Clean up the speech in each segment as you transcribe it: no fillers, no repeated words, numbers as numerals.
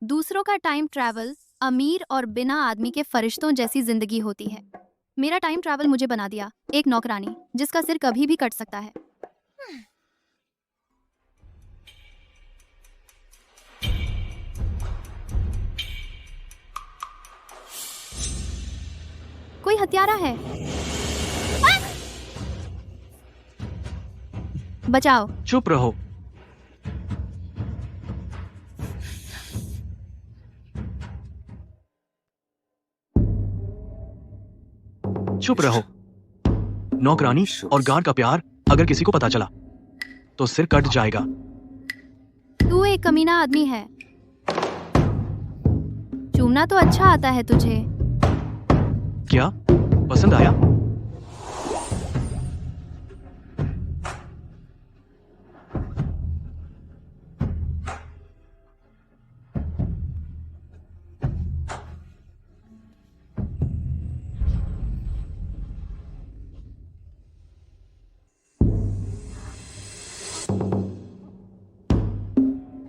दूसरों का time travel अमीर और बिना आदमी के फरिश्तों जैसी जिंदगी होती है। मेरा टाइम ट्रैवल मुझे बना दिया एक नौकरानी जिसका सिर कभी भी कट सकता है। कोई हत्यारा है। बचाओ। चुप रहो। चुप रहो। नौकरानी और गार्ड का प्यार अगर किसी को पता चला तो सिर कट जाएगा। तू एक कमीना आदमी है। चूमना तो अच्छा आता है तुझे। क्या पसंद आया?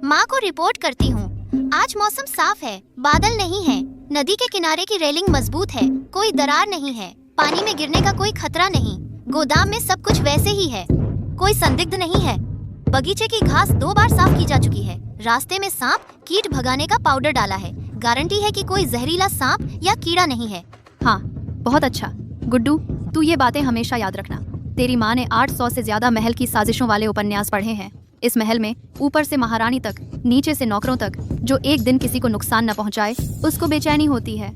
माँ को रिपोर्ट करती हूँ। आज मौसम साफ है, बादल नहीं है, नदी के किनारे की रेलिंग मजबूत है, कोई दरार नहीं है, पानी में गिरने का कोई खतरा नहीं, गोदाम में सब कुछ वैसे ही है, कोई संदिग्ध नहीं है, बगीचे की घास 2 बार साफ की जा चुकी है, रास्ते में सांप कीट भगाने का पाउडर डाला है, गारंटी है कि कोई जहरीला सांप या कीड़ा नहीं है। हाँ, बहुत अच्छा। गुड्डू, तू ये बातें हमेशा याद रखना। तेरी माँ ने 800 से ज्यादा महल की साजिशों वाले उपन्यास पढ़े हैं। इस महल में ऊपर से महारानी तक, नीचे से नौकरों तक, जो एक दिन किसी को नुकसान न पहुंचाए उसको बेचैनी होती है।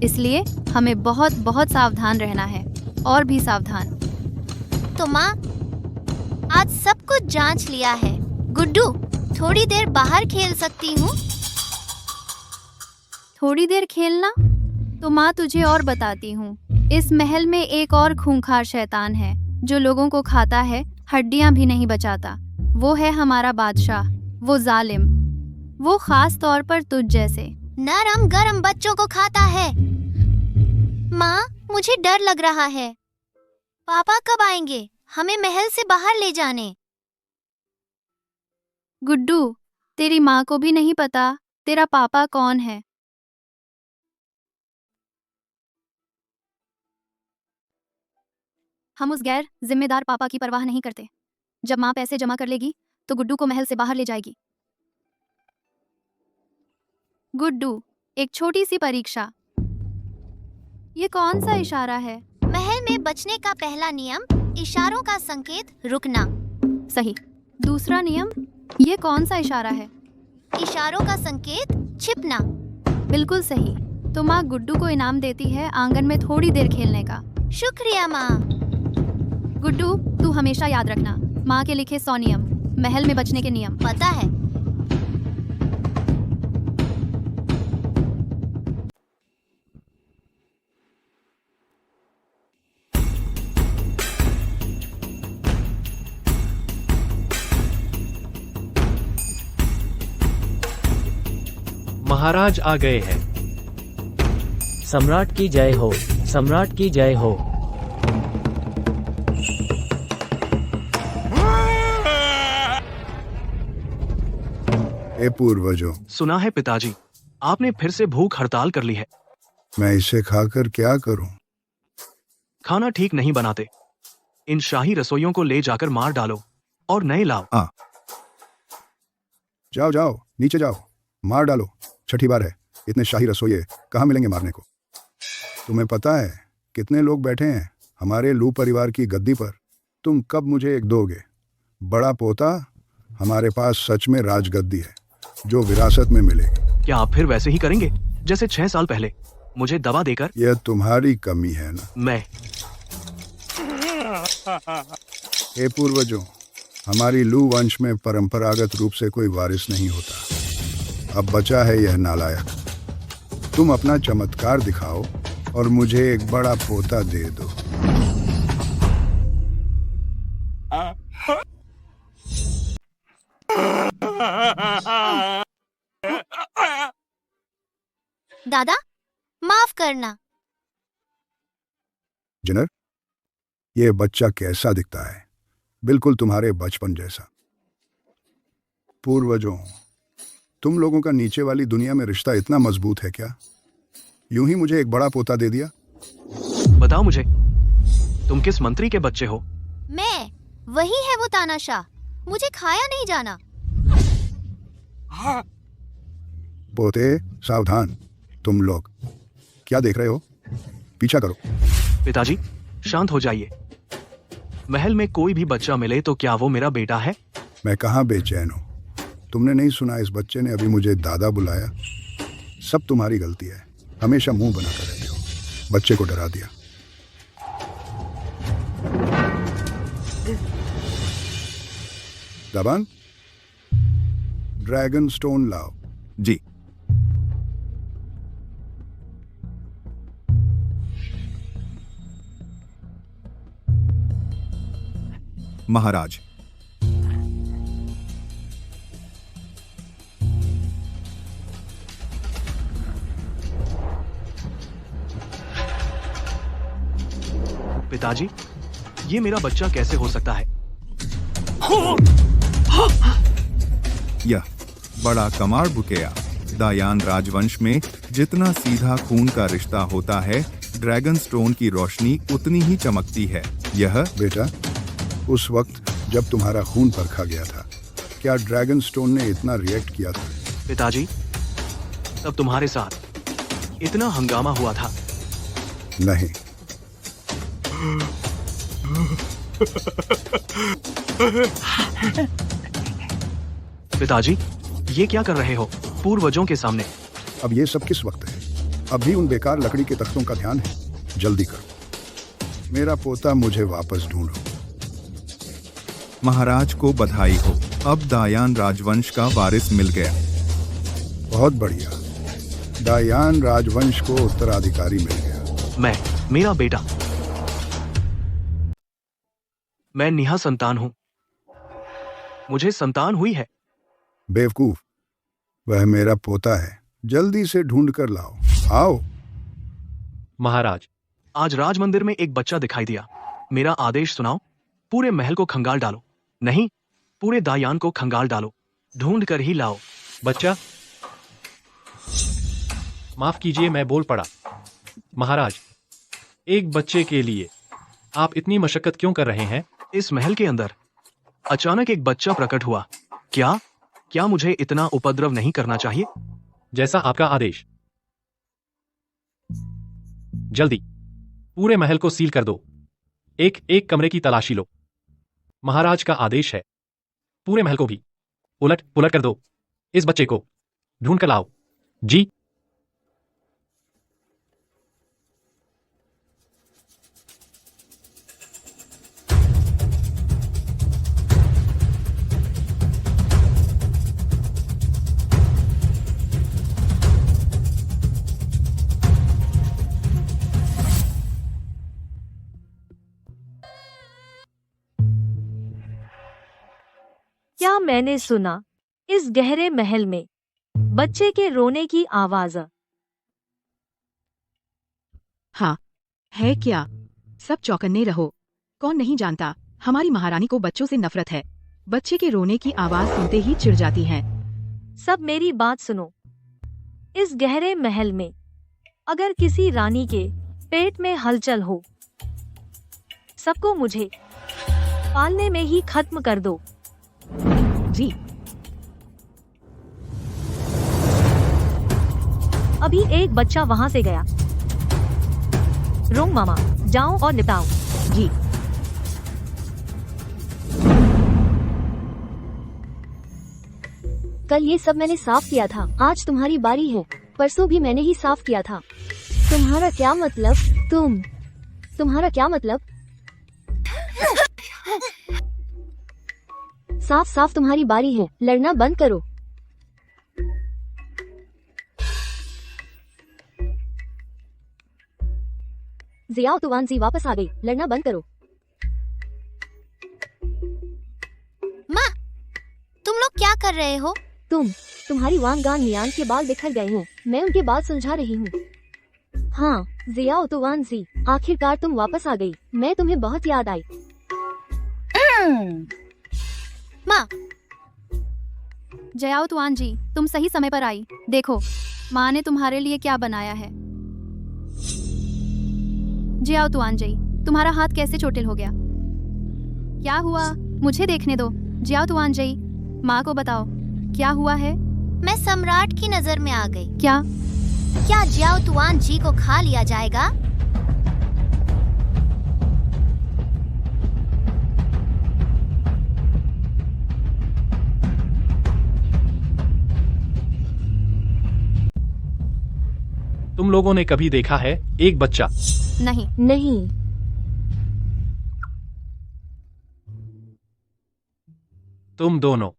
इसलिए हमें बहुत बहुत सावधान रहना है, और भी सावधान। तो माँ, आज सब कुछ जांच लिया है। गुड्डू, थोड़ी देर बाहर खेल सकती हूँ? थोड़ी देर खेलना? तो माँ तुझे और बताती हूँ। इस महल में एक और खूंखार शैतान है जो लोगों को खाता है, हड्डियां भी नहीं बचाता। वो है हमारा बादशाह, वो जालिम, वो खास तौर पर तुझ जैसे नरम गरम बच्चों को खाता है। माँ, मुझे डर लग रहा है। पापा कब आएंगे हमें महल से बाहर ले जाने? गुड्डू, तेरी माँ को भी नहीं पता तेरा पापा कौन है। हम उस गैर जिम्मेदार पापा की परवाह नहीं करते। जब माँ पैसे जमा कर लेगी तो गुड्डू को महल से बाहर ले जाएगी। गुड्डू, एक छोटी सी परीक्षा। ये कौन सा इशारा है? महल में बचने का पहला नियम, इशारों का संकेत रुकना। सही। दूसरा नियम, ये कौन सा इशारा है? इशारों का संकेत छिपना। बिल्कुल सही। तो माँ गुड्डू को इनाम देती है आंगन में थोड़ी देर खेलने का। शुक्रिया माँ। गुड्डू, तू हमेशा याद रखना माँ के लिखे 100 नियम, महल में बचने के नियम। पता है। महाराज आ गए हैं। सम्राट की जय हो, सम्राट की जय हो। ए पूर्वजों, सुना है पिताजी, आपने फिर से भूख हड़ताल कर ली है। मैं इसे खाकर क्या करूं? खाना ठीक नहीं बनाते। इन शाही रसोइयों को ले जाकर मार डालो और नए लाओ। हाँ, जाओ जाओ नीचे जाओ, मार डालो। छठी बार है, इतने शाही रसोइये कहाँ मिलेंगे मारने को? तुम्हें पता है कितने लोग बैठे हैं हमारे लू परिवार की गद्दी पर? तुम कब मुझे एक दोगे? बड़ा पोता, हमारे पास सच में राजगद्दी है जो विरासत में मिलेगी। क्या आप फिर वैसे ही करेंगे जैसे 6 साल पहले मुझे दवा देकर? यह तुम्हारी कमी है ना। मैं हे पूर्वजों, हमारी लू वंश में परंपरागत रूप से कोई वारिस नहीं होता। अब बचा है यह नालायक। तुम अपना चमत्कार दिखाओ और मुझे एक बड़ा पोता दे दो। दादा, माफ करना। जिनर, ये बच्चा कैसा दिखता है? बिल्कुल तुम्हारे बचपन जैसा। पूर्वजों, तुम लोगों का नीचे वाली दुनिया में रिश्ता इतना मजबूत है क्या? यूं ही मुझे एक बड़ा पोता दे दिया? बताओ मुझे, तुम किस मंत्री के बच्चे हो? मैं, वही है वो तानाशाह। मुझे खाया नहीं जाना। पोते सावधान। तुम लोग क्या देख रहे हो? पीछा करो। पिताजी, शांत हो जाइए। महल में कोई भी बच्चा मिले तो क्या वो मेरा बेटा है? मैं कहाँ बेचैन हूँ? तुमने नहीं सुना इस बच्चे ने अभी मुझे दादा बुलाया? सब तुम्हारी गलती है। हमेशा मुंह बनाकर रहते हो। बच्चे को डरा दिया। दबांग, ड्रैगन स्टोन लाओ। जी। महाराज, पिताजी, ये मेरा बच्चा कैसे हो सकता है? यह बड़ा कमाल बुकेया। दायान राजवंश में जितना सीधा खून का रिश्ता होता है, ड्रैगन स्टोन की रोशनी उतनी ही चमकती है। यह बेटा, उस वक्त जब तुम्हारा खून परखा गया था, क्या ड्रैगन स्टोन ने इतना रिएक्ट किया था? पिताजी, तब तुम्हारे साथ इतना हंगामा हुआ था? नहीं। पिताजी, ये क्या कर रहे हो पूर्वजों के सामने? अब ये सब किस वक्त है? अभी उन बेकार लकड़ी के तख्तों का ध्यान है। जल्दी करो। मेरा पोता मुझे वापस ढूंढो। महाराज को बधाई हो, अब दायान राजवंश का वारिस मिल गया। बहुत बढ़िया। दायान राजवंश को उत्तराधिकारी मिल गया। मेरा बेटा। मैं निहा संतान हूं। मुझे संतान हुई है। बेवकूफ, वह मेरा पोता है। जल्दी से ढूंढ कर लाओ। आओ। महाराज, आज राज मंदिर में एक बच्चा दिखाई दिया। मेरा आदेश सुनाओ, पूरे महल को खंगाल डालो। नहीं, पूरे दायान को खंगाल डालो। ढूंढ कर ही लाओ। बच्चा, माफ कीजिए, मैं बोल पड़ा। महाराज, एक बच्चे के लिए आप इतनी मशक्कत क्यों कर रहे हैं? इस महल के अंदर अचानक एक बच्चा प्रकट हुआ। क्या मुझे इतना उपद्रव नहीं करना चाहिए? जैसा आपका आदेश। जल्दी पूरे महल को सील कर दो। एक एक कमरे की तलाशी लो। महाराज का आदेश है। पूरे महल को भी उलट पुलट कर दो। इस बच्चे को ढूंढ कर लाओ। जी। क्या मैंने सुना इस गहरे महल में बच्चे के रोने की आवाज? हाँ, है क्या? सब चौकन्ने रहो। कौन नहीं जानता, हमारी महारानी को बच्चों से नफरत है। बच्चे के रोने की आवाज सुनते ही चिढ़ जाती हैं। सब मेरी बात सुनो। इस गहरे महल में अगर किसी रानी के पेट में हलचल हो, सबको मुझे पालने में ही खत्म कर दो। जी। अभी एक बच्चा वहां से गया। रोंग मामा, जाओ और निपटाओ। जी। कल ये सब मैंने साफ किया था। आज तुम्हारी बारी है। परसों भी मैंने ही साफ किया था। तुम्हारा क्या मतलब? तुम्हारा क्या मतलब? साफ साफ तुम्हारी बारी है। लड़ना बंद करो। जियाओ तुवानजी वापस आ गई। लड़ना बंद करो। माँ, तुम लोग क्या कर रहे हो? तुम्हारी वांग गान नियान के बाल बिखर गए हैं। मैं उनके बाल सुलझा रही हूँ। हाँ, जियाओ तुवानजी, आखिरकार तुम वापस आ गई। मैं तुम्हें बहुत याद आई। माँ, जयाओ तुआन जी, तुम सही समय पर आई। देखो माँ ने तुम्हारे लिए क्या बनाया है। जयाओ तुआन जी, तुम्हारा हाथ कैसे चोटिल हो गया? क्या हुआ? मुझे देखने दो। जयाओ तुआन जी, माँ को बताओ क्या हुआ है। मैं सम्राट की नजर में आ गई। क्या? क्या जियाओ तुआन जी को खा लिया जाएगा? तुम लोगों ने कभी देखा है एक बच्चा? नहीं। नहीं। तुम दोनों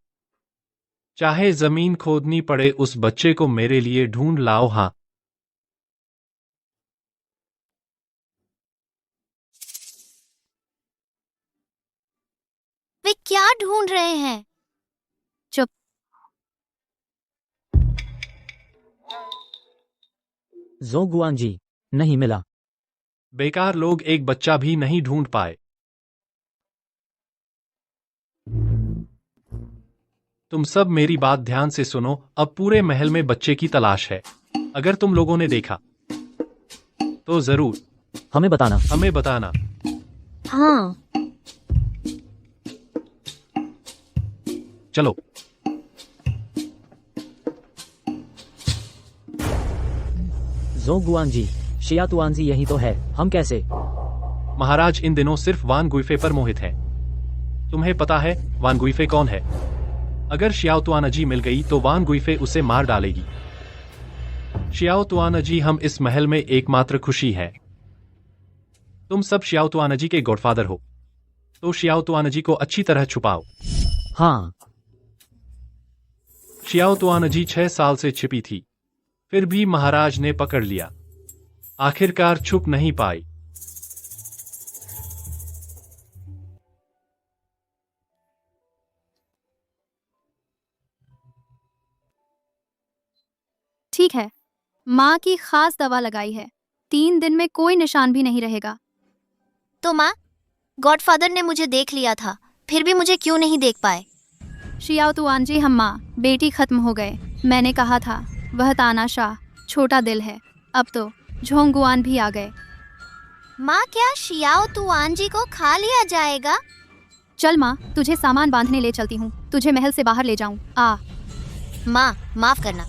चाहे जमीन खोदनी पड़े उस बच्चे को मेरे लिए ढूंढ लाओ। हाँ, वे क्या ढूंढ रहे हैं? चुप। जोगुआन जी, नहीं मिला। बेकार लोग एक बच्चा भी नहीं ढूंढ पाए। तुम सब मेरी बात ध्यान से सुनो। अब पूरे महल में बच्चे की तलाश है। अगर तुम लोगों ने देखा तो जरूर हमें बताना। हमें बताना। हाँ। चलो। जोगुआन जी, शियातुआन जी यही तो है। हम कैसे? महाराज इन दिनों सिर्फ वान गुइफे पर मोहित हैं। तुम्हें पता है वान गुइफे कौन है? अगर शियाओ तुआनजी मिल गई तो वान गुइफे उसे मार डालेगी। शियाओ तुआनजी हम इस महल में एकमात्र खुशी है। तुम सब शियाओ तुआनजी के गॉडफादर हो, तो शियाओ तुआनजी को अच्छी तरह छुपाओ। हाँ। शियाओ तुआनजी 6 साल से छिपी थी, फिर भी महाराज ने पकड़ लिया। आखिरकार छुप नहीं पाई। ठीक है, माँ की खास दवा लगाई है। 3 दिन में कोई निशान भी नहीं रहेगा। तो माँ, गॉडफादर ने मुझे देख लिया था, फिर भी मुझे क्यों नहीं देख पाए? शियाओ तुआन जी, हम माँ बेटी खत्म हो गए। मैंने कहा था वह तानाशाह छोटा दिल है। अब तो झोंगुआन भी आ गए। माँ, क्या शियाओ तुआन जी को खा लिया जाएगा? चल माँ, तुझे सामान बांधने ले चलती हूँ। तुझे महल से बाहर ले जाऊँ। आ। माँ, माफ करना।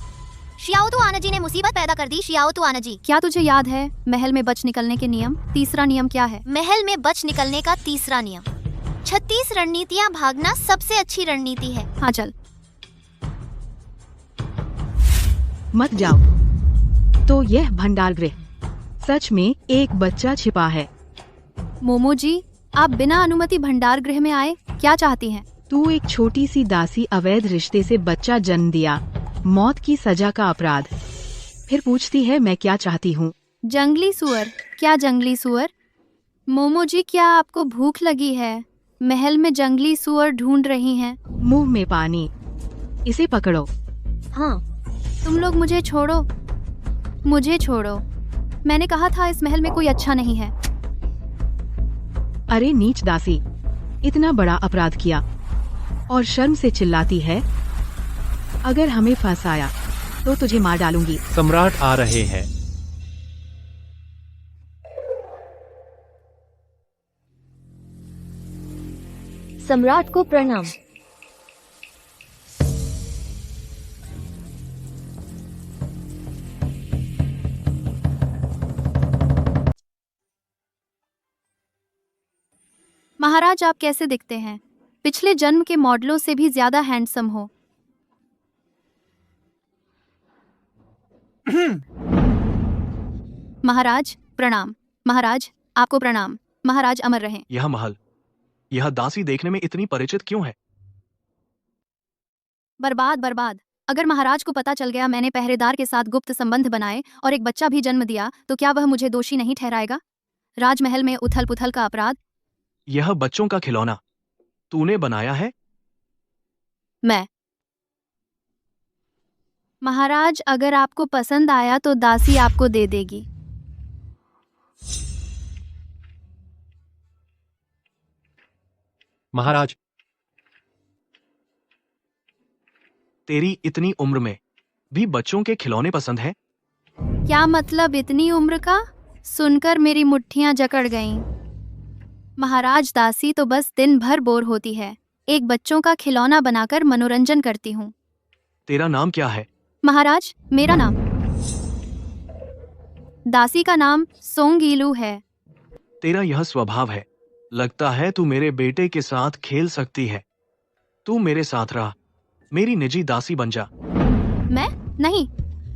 शियाओ तुआनजी ने मुसीबत पैदा कर दी। शियाओ तुआनजी, क्या तुझे याद है महल में बच निकलने के नियम? तीसरा नियम क्या है? महल में बच निकलने का तीसरा नियम, 36 रणनीतियाँ भागना सबसे अच्छी रणनीति है। हाँ चल। मत जाओ। तो यह भंडार गृह सच में एक बच्चा छिपा है। मोमो जी, आप बिना अनुमति भंडार गृह में आए, क्या चाहती हैं? तू एक छोटी सी दासी अवैध रिश्ते से बच्चा जन्म दिया, मौत की सजा का अपराध, फिर पूछती है मैं क्या चाहती हूँ। जंगली सुअर? क्या जंगली सुअर? मोमो जी, क्या आपको भूख लगी है? महल में जंगली सुअर ढूंढ रही हैं। मुंह में पानी। इसे पकड़ो। हाँ। तुम लोग मुझे छोड़ो, मुझे छोड़ो। मैंने कहा था इस महल में कोई अच्छा नहीं है। अरे नीच दासी, इतना बड़ा अपराध किया और शर्म से चिल्लाती है। अगर हमें फंसाया तो तुझे मार डालूंगी। सम्राट आ रहे हैं। सम्राट को प्रणाम। महाराज, आप कैसे दिखते हैं? पिछले जन्म के मॉडलों से भी ज्यादा हैंडसम हो। महाराज प्रणाम। महाराज आपको प्रणाम। महाराज अमर रहें। यह महल, यह दासी देखने में इतनी परिचित क्यों है? बर्बाद बर्बाद। अगर महाराज को पता चल गया मैंने पहरेदार के साथ गुप्त संबंध बनाए और एक बच्चा भी जन्म दिया तो क्या वह मुझे दोषी नहीं ठहराएगा? राजमहल में उथल पुथल का अपराध। यह बच्चों का खिलौना तूने बनाया है? मैं। महाराज, अगर आपको पसंद आया तो दासी आपको दे देगी। महाराज, तेरी इतनी उम्र में भी बच्चों के खिलौने पसंद है? क्या मतलब इतनी उम्र का? सुनकर मेरी मुट्ठियां जकड़ गईं। महाराज, दासी तो बस दिन भर बोर होती है। एक बच्चों का खिलौना बनाकर मनोरंजन करती हूँ। तेरा नाम क्या है? महाराज, मेरा नाम दासी का नाम सोंगीलू है। तेरा यह स्वभाव है। लगता है तू मेरे बेटे के साथ खेल सकती है। तू मेरे साथ रह, मेरी निजी दासी बन जा। मैं नहीं।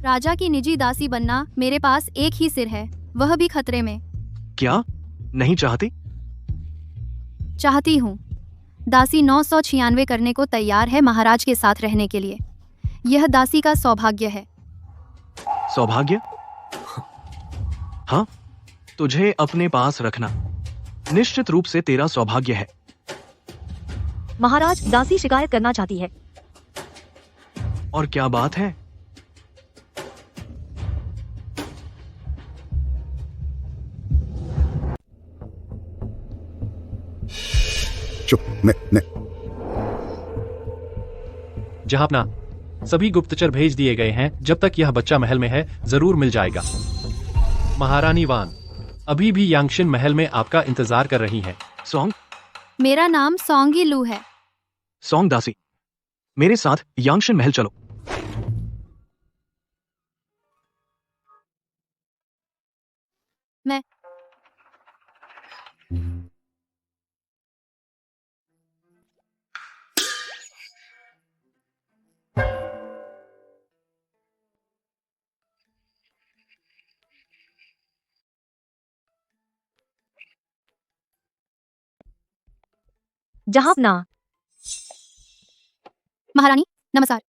राजा की निजी दासी बनना मेरे पास एक ही सिर है, वह भी खतरे में। क्या नहीं चाहती? चाहती हूँ। दासी 996 करने को तैयार है महाराज के साथ रहने के लिए। यह दासी का सौभाग्य है। सौभाग्य? हाँ, तुझे अपने पास रखना निश्चित रूप से तेरा सौभाग्य है। महाराज, दासी शिकायत करना चाहती है। और क्या बात है? चुप। ने जहांपना, सभी गुप्तचर भेज दिए गए हैं। जब तक यह बच्चा महल में है जरूर मिल जाएगा। महारानी वान अभी भी यांगशिन महल में आपका इंतजार कर रही हैं। सॉन्ग? मेरा नाम सोंगीलू है। सॉन्ग दासी, मेरे साथ यांगशिन महल चलो। मैं जहांपना, महारानी, नमस्कार।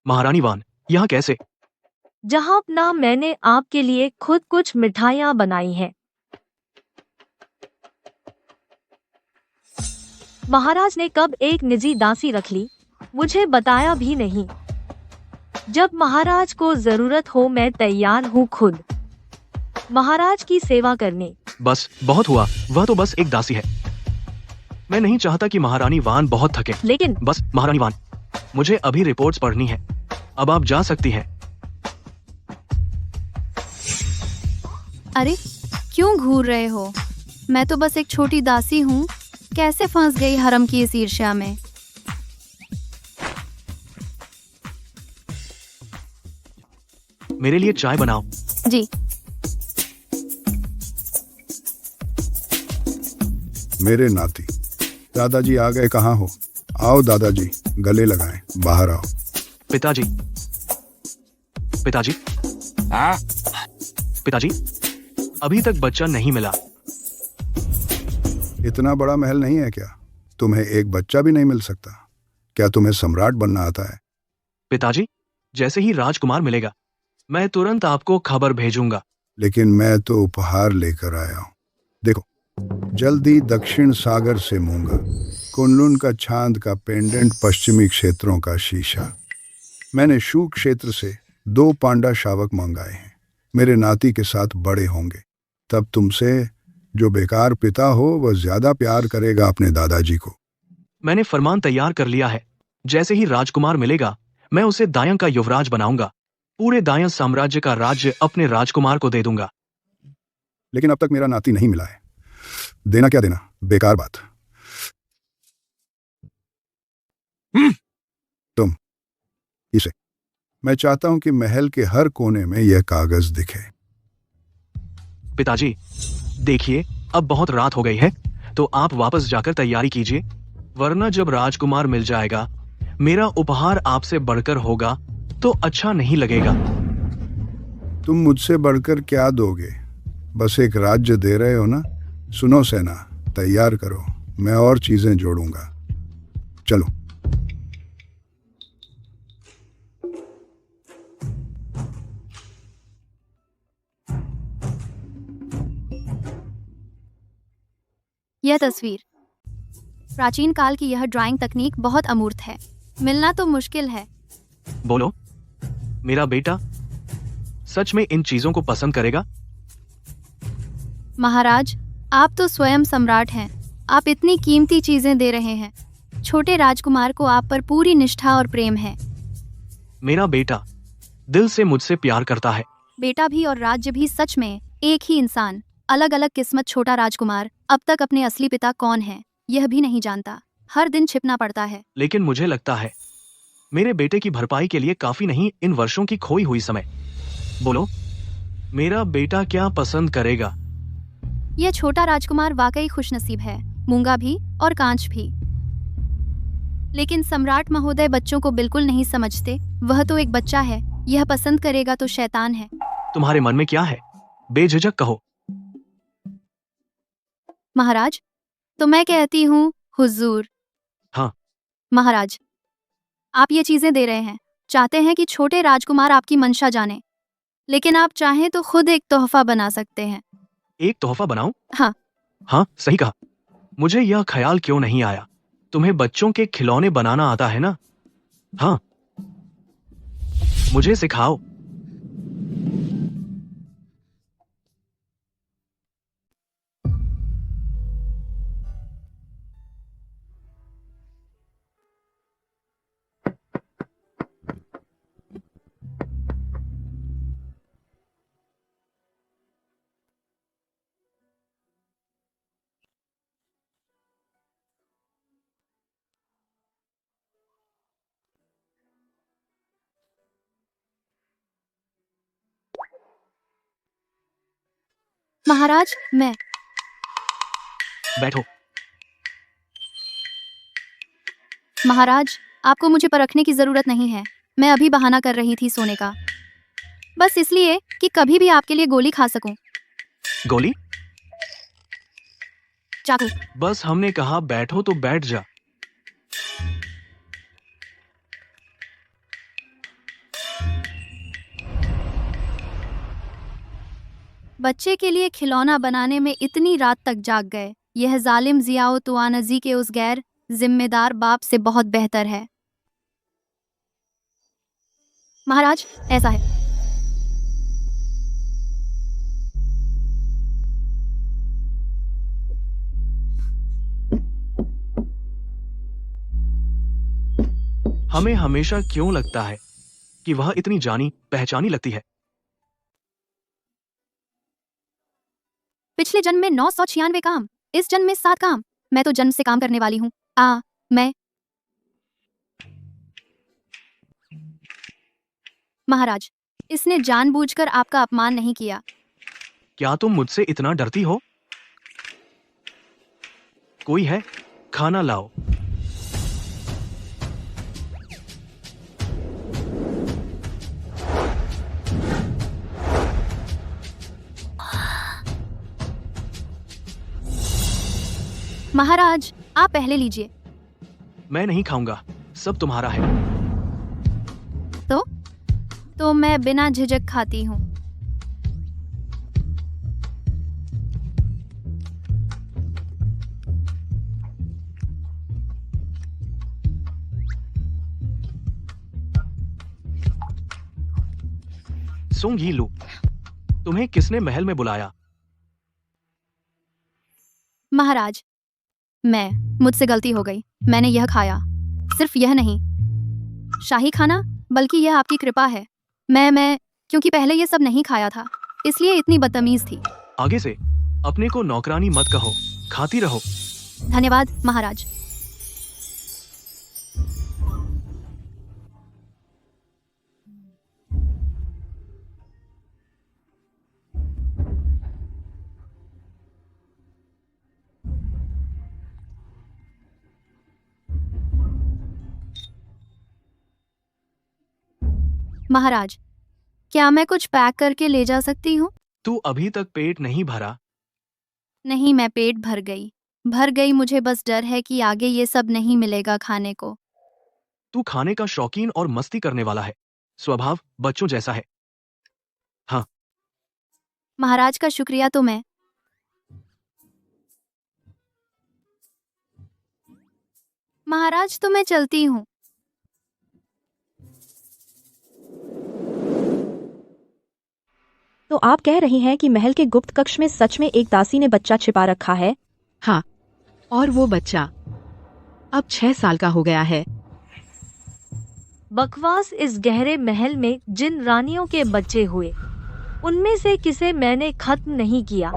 महारानी वान, यहाँ कैसे? जहांपना, मैंने आपके लिए खुद कुछ मिठाइयाँ बनाई हैं। महाराज ने कब एक निजी दासी रख ली, मुझे बताया भी नहीं। जब महाराज को जरूरत हो मैं तैयार हूँ खुद महाराज की सेवा करने। बस बहुत हुआ, वह तो बस एक दासी है। मैं नहीं चाहता कि महारानी वान बहुत थके। लेकिन बस महारानी वान, मुझे अभी रिपोर्ट्स पढ़नी है। अब आप जा सकती हैं। अरे, क्यों घूर रहे हो? मैं तो बस एक छोटी दासी हूँ। कैसे फंस गई हरम की इस ईर्ष्या में? मेरे लिए चाय बनाओ। जी। मेरे नाती दादाजी आ गए। कहाँ हो? आओ दादाजी, गले लगाएं, बाहर आओ। पिताजी, पिताजी, पिताजी, अभी तक बच्चा नहीं मिला। इतना बड़ा महल नहीं है क्या? तुम्हें एक बच्चा भी नहीं मिल सकता? क्या तुम्हें सम्राट बनना आता है? पिताजी, जैसे ही राजकुमार मिलेगा मैं तुरंत आपको खबर भेजूंगा। लेकिन मैं तो उपहार लेकर आया हूँ। देखो, जल्दी दक्षिण सागर से मूंगा, कुनलुन का चांद का पेंडेंट, पश्चिमी क्षेत्रों का शीशा। मैंने शू क्षेत्र से 2 पांडा शावक मंगाए हैं। मेरे नाती के साथ बड़े होंगे, तब तुमसे जो बेकार पिता हो वह ज्यादा प्यार करेगा अपने दादाजी को। मैंने फरमान तैयार कर लिया है। जैसे ही राजकुमार मिलेगा मैं उसे दायं का युवराज बनाऊंगा। पूरे दायं साम्राज्य का राज्य अपने राजकुमार को दे दूंगा। लेकिन अब तक मेरा नाती नहीं मिला है। देना क्या देना, बेकार बात। तुम इसे, मैं चाहता हूं कि महल के हर कोने में यह कागज दिखे। पिताजी, देखिए अब बहुत रात हो गई है, तो आप वापस जाकर तैयारी कीजिए, वरना जब राजकुमार मिल जाएगा मेरा उपहार आपसे बढ़कर होगा तो अच्छा नहीं लगेगा। तुम मुझसे बढ़कर क्या दोगे? बस एक राज्य दे रहे हो ना? सुनो सेना, तैयार करो, मैं और चीजें जोड़ूंगा। चलो। यह तस्वीर, प्राचीन काल की यह ड्राइंग तकनीक बहुत अमूर्त है। मिलना तो मुश्किल है। बोलो, मेरा बेटा सच में इन चीजों को पसंद करेगा? महाराज, आप तो स्वयं सम्राट हैं। आप इतनी कीमती चीजें दे रहे हैं। छोटे राजकुमार को आप पर पूरी निष्ठा और प्रेम है। मेरा बेटा दिल से मुझसे प्यार करता है। बेटा भी और राज्य भी सच में एक ही इंसान, अलग अलग किस्मत। छोटा राजकुमार अब तक अपने असली पिता कौन है यह भी नहीं जानता, हर दिन छिपना पड़ता है। लेकिन मुझे लगता है मेरे बेटे की भरपाई के लिए काफी नहीं इन वर्षों की खोई हुई समय। बोलो, मेरा बेटा क्या पसंद करेगा? यह छोटा राजकुमार वाकई खुशनसीब है, मूंगा भी और कांच भी। लेकिन सम्राट महोदय बच्चों को बिल्कुल नहीं समझते। वह तो एक बच्चा है, यह पसंद करेगा तो शैतान है। तुम्हारे मन में क्या है? बेझिझक कहो। महाराज, तो मैं कहती हूँ हुजूर। हाँ। महाराज, आप ये चीजें दे रहे हैं, चाहते हैं कि छोटे राजकुमार आपकी मंशा जाने, लेकिन आप चाहें तो खुद एक तोहफा बना सकते हैं। एक तोहफा बनाऊं? हाँ। हाँ, सही कहा। मुझे यह ख्याल क्यों नहीं आया? तुम्हें बच्चों के खिलौने बनाना आता है ना? हाँ, मुझे सिखाओ। महाराज, मैं बैठो। महाराज, आपको मुझे परखने की जरूरत नहीं है। मैं अभी बहाना कर रही थी सोने का, बस इसलिए कि कभी भी आपके लिए गोली खा सकूं। गोली? चाकू। बस हमने कहा बैठो तो बैठ जा। बच्चे के लिए खिलौना बनाने में इतनी रात तक जाग गए। यह जालिम जियाओ तुआनजी के उस गैर जिम्मेदार बाप से बहुत बेहतर है। महाराज, ऐसा है। हमें हमेशा क्यों लगता है कि वह इतनी जानी पहचानी लगती है? पिछले जन्म में 996 काम, इस जन्म में 7 काम। मैं तो जन्म से काम करने वाली हूँ। मैं महाराज, इसने जानबूझकर आपका अपमान नहीं किया। क्या तुम मुझसे इतना डरती हो? कोई है? खाना लाओ। महाराज, आप पहले लीजिए। मैं नहीं खाऊंगा, सब तुम्हारा है। तो मैं बिना झिझक खाती हूँ। सुंग ही लू, तुम्हें किसने महल में बुलाया? महाराज, मुझसे गलती हो गई। मैंने यह खाया। सिर्फ यह नहीं, शाही खाना, बल्कि यह आपकी कृपा है। मैं क्योंकि पहले ये सब नहीं खाया था, इसलिए इतनी बदतमीज थी। आगे से अपने को नौकरानी मत कहो, खाती रहो। धन्यवाद महाराज। महाराज, क्या मैं कुछ पैक करके ले जा सकती हूँ? तू अभी तक पेट नहीं भरा? नहीं, मैं पेट भर गई। मुझे बस डर है कि आगे ये सब नहीं मिलेगा खाने को। तू खाने का शौकीन और मस्ती करने वाला है, स्वभाव बच्चों जैसा है। हाँ। महाराज का शुक्रिया। तो मैं महाराज, तो मैं चलती हूँ। तो आप कह रही हैं कि महल के गुप्त कक्ष में सच में एक दासी ने बच्चा छिपा रखा है? हाँ, और वो बच्चा अब 6 साल का हो गया है। बकवास। इस गहरे महल में जिन रानियों के बच्चे हुए उनमें से किसे मैंने खत्म नहीं किया।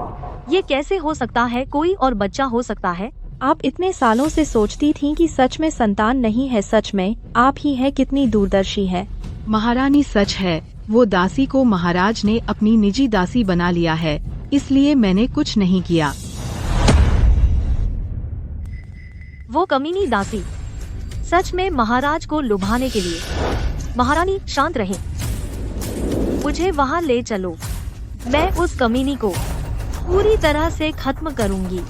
ये कैसे हो सकता है? कोई और बच्चा हो सकता है। आप इतने सालों से सोचती थीं कि सच में संतान नहीं है, सच में आप ही हैं। कितनी दूरदर्शी है महारानी। सच है, वो दासी को महाराज ने अपनी निजी दासी बना लिया है, इसलिए मैंने कुछ नहीं किया। वो कमीनी दासी सच में महाराज को लुभाने के लिए। महारानी शांत रहें, मुझे वहाँ ले चलो। मैं उस कमीनी को पूरी तरह से खत्म करूंगी।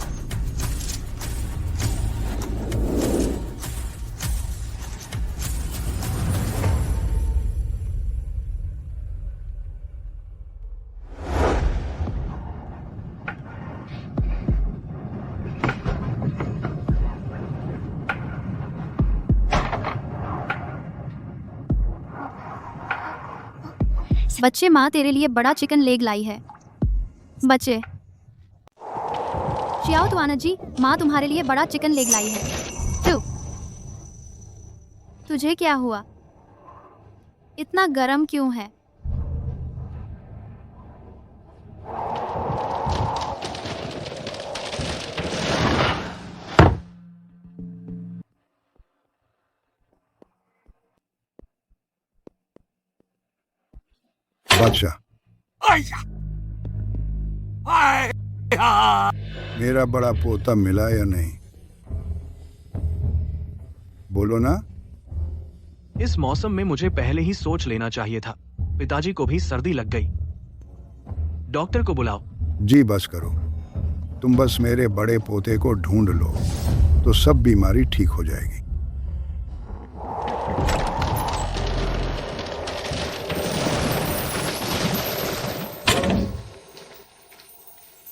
बच्चे, माँ तेरे लिए बड़ा चिकन लेग लाई है। बच्चे, शियाओ तुआना जी, माँ तुम्हारे लिए बड़ा चिकन लेग लाई है। तुझे क्या हुआ? इतना गर्म क्यों है? बादशाह, मेरा बड़ा पोता मिला या नहीं? बोलो ना। इस मौसम में मुझे पहले ही सोच लेना चाहिए था। पिताजी को भी सर्दी लग गई। डॉक्टर को बुलाओ। जी बस करो, तुम बस मेरे बड़े पोते को ढूंढ लो तो सब बीमारी ठीक हो जाएगी।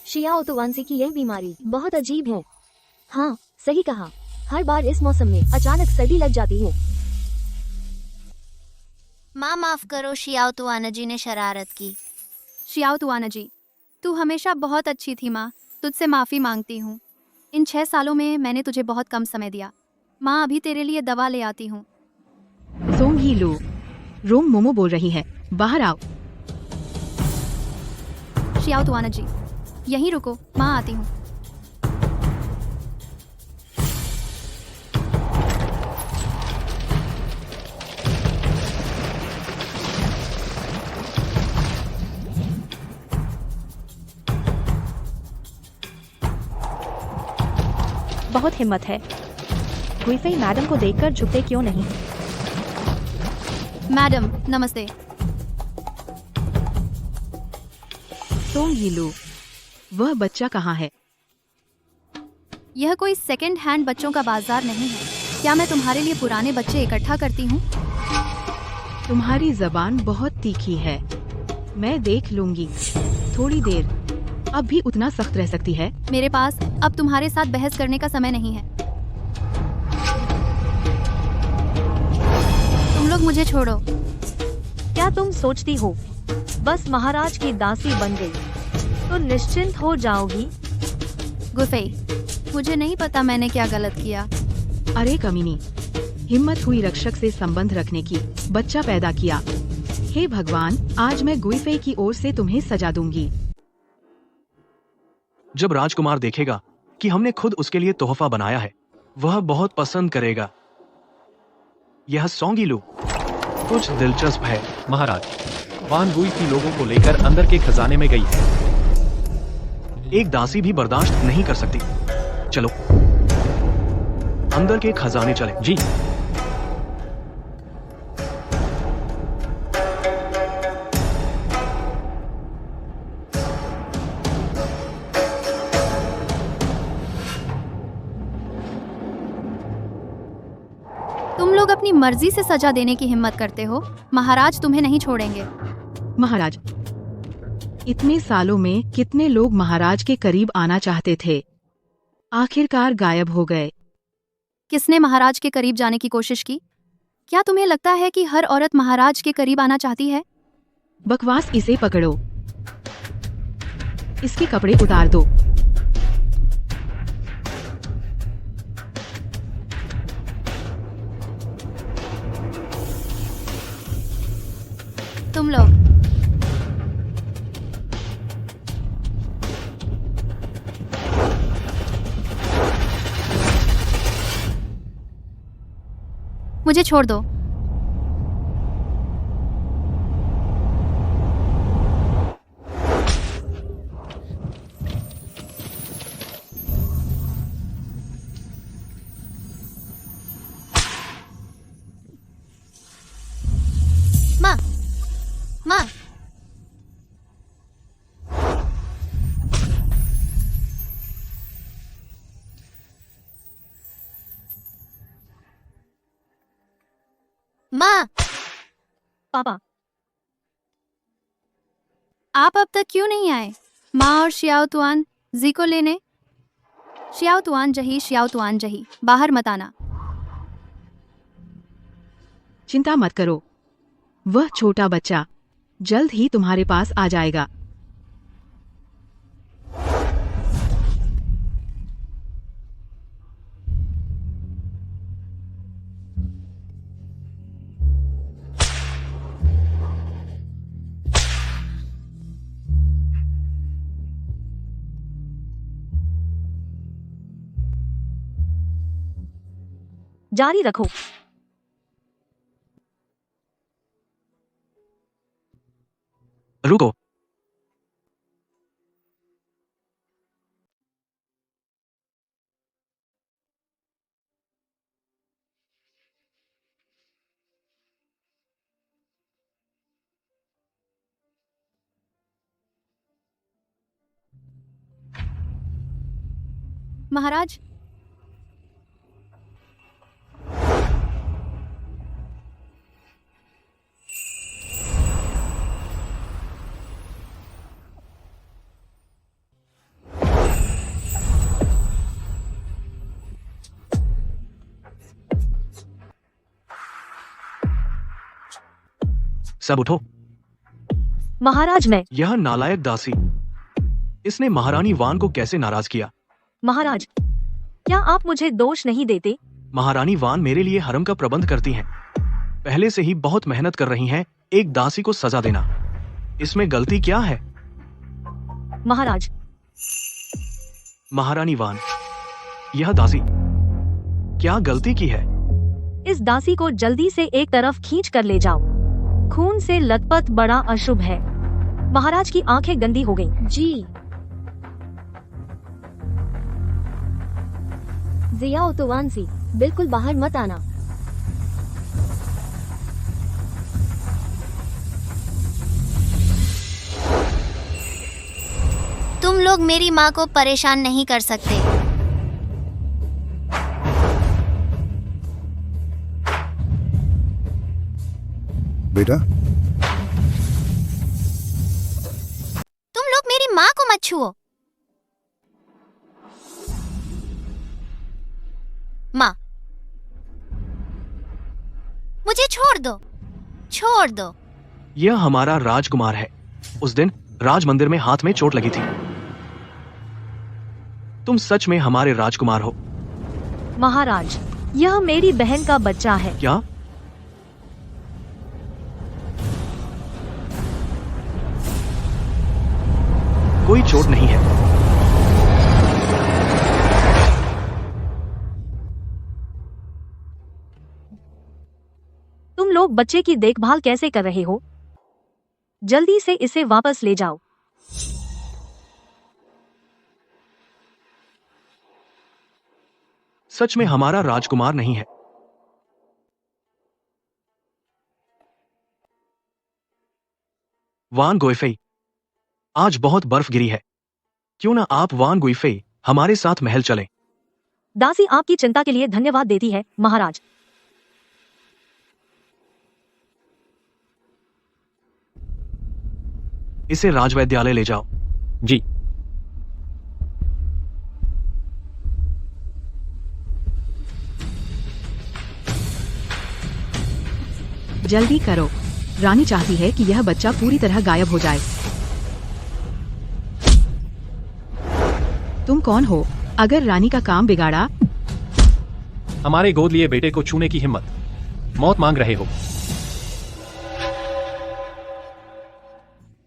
शियाओ तुआनसी की यह बीमारी बहुत अजीब है। हाँ, सही कहा। हर बार इस मौसम में अचानक सर्दी लग जाती है। माँ माफ करो, शियाओ तुआना जी ने शरारत की। शियाओ तुआना जी, तू हमेशा बहुत अच्छी थी माँ, तुझसे माफ़ी मांगती हूँ। इन 6 सालों में मैंने तुझे बहुत कम समय दिया। माँ, अभी तेरे लिए दवा ले आती हूँ। सोंग ही लो, रोंग मोमो बोल रही है, बाहर आओ। शियाओ तुआना जी, यहीं रुको, माँ आती हूँ। बहुत हिम्मत है। गुइफेई मैडम को देखकर झुकते क्यों नहीं? मैडम नमस्ते। सोंग ही लो, वह बच्चा कहाँ है? यह कोई सेकंड हैंड बच्चों का बाजार नहीं है। क्या मैं तुम्हारे लिए पुराने बच्चे इकट्ठा करती हूँ? तुम्हारी जबान बहुत तीखी है, मैं देख लूंगी। थोड़ी देर, अब भी उतना सख्त रह सकती है? मेरे पास अब तुम्हारे साथ बहस करने का समय नहीं है। तुम लोग मुझे छोड़ो। क्या तुम सोचती हो बस महाराज की दासी बन गई तो निश्चिंत हो जाओगी? गुफेई, मुझे नहीं पता मैंने क्या गलत किया। अरे कमीनी, हिम्मत हुई रक्षक से संबंध रखने की, बच्चा पैदा किया। हे भगवान, आज मैं गुइफेई की ओर से तुम्हें सजा दूंगी। जब राजकुमार देखेगा कि हमने खुद उसके लिए तोहफा बनाया है, वह बहुत पसंद करेगा। यह सोंगिलू कुछ दिलचस्प है। महाराज, वान गुइफी लोगों को लेकर अंदर के खजाने में गई है। एक दासी भी बर्दाश्त नहीं कर सकती। चलो अंदर के खजाने चले। जी। तुम लोग अपनी मर्जी से सजा देने की हिम्मत करते हो। महाराज तुम्हें नहीं छोड़ेंगे। महाराज, इतने सालों में कितने लोग महाराज के करीब आना चाहते थे, आखिरकार गायब हो गए। किसने महाराज के करीब जाने की कोशिश की? क्या तुम्हें लगता है कि हर औरत महाराज के करीब आना चाहती है? बकवास। इसे पकड़ो, इसके कपड़े उतार दो। तुम लोग। मुझे छोड़ दो। माँ, माँ, माँ, पापा, आप अब तक क्यों नहीं आए? माँ और शियाओ तुआन जी को लेने। शियाओ तुआन जही, बाहर मत आना। चिंता मत करो, वह छोटा बच्चा जल्द ही तुम्हारे पास आ जाएगा। जारी रखो। रुको। महाराज, सब उठो। महाराज, मैं। यह नालायक दासी, इसने महारानी वान को कैसे नाराज किया? महाराज, क्या आप मुझे दोष नहीं देते? महारानी वान मेरे लिए हरम का प्रबंध करती हैं। पहले से ही बहुत मेहनत कर रही हैं। एक दासी को सजा देना, इसमें गलती क्या है? महाराज, महारानी वान, यह दासी क्या गलती की है? इस दासी को जल्दी से एक तरफ खींच कर ले जाओ। खून से लथपथ बड़ा अशुभ है। महाराज की आंखें गंदी हो गईं। जी। जिया ओतोवानसी, बिल्कुल बाहर मत आना। तुम लोग मेरी माँ को परेशान नहीं कर सकते। बेटा, तुम लोग मेरी माँ को मत छुओ। माँ, मुझे छोड़ दो, छोड़ दो। यह हमारा राजकुमार है। उस दिन राज मंदिर में हाथ में चोट लगी थी। तुम सच में हमारे राजकुमार हो। महाराज, यह मेरी बहन का बच्चा है। क्या? कोई चोट नहीं है। तुम लोग बच्चे की देखभाल कैसे कर रहे हो? जल्दी से इसे वापस ले जाओ। सच में हमारा राजकुमार नहीं है। वान गुइफेई, आज बहुत बर्फ गिरी है। क्यों ना आप वान गुइफेई हमारे साथ महल चलें? दासी आपकी चिंता के लिए धन्यवाद देती है, महाराज। इसे राजवैद्यालय ले जाओ। जी। जल्दी करो, रानी चाहती है कि यह बच्चा पूरी तरह गायब हो जाए। तुम कौन हो? अगर रानी का काम बिगाड़ा? हमारे गोद लिए बेटे को छूने की हिम्मत, मौत मांग रहे हो।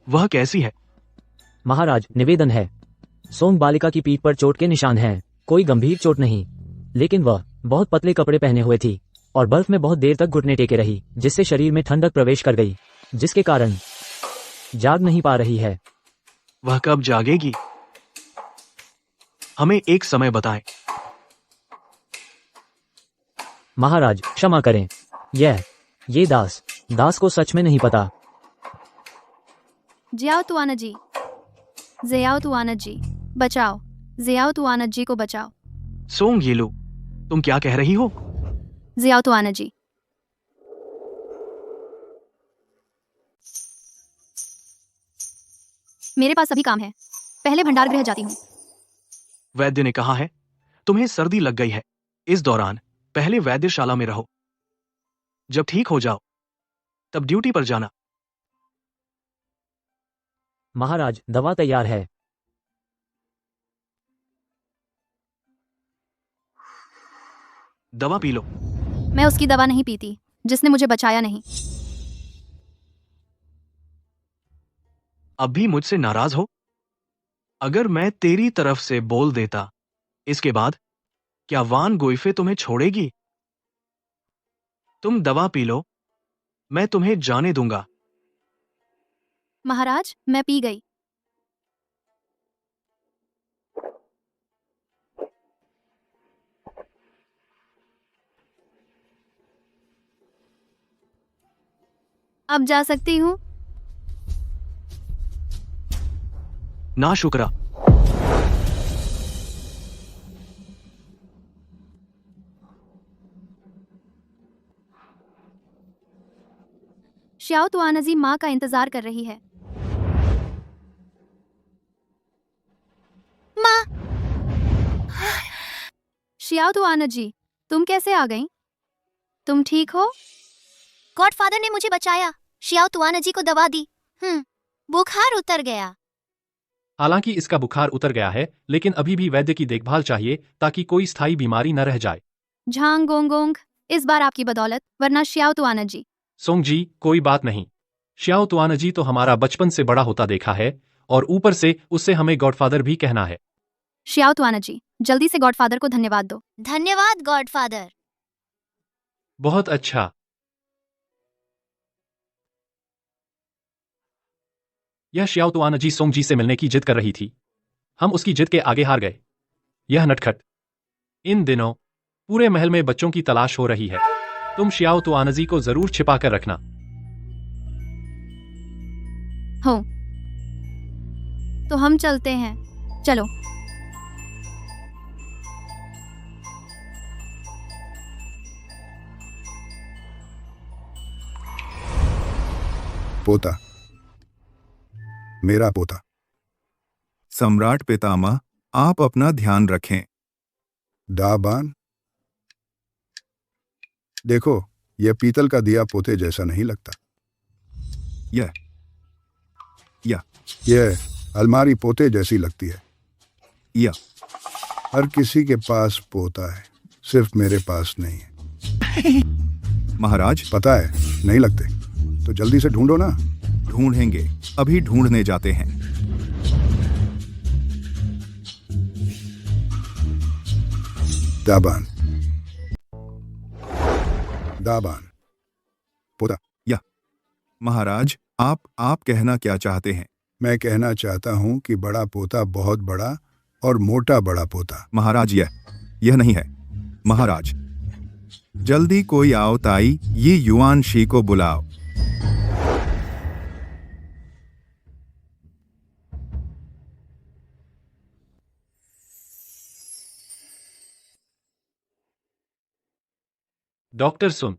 वह कैसी है? महाराज, निवेदन है। सोंग बालिका की पीठ पर चोट के निशान हैं। कोई गंभीर चोट नहीं, लेकिन वह बहुत पतले कपड़े पहने हुए थी और बर्फ में बहुत देर तक घुटने टेके रही, जिससे शरीर में ठंडक प्रवेश कर गई, जिसके कारण जाग नहीं पा रही है। वह कब जागेगी? हमें एक समय बताएं। महाराज, क्षमा करें। ये दास को सच में नहीं पता। जियाओ तुआनत जी, जियाओ तुआनत जी, बचाओ, जियाओ तुआनत जी को बचाओ। सोंग येलू, तुम क्या कह रही हो? जियाओ तुआनत जी। मेरे पास अभी काम है, पहले भंडार गृह जाती हूँ। वैद्य ने कहा है तुम्हें सर्दी लग गई है, इस दौरान पहले वैद्यशाला में रहो। जब ठीक हो जाओ तब ड्यूटी पर जाना। महाराज, दवा तैयार है। दवा पी लो। मैं उसकी दवा नहीं पीती जिसने मुझे बचाया नहीं। अब भी मुझसे नाराज हो? अगर मैं तेरी तरफ से बोल देता, इसके बाद क्या वान गुइफे तुम्हें छोड़ेगी? तुम दवा पी लो, मैं तुम्हें जाने दूंगा। महाराज, मैं पी गई। अब जा सकती हूँ? ना शुक्रा। श्याओ तुआनजी माँ का इंतजार कर रही है। माँ, श्याओ तुआनत जी, तुम कैसे आ गईं? तुम ठीक हो? गॉडफादर ने मुझे बचाया। शियाओ तुआनजी को दवा दी। बुखार उतर गया। हालांकि इसका बुखार उतर गया है, लेकिन अभी भी वैद्य की देखभाल चाहिए ताकि कोई स्थायी बीमारी न रह जाए। झांग गोंगोंग, इस बार आपकी बदौलत, वरना श्याओ तुआनत जी। सोंग जी, कोई बात नहीं। श्याओ तुआनजी तो हमारा बचपन से बड़ा होता देखा है, और ऊपर से उससे हमें गॉडफादर भी कहना है। श्याओ तुआनत जी, जल्दी से गॉडफादर को धन्यवाद दो। धन्यवाद गॉडफादर। बहुत अच्छा। यह श्याओ तुआनजी सोंग जी से मिलने की जिद कर रही थी। हम उसकी जिद के आगे हार गए। यह नटखट। इन दिनों पूरे महल में बच्चों की तलाश हो रही है। तुम श्याओ तुआनजी को जरूर छिपा कर रखना। हो तो हम चलते हैं। चलो। पोता, मेरा पोता। सम्राट पितामह, आप अपना ध्यान रखें। दाबान, देखो, यह पीतल का दिया पोते जैसा नहीं लगता। यह यह अलमारी पोते जैसी लगती है। यह हर किसी के पास पोता है, सिर्फ मेरे पास नहीं है। महाराज, पता है, नहीं लगते। तो जल्दी से ढूंढो ना। ढूंढेंगे, अभी ढूंढने जाते हैं। दाबान, दाबान, पोता। महाराज, आप कहना क्या चाहते हैं? मैं कहना चाहता हूं कि बड़ा पोता बहुत बड़ा और मोटा बड़ा पोता। महाराज, यह नहीं है। महाराज, जल्दी कोई आओ ताई, ये युआन शी को बुलाओ। डॉक्टर सुन,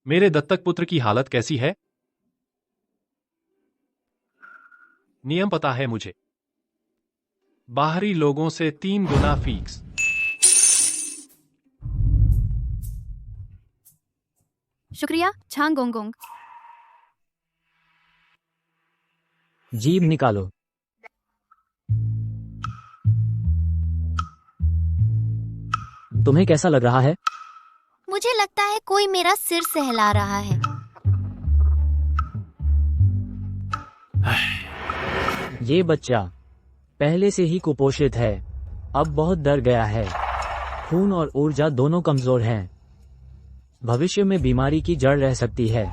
मेरे दत्तक पुत्र की हालत कैसी है? नियम पता है मुझे। बाहरी लोगों से 3 गुना फीस। शुक्रिया छांग गोंगोंग। जीभ निकालो। तुम्हें कैसा लग रहा है? मुझे लगता है कोई मेरा सिर सहला रहा है। ये बच्चा पहले से ही कुपोषित है, अब बहुत डर गया है। खून और ऊर्जा दोनों कमजोर हैं। भविष्य में बीमारी की जड़ रह सकती है।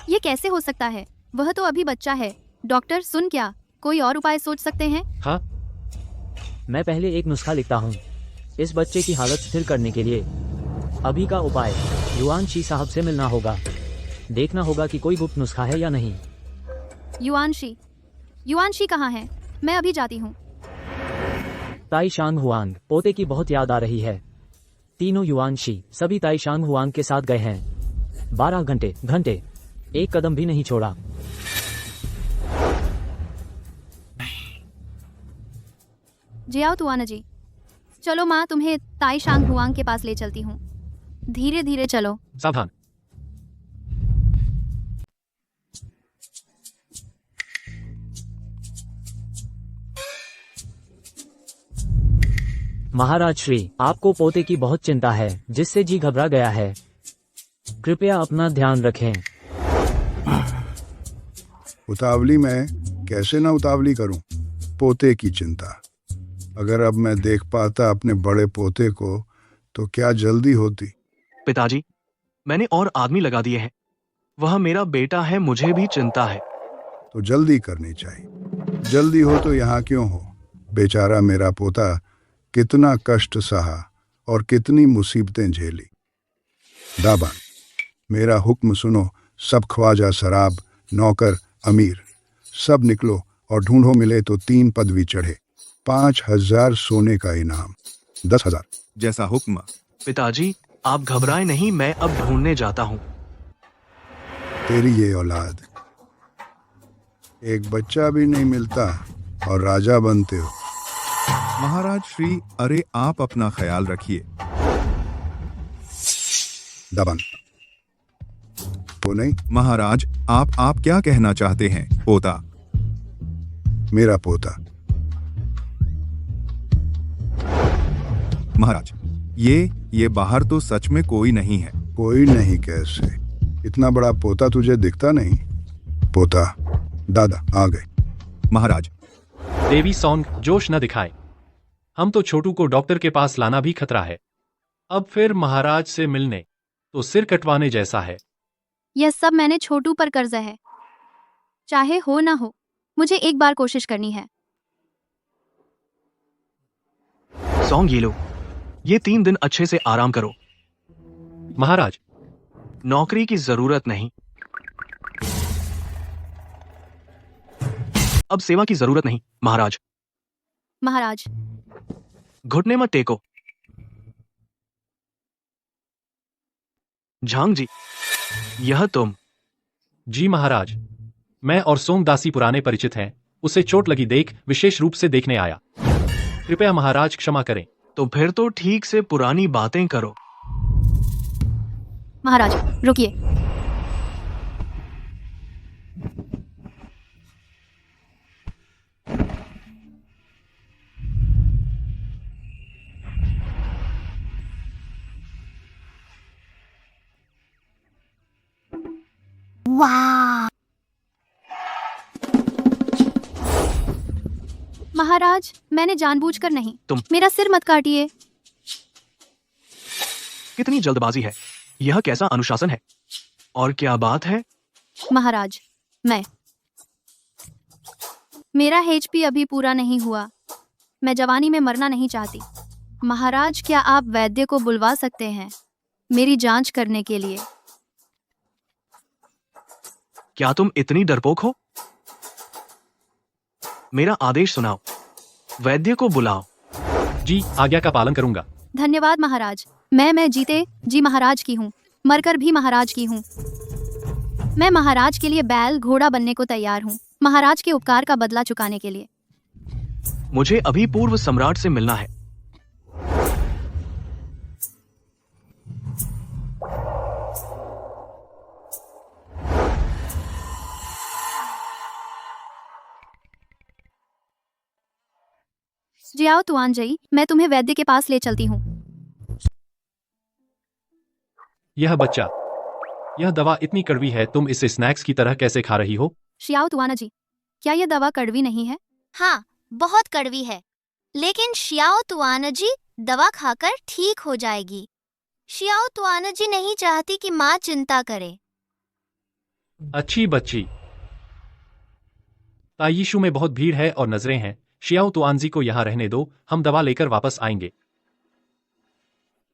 ये कैसे हो सकता है? वह तो अभी बच्चा है। डॉक्टर सुन, क्या कोई और उपाय सोच सकते हैं? हाँ, मैं पहले एक नुस्खा लिखता हूँ इस बच्चे की हालत स्थिर करने के लिए। अभी का उपाय, युआन शी साहब से मिलना होगा। देखना होगा कि कोई गुप्त नुस्खा है या नहीं। युआनशी कहाँ है? मैं अभी जाती हूँ। ताइशांग हुआंग, पोते की बहुत याद आ रही है। तीनों युआनशी सभी ताइशांग हुआंग के साथ गए हैं। 12 घंटे, एक कदम भी नहीं छोड़ा। जियाओ तुआना जी, चलो माँ, तुम्हें ताइशांग हुआंग के पास ले चलती हूँ। धीरे धीरे चलो। सावधान। महाराज श्री, आपको पोते की बहुत चिंता है, जिससे जी घबरा गया है। कृपया अपना ध्यान रखें। उतावली मैं कैसे ना उतावली करूं? पोते की चिंता। अगर अब मैं देख पाता अपने बड़े पोते को तो क्या जल्दी होती। पिताजी, मैंने और आदमी लगा दिए हैं। वह मेरा बेटा है, मुझे भी चिंता है। तो जल्दी करनी चाहिए। जल्दी हो तो यहाँ क्यों हो? बेचारा मेरा पोता कितना कष्ट सहा और कितनी मुसीबतें झेली। दाबान, मेरा हुक्म सुनो। सब ख्वाजा, शराब, नौकर, अमीर, सब निकलो और ढूंढो। मिले तो 3 पदवी चढ़े, 5000 सोने का इनाम, 10,000। जैसा हुक्म। पिताजी, आप घबराए नहीं, मैं अब ढूंढने जाता हूँ। तेरी ये औलाद, एक बच्चा भी नहीं मिलता और राजा बनते हो। महाराज श्री, अरे आप अपना ख्याल रखिए। दबन वो नहीं, महाराज, आप क्या कहना चाहते हैं? पोता, मेरा पोता। महाराज, ये बाहर तो सच में कोई नहीं है। कोई नहीं कैसे? इतना बड़ा पोता तुझे दिखता नहीं? पोता, दादा आ गए। महाराज, देवी सौंग, जोश न दिखाए। हम तो छोटू को डॉक्टर के पास लाना भी खतरा है। अब फिर महाराज से मिलने तो सिर कटवाने जैसा है। यह सब मैंने छोटू पर कर्जा है। चाहे हो ना हो, मुझे एक बार कोशिश करनी है। सॉन्ग, ये लो, ये 3 दिन अच्छे से आराम करो। महाराज, नौकरी की जरूरत नहीं। अब सेवा की जरूरत नहीं। महाराज, घुटने मत टेको। झांग जी, यह तुम? जी महाराज, मैं और सोमदासी पुराने परिचित हैं। उसे चोट लगी देख विशेष रूप से देखने आया। कृपया महाराज क्षमा करें। तो फिर तो ठीक से पुरानी बातें करो। महाराज रुकिए। महाराज, मैंने जानबूझकर नहीं। तुम? मेरा सिर मत काटिए। कितनी जल्दबाजी है? यह कैसा अनुशासन है? और क्या बात है? महाराज, मेरा HP अभी पूरा नहीं हुआ। मैं जवानी में मरना नहीं चाहती। महाराज, क्या आप वैद्य को बुलवा सकते हैं मेरी जांच करने के लिए? क्या तुम इतनी डरपोक हो? मेरा आदेश सुनाओ, वैद्य को बुलाओ। जी, आज्ञा का पालन करूंगा। धन्यवाद महाराज। मैं जीते जी महाराज की हूँ, मरकर भी महाराज की हूँ। मैं महाराज के लिए बैल घोड़ा बनने को तैयार हूँ, महाराज के उपकार का बदला चुकाने के लिए। मुझे अभी पूर्व सम्राट से मिलना है। जी आओ तुआन जई, मैं तुम्हें वैद्य के पास ले चलती हूँ। यह बच्चा, यह दवा इतनी कड़वी है, तुम इसे स्नैक्स की तरह कैसे खा रही हो? शियाओ तुआना जी, क्या यह दवा कड़वी नहीं है? हाँ, बहुत कड़वी है, लेकिन शियाओ तुआनजी दवा खाकर ठीक हो जाएगी। शियाओ तुआनजी नहीं चाहती कि माँ चिंता करे। अच्छी बच्ची। ताइशु में बहुत भीड़ है और नजरें हैं। शियाओ तुआनजी को यहाँ रहने दो, हम दवा लेकर वापस आएंगे।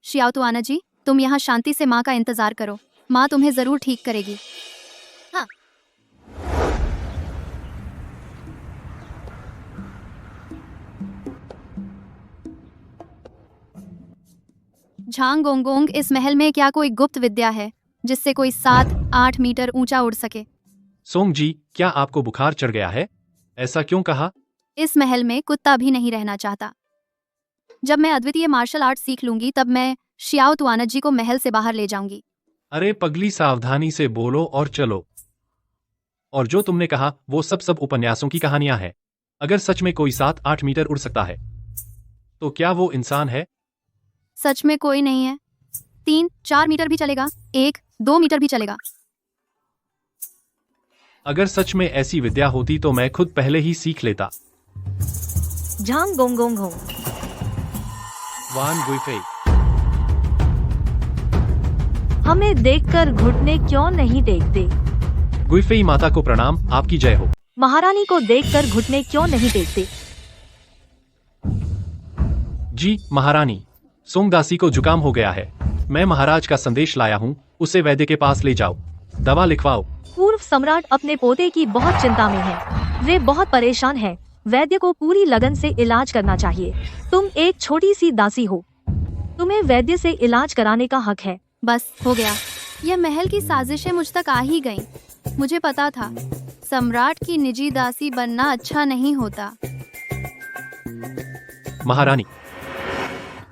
शियाओ तुआना जी, तुम यहाँ शांति से माँ का इंतजार करो, माँ तुम्हें जरूर ठीक करेगी। हाँ। झांग गोंगोंग, इस महल में क्या कोई गुप्त विद्या है जिससे कोई 7-8 मीटर ऊंचा उड़ सके? सोंग जी, क्या आपको बुखार चढ़ गया है? ऐसा क्यों कहा? इस महल में कुत्ता भी नहीं रहना चाहता। जब मैं अद्वितीय मार्शल आर्ट सीख लूंगी तब मैं शियाओ तुआना जी को महल से बाहर ले जाऊंगी। अरे पगली, सावधानी से बोलो और चलो। और जो तुमने कहा वो सब उपन्यासों की कहानियां हैं। अगर सच में कोई 7-8 मीटर उड़ सकता है तो क्या वो इंसान है? सच में कोई नहीं है। 3-4 मीटर भी चलेगा, 1-2 मीटर भी चलेगा। अगर सच में ऐसी विद्या होती तो मैं खुद पहले ही सीख लेता। झांग गोंगोंग हो। वान गुइफेई, हमें देखकर घुटने क्यों नहीं टेकते? गुइफेई माता को प्रणाम, आपकी जय हो। महारानी को देखकर घुटने क्यों नहीं टेकते? जी महारानी, सोंगदासी को जुकाम हो गया है। मैं महाराज का संदेश लाया हूँ, उसे वैद्य के पास ले जाओ, दवा लिखवाओ। पूर्व सम्राट अपने पोते की बहुत चिंता में है, वे बहुत परेशान हैं। वैद्य को पूरी लगन से इलाज करना चाहिए। तुम एक छोटी सी दासी हो, तुम्हें वैद्य से इलाज कराने का हक है। बस हो गया, यह महल की साजिशें मुझ तक आ ही गईं। मुझे पता था सम्राट की निजी दासी बनना अच्छा नहीं होता। महारानी,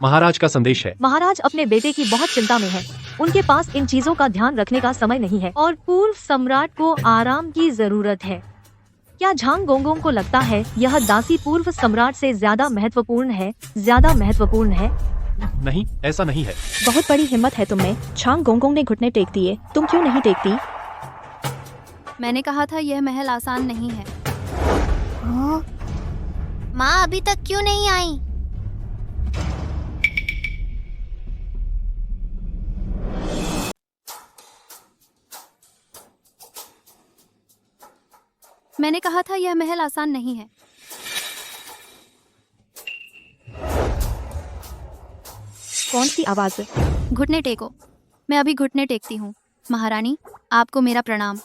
महाराज का संदेश है। महाराज अपने बेटे की बहुत चिंता में है, उनके पास इन चीजों का ध्यान रखने का समय नहीं है और पूर्व सम्राट को आराम की जरूरत है। क्या झांग गोंगोंग को लगता है यह दासी पूर्व सम्राट से ज्यादा महत्वपूर्ण है? ज्यादा महत्वपूर्ण है? नहीं, ऐसा नहीं है। बहुत बड़ी हिम्मत है तुम में। झांग गोंगोंग ने घुटने टेक दिए, तुम क्यों नहीं टेकती? मैंने कहा था यह महल आसान नहीं है। माँ अभी तक क्यों नहीं आई? मैंने कहा था यह महल आसान नहीं है। कौन सी आवाज? घुटने टेको। मैं अभी घुटने टेकती हूँ। महारानी, आपको मेरा प्रणाम।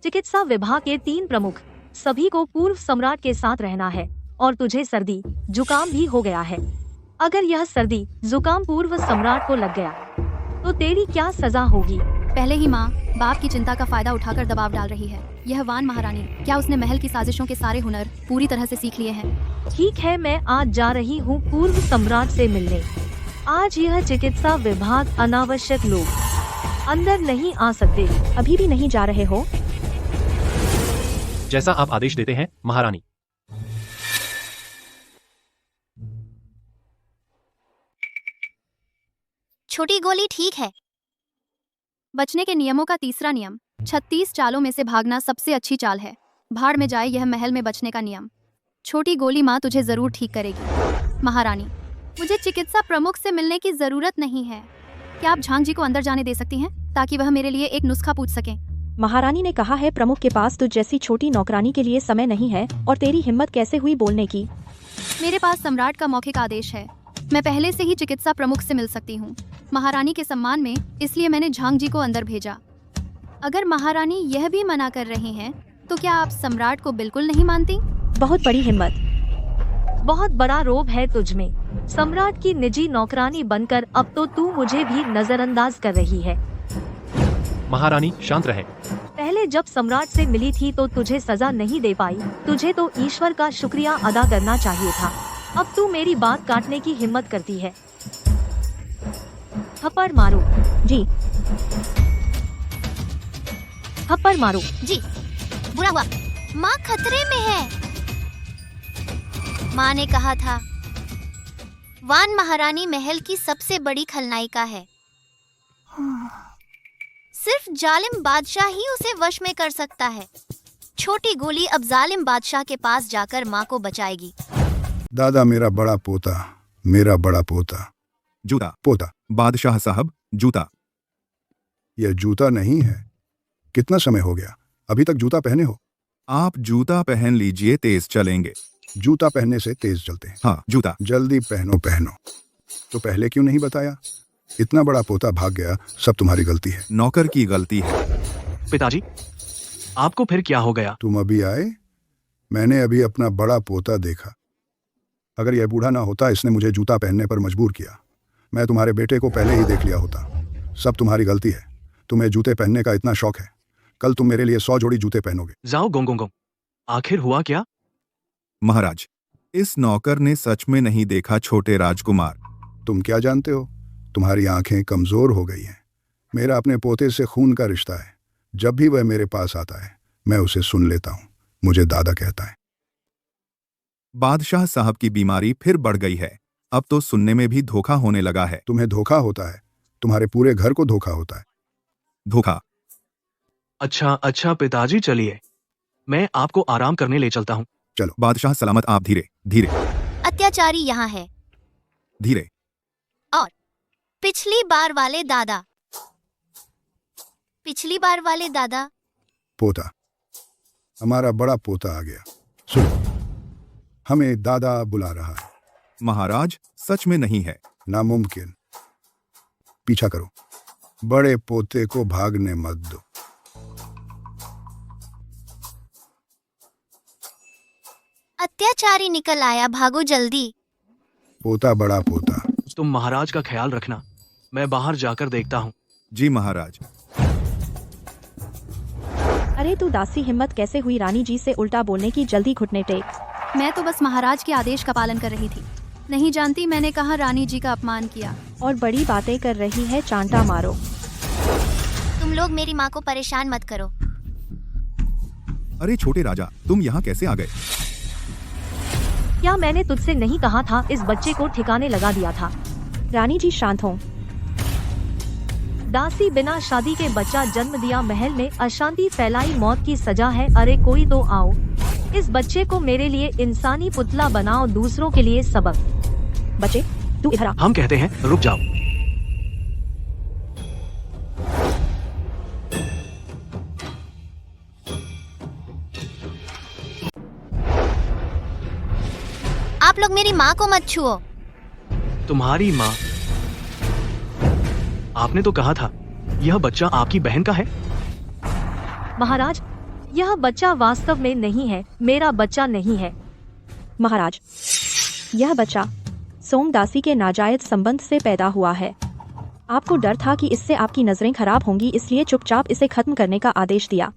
चिकित्सा विभाग के 3 प्रमुख, सभी को पूर्व सम्राट के साथ रहना है और तुझे सर्दी जुकाम भी हो गया है। अगर यह सर्दी जुकाम पूर्व सम्राट को लग गया तो तेरी क्या सजा होगी? पहले ही माँ बाप की चिंता का फायदा उठाकर दबाव डाल रही है। यह वान महारानी, क्या उसने महल की साजिशों के सारे हुनर पूरी तरह से सीख लिए हैं? ठीक है, मैं आज जा रही हूँ पूर्व सम्राट से मिलने। आज यह चिकित्सा विभाग अनावश्यक लोग अंदर नहीं आ सकते। अभी भी नहीं जा रहे हो? जैसा आप आदेश देते हैं महारानी। छोटी गोली ठीक है। बचने के नियमों का तीसरा नियम, 36 चालों में से भागना सबसे अच्छी चाल है। भाड़ में जाए यह महल में बचने का नियम। छोटी गोली माँ तुझे जरूर ठीक करेगी। महारानी, मुझे चिकित्सा प्रमुख से मिलने की जरूरत नहीं है। क्या आप झांग जी को अंदर जाने दे सकती हैं ताकि वह मेरे लिए एक नुस्खा पूछ सकें? महारानी ने कहा है प्रमुख के पास तुझ जैसी छोटी नौकरानी के लिए समय नहीं है। और तेरी हिम्मत कैसे हुई बोलने की? मेरे पास सम्राट का मौखिक आदेश है। मैं पहले से ही चिकित्सा प्रमुख से मिल सकती हूँ महारानी के सम्मान में, इसलिए मैंने झांग जी को अंदर भेजा। अगर महारानी यह भी मना कर रही हैं, तो क्या आप सम्राट को बिल्कुल नहीं मानती? बहुत बड़ी हिम्मत। बहुत बड़ा रोब है तुझ में। सम्राट की निजी नौकरानी बनकर अब तो तू मुझे भी नजरअंदाज कर रही है। महारानी शांत रहे। पहले जब सम्राट से मिली थी तो तुझे सजा नहीं दे पाई। तुझे तो ईश्वर का शुक्रिया अदा करना चाहिए था। अब तू मेरी बात काटने की हिम्मत करती है। थप्पड़ मारो। जी। थप्पड़ मारो। जी, बुरा हुआ। माँ खतरे में है। माँ ने कहा था वान महारानी महल की सबसे बड़ी खलनायिका है। सिर्फ जालिम बादशाह ही उसे वश में कर सकता है। छोटी गोली अब जालिम बादशाह के पास जाकर माँ को बचाएगी। दादा मेरा बड़ा पोता जूता। पोता। बादशाह साहब, जूता। यह जूता नहीं है। कितना समय हो गया अभी तक जूता पहने हो? आप जूता पहन लीजिए, तेज चलेंगे। जूता पहनने से तेज चलते हैं। हाँ, जूता। जल्दी पहनो। तो पहले क्यों नहीं बताया? इतना बड़ा पोता भाग गया, सब तुम्हारी गलती है। नौकर की गलती है। पिताजी, आपको फिर क्या हो गया? तुम अभी आए? मैंने अभी अपना बड़ा पोता देखा। अगर यह बूढ़ा ना होता, इसने मुझे जूता पहनने पर मजबूर किया। मैं तुम्हारे बेटे को पहले ही देख लिया होता। सब तुम्हारी गलती है। तुम्हें जूते पहनने का इतना शौक है, कल तुम मेरे लिए 100 जोड़ी जूते पहनोगे। जाओ गोंगोंगो, आखिर हुआ क्या? महाराज, इस नौकर ने सच में नहीं देखा छोटे राजकुमार। तुम क्या जानते हो? तुम्हारी आंखें कमजोर हो गई हैं। मेरा अपने पोते से खून का रिश्ता है। जब भी वह मेरे पास आता है, मैं उसे सुन लेता हूँ। मुझे दादा कहता है। बादशाह साहब की बीमारी फिर बढ़ गई है। अब तो सुनने में भी धोखा होने लगा है। तुम्हें धोखा होता है, तुम्हारे पूरे घर को धोखा होता है। धोखा? अच्छा पिताजी, चलिए मैं आपको आराम करने ले चलता हूँ। चलो बादशाह सलामत। आप धीरे धीरे। अत्याचारी यहाँ है। धीरे। और पिछली बार वाले दादा। पोता, हमारा बड़ा पोता आ गया। सुनो, हमें दादा बुला रहा है। महाराज, सच में नहीं है। नामुमकिन। पीछा करो, बड़े पोते को भागने मत दो। अत्याचारी निकल आया, भागो जल्दी। पोता, बड़ा पोता। तुम महाराज का ख्याल रखना, मैं बाहर जाकर देखता हूँ। जी महाराज। अरे तू दासी, हिम्मत कैसे हुई रानी जी से उल्टा बोलने की? जल्दी घुटने टेक। मैं तो बस महाराज के आदेश का पालन कर रही थी। नहीं जानती मैंने कहा रानी जी का अपमान किया। और बड़ी बातें कर रही है, चांटा मारो। तुम लोग मेरी माँ को परेशान मत करो। अरे छोटे राजा, तुम यहाँ कैसे आ गए? क्या मैंने तुझसे नहीं कहा था इस बच्चे को ठिकाने लगा दिया था? रानी जी शांत हो। दासी बिना शादी के बच्चा जन्म दिया, महल में अशांति फैलाई, मौत की सजा है। अरे कोई तो आओ, इस बच्चे को मेरे लिए इंसानी पुतला बनाओ, दूसरों के लिए सबक। बच्चे तू इधर आ। हम कहते हैं रुक जाओ। आप लोग मेरी माँ को मत छुओ। तुम्हारी माँ? आपने तो कहा था यह बच्चा आपकी बहन का है। महाराज, यह बच्चा वास्तव में नहीं है, मेरा बच्चा नहीं है। महाराज, यह बच्चा सोमदासी के नाजायज संबंध से पैदा हुआ है। आपको डर था कि इससे आपकी नजरें खराब होंगी, इसलिए चुपचाप इसे खत्म करने का आदेश दिया।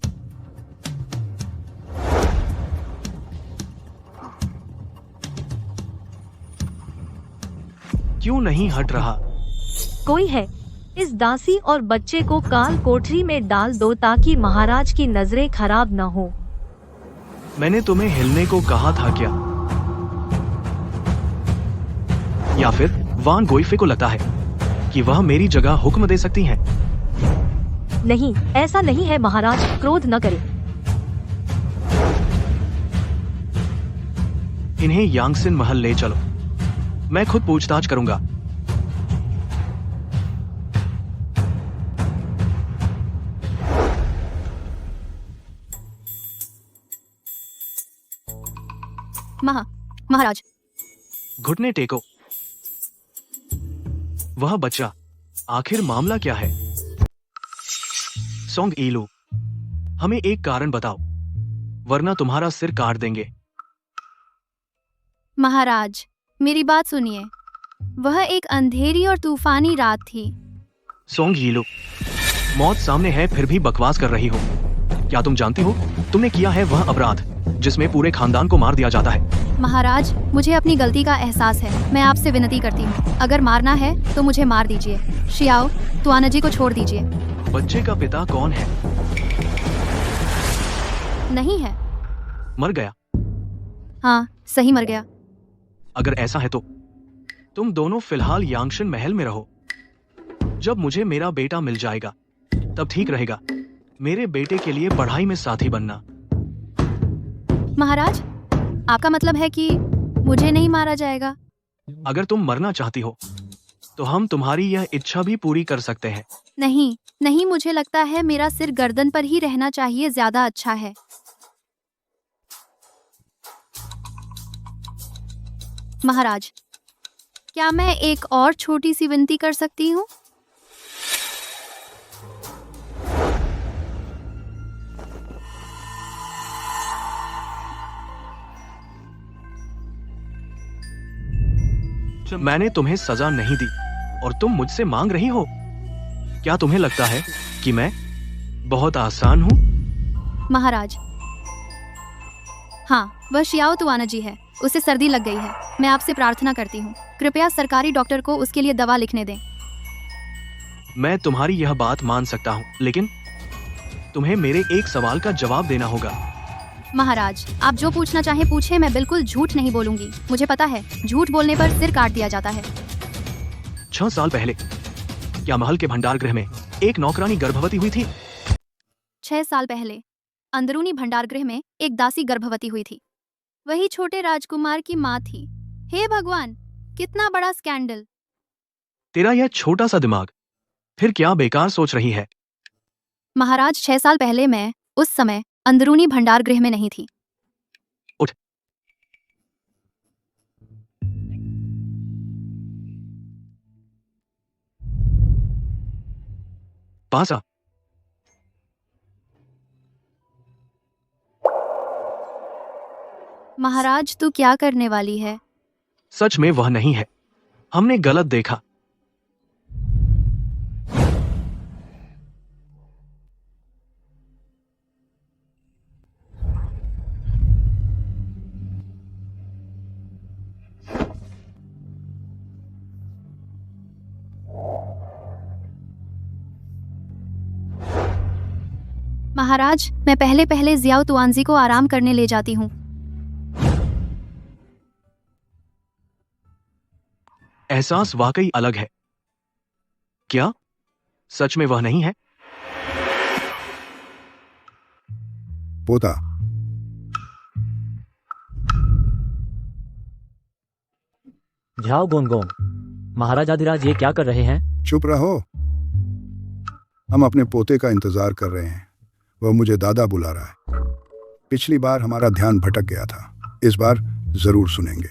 क्यों नहीं हट रहा? कोई है, इस दासी और बच्चे को काल कोठरी में डाल दो ताकि महाराज की नजरें खराब न हो। मैंने तुम्हें हिलने को कहा था क्या? या फिर वान गोइफे को लगता है कि वह मेरी जगह हुक्म दे सकती हैं? नहीं, ऐसा नहीं है महाराज, क्रोध न करें। इन्हें यांगसिन महल ले चलो, मैं खुद पूछताछ करूंगा। महाराज, घुटने टेको। वह बच्चा, आखिर मामला क्या है? सोंग ईलू, हमें एक कारण बताओ, वरना तुम्हारा सिर काट देंगे। महाराज, मेरी बात सुनिए। वह एक अंधेरी और तूफानी रात थी। सोंग यीलू, मौत सामने है फिर भी बकवास कर रही हो। क्या तुम जानती हो तुमने किया है वह अपराध जिसमें पूरे खानदान को मार दिया जाता है? महाराज, मुझे अपनी गलती का एहसास है। मैं आपसे विनती करती हूँ, अगर मारना है तो मुझे मार दीजिए। शियाओ, तुआना जी को छोड़ दीजिए। बच्चे का पिता कौन है? नहीं है। मर गया? हाँ, सही मर गया। अगर ऐसा है तो तुम दोनों फिलहाल यांगशिन महल में रहो। जब मुझे मेरा बेटा मिल जाएगा तब ठीक रहेगा। मेरे बेटे के लिए पढ़ाई में साथी बनना। महाराज, आपका मतलब है कि मुझे नहीं मारा जाएगा? अगर तुम मरना चाहती हो तो हम तुम्हारी यह इच्छा भी पूरी कर सकते हैं। नहीं नहीं, मुझे लगता है मेरा सिर गर्दन पर ही रहना चाहिए, ज्यादा अच्छा है। महाराज, क्या मैं एक और छोटी सी विनती कर सकती हूँ? मैंने तुम्हें सजा नहीं दी और तुम मुझसे मांग रही हो। क्या तुम्हें लगता है कि मैं बहुत आसान हूँ? महाराज, हाँ, वह शियाओ तुआना जी है। उसे सर्दी लग गई है। मैं आपसे प्रार्थना करती हूँ, कृपया सरकारी डॉक्टर को उसके लिए दवा लिखने दें। मैं तुम्हारी यह बात मान सकता हूँ, लेकिन तुम्हें मेरे एक सवाल का जवाब देना होगा। महाराज, आप जो पूछना चाहें पूछें, मैं बिल्कुल झूठ नहीं बोलूंगी। मुझे पता है, झूठ बोलने पर सिर काट दिया जाता है। 6 साल पहले क्या महल के भंडार गृह में एक नौकरानी गर्भवती हुई थी? 6 साल पहले अंदरूनी भंडार गृह में एक दासी गर्भवती हुई थी। वही छोटे राजकुमार की माँ थी। हे भगवान, कितना बड़ा स्कैंडल! तेरा यह छोटा सा दिमाग फिर क्या बेकार सोच रही है? महाराज, 6 साल पहले मैं उस समय अंदरूनी भंडार गृह में नहीं थी। उठ। पास आ। महाराज, तू क्या करने वाली है? सच में वह नहीं है, हमने गलत देखा। महाराज, मैं पहले जियाओ तुआनजी को आराम करने ले जाती हूँ। एहसास वाकई अलग है। क्या सच में वह नहीं है? पोता, झाओ गोंगोंग, महाराज आदिराज ये क्या कर रहे हैं? चुप रहो। हम अपने पोते का इंतजार कर रहे हैं। वह मुझे दादा बुला रहा है। पिछली बार हमारा ध्यान भटक गया था, इस बार जरूर सुनेंगे।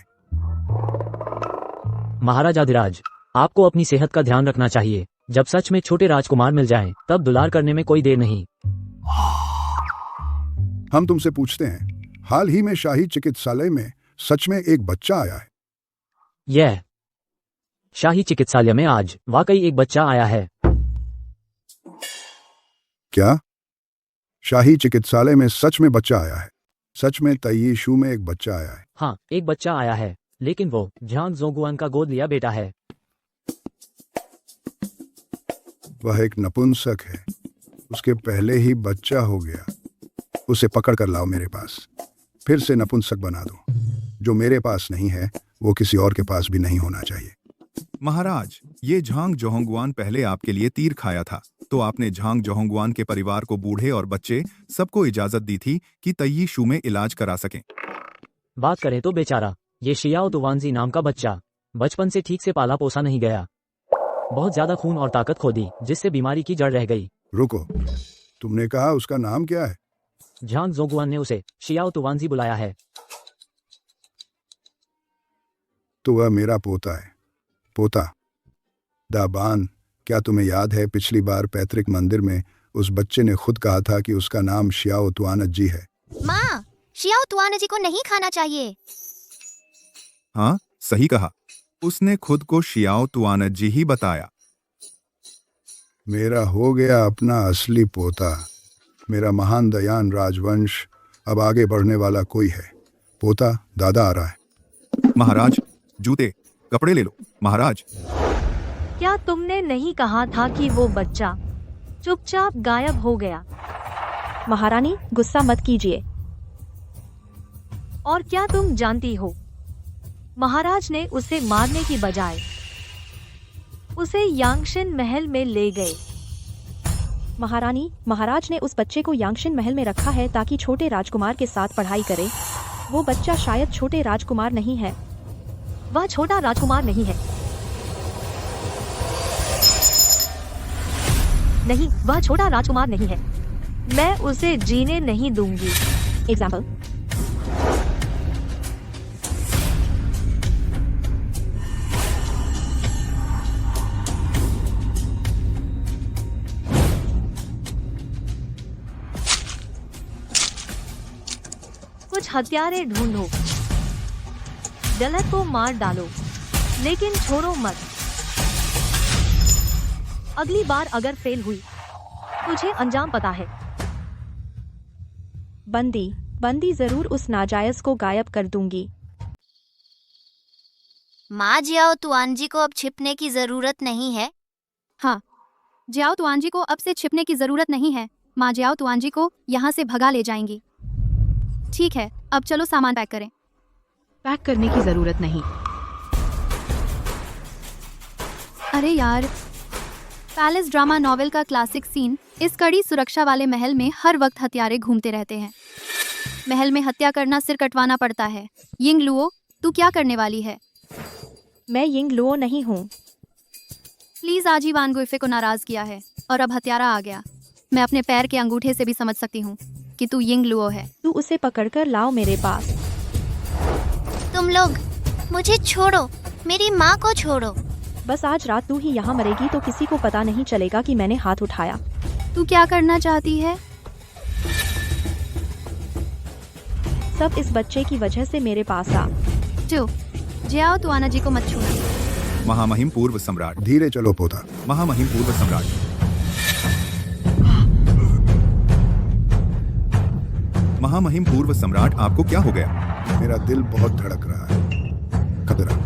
महाराज आदिराज, आपको अपनी सेहत का ध्यान रखना चाहिए। जब सच में छोटे राजकुमार मिल जाएं, तब दुलार करने में कोई देर नहीं। हम तुमसे पूछते हैं, हाल ही में शाही चिकित्सालय में सच में एक बच्चा आया है? यह शाही चिकित्सालय में आज वाकई एक बच्चा आया है। क्या शाही चिकित्सालय में सच में बच्चा आया है? सच में तई शू में एक बच्चा आया है? हाँ, एक बच्चा आया है, लेकिन वो झांग जोगुआन का गोद लिया बेटा है। वह एक नपुंसक है। उसके पहले ही बच्चा हो गया। उसे पकड़ कर लाओ मेरे पास, फिर से नपुंसक बना दो। जो मेरे पास नहीं है वो किसी और के पास भी नहीं होना चाहिए। महाराज, ये झांग जोहोंगुआन पहले आपके लिए तीर खाया था, तो आपने झांग जोहोंगुआन के परिवार को, बूढ़े और बच्चे, सबको इजाजत दी थी कि तई शू में इलाज करा सकें। बात करें तो बेचारा ये शियाओ तुवानजी नाम का बच्चा बचपन से ठीक से पाला पोसा नहीं गया। बहुत ज्यादा खून और ताकत खो दी, जिससे बीमारी की जड़ रह गई। रुको, तुमने कहा उसका नाम क्या है? झांग जोगुआन ने उसे शियाओ तुवानजी बुलाया है। तो वह मेरा पोता है। पोता दाबान, क्या तुम्हें याद है पिछली बार पैतृक मंदिर में उस बच्चे ने खुद कहा था कि उसका नाम शियाओ तुआनत जी है? माँ, शियाओ तुआना जी को नहीं खाना चाहिए। हाँ, सही कहा। उसने खुद को शियाओ तुआनत जी ही बताया। मेरा हो गया अपना असली पोता। मेरा महान दयान राजवंश अब आगे बढ़ने वाला कोई है। पोता, दादा आ रहा है। महाराज, जूते कपड़े ले लो। महाराज, क्या तुमने नहीं कहा था कि वो बच्चा चुपचाप गायब हो गया? महारानी, गुस्सा मत कीजिए। और क्या तुम जानती हो, महाराज ने उसे मारने की बजाय उसे यांगशिन महल में ले गए। महारानी, महाराज ने उस बच्चे को यांगशिन महल में रखा है ताकि छोटे राजकुमार के साथ पढ़ाई करे। वो बच्चा शायद छोटे राजकुमार नहीं है। वह छोटा राजकुमार नहीं है। नहीं, वह छोटा राजकुमार नहीं है। मैं उसे जीने नहीं दूंगी। एग्जाम्पल, कुछ हथियारे ढूंढो। डलर को मार डालो, लेकिन छोड़ो मत। अगली बार अगर फेल हुई, तुझे अंजाम पता है। बंदी, बंदी जरूर उस नाजायज को गायब कर दूंगी। माँ जियाओ तुआनजी को अब छिपने की जरूरत नहीं है। हाँ, जियाओ तुआनजी को अब से छिपने की जरूरत नहीं है। माँ जियाओ तुआनजी को यहाँ से भगा ले जाएंगी। ठीक है, अब चलो सामान पैक करें। पैक करने की जरूरत नहीं। अरे यार, पैलेस ड्रामा नॉवेल का क्लासिक सीन। इस कड़ी सुरक्षा वाले महल में हर वक्त हत्यारे घूमते रहते हैं। महल में हत्या करना सिर कटवाना पड़ता है। यिंग लुओ, तू क्या करने वाली है? मैं यिंग लुओ नहीं हूँ। प्लीज, आज ही वान गुइफे को नाराज किया है और अब हत्यारा आ गया। मैं अपने पैर के अंगूठे से भी समझ सकती हूँ कि तू यिंग लुओ है। तू उसे पकड़कर लाओ मेरे पास। तुम लोग मुझे छोड़ो, मेरी माँ को छोड़ो। बस आज रात तू ही यहाँ मरेगी तो किसी को पता नहीं चलेगा कि मैंने हाथ उठाया। तू क्या करना चाहती है? सब इस बच्चे की वजह से मेरे पास आ। जो जियाओ तुआना जी को मत छूना। महामहिम पूर्व सम्राट। धीरे चलो पोता। महामहिम पूर्व सम्राट। महामहिम पूर्व सम्राट, आपको क्या हो गया? मेरा दिल बहुत धड़क रहा है। खतरा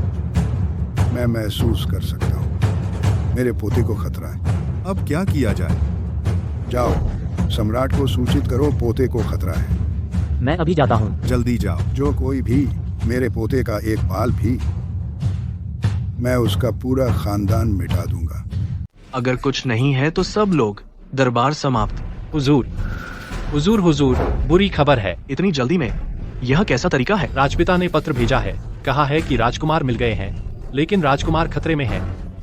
मैं महसूस कर सकता हूँ। मेरे पोते को खतरा है। अब क्या किया जाए? जाओ, सम्राट को सूचित करो, पोते को खतरा है। मैं अभी जाता हूँ। जल्दी जाओ। जो कोई भी मेरे पोते का एक बाल भी, मैं उसका पूरा खानदान मिटा दूंगा। अगर कुछ नहीं है तो सब लोग, दरबार समाप्त। हुजूर, हुजूर, हुजूर, बुरी खबर है। इतनी जल्दी में? यह कैसा तरीका है? राजपिता ने पत्र भेजा है। कहा है कि राजकुमार मिल गए हैं, लेकिन राजकुमार खतरे में है।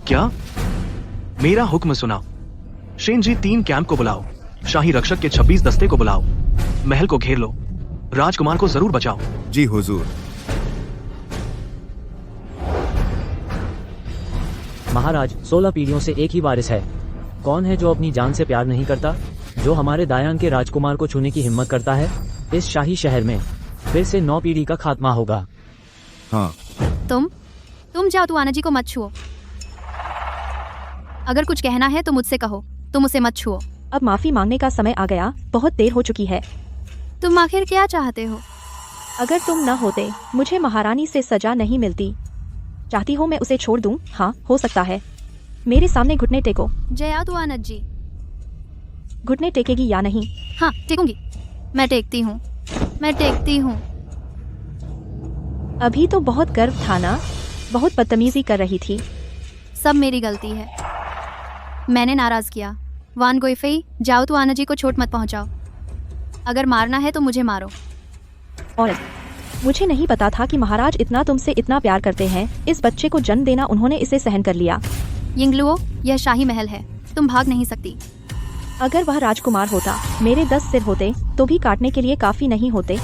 क्या? मेरा हुक्म सुना। शेन जी, 3 कैंप को बुलाओ। शाही रक्षक के 26 दस्ते को बुलाओ। महल को घेर लो। राजकुमार को जरूर बचाओ। जी हुजूर। महाराज, 16 पीढ़ियों से एक ही वारिस है। कौन है जो अपनी जान से प्यार नहीं करता? जो हमारे दायान के राजकुमार को छूने की हिम्मत करता है? इस शाही शहर में फिर से 9 पीढ़ी का खात्मा होगा। हाँ। तुम जाओ, तुआना जी को मत छुओ। अगर कुछ कहना है तो मुझसे कहो, तुम उसे मत छुओ। अब माफी मांगने का समय आ गया, बहुत देर हो चुकी है। तुम आखिर क्या चाहते हो? अगर तुम न होते, मुझे महारानी से सजा नहीं मिलती। चाहती हो मैं उसे छोड़ दूं? हाँ, हो सकता है। मेरे सामने घुटने टेको। जया तुआनत जी। घुटने टेकेगी या नहीं? हाँ, टेकूंगी। मैं टेकती हूँ, मैं टेकती हूँ। अभी तो बहुत गर्व था ना? बहुत बदतमीजी कर रही थी। सब मेरी गलती है। मैंने नाराज किया। वान गुइफे, जाओ तुआना जी को चोट मत पहुँचाओ। अगर मारना है तो मुझे मारो। और मुझे नहीं पता था कि महाराज इतना तुमसे इतना प्यार करते हैं। इस बच्चे को जन्म देना उन्होंने इसे सहन कर लिया। यिंग लुओ, यह शाही महल है, तुम भाग नहीं सकती। अगर वह राजकुमार होता, मेरे 10 सिर होते तो भी काटने के लिए काफी नहीं होते।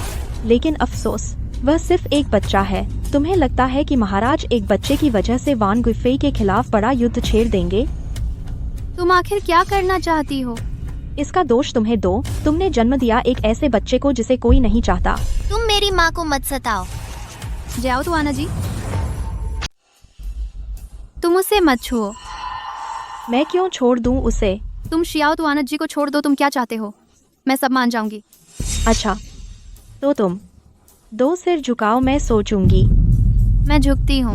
लेकिन अफसोस, वह सिर्फ एक बच्चा है। तुम्हें लगता है कि महाराज एक बच्चे की वजह से वान गुइफे के खिलाफ बड़ा युद्ध छेड़ देंगे? तुम आखिर क्या करना चाहती हो? इसका दोष तुम्हें दो। तुमने जन्म दिया एक ऐसे बच्चे को जिसे कोई नहीं चाहता। तुम मेरी माँ को मत सताओ। जाओ तुआना जी, तुम उसे मत छुओ। मैं क्यों छोड़ दूं उसे? तुम शियाओ तुआनत जी को छोड़ दो। तुम क्या चाहते हो? मैं सब मान जाऊंगी। अच्छा, तो तुम 2 सिर झुकाओ, मैं सोचूंगी। मैं झुकती हूँ।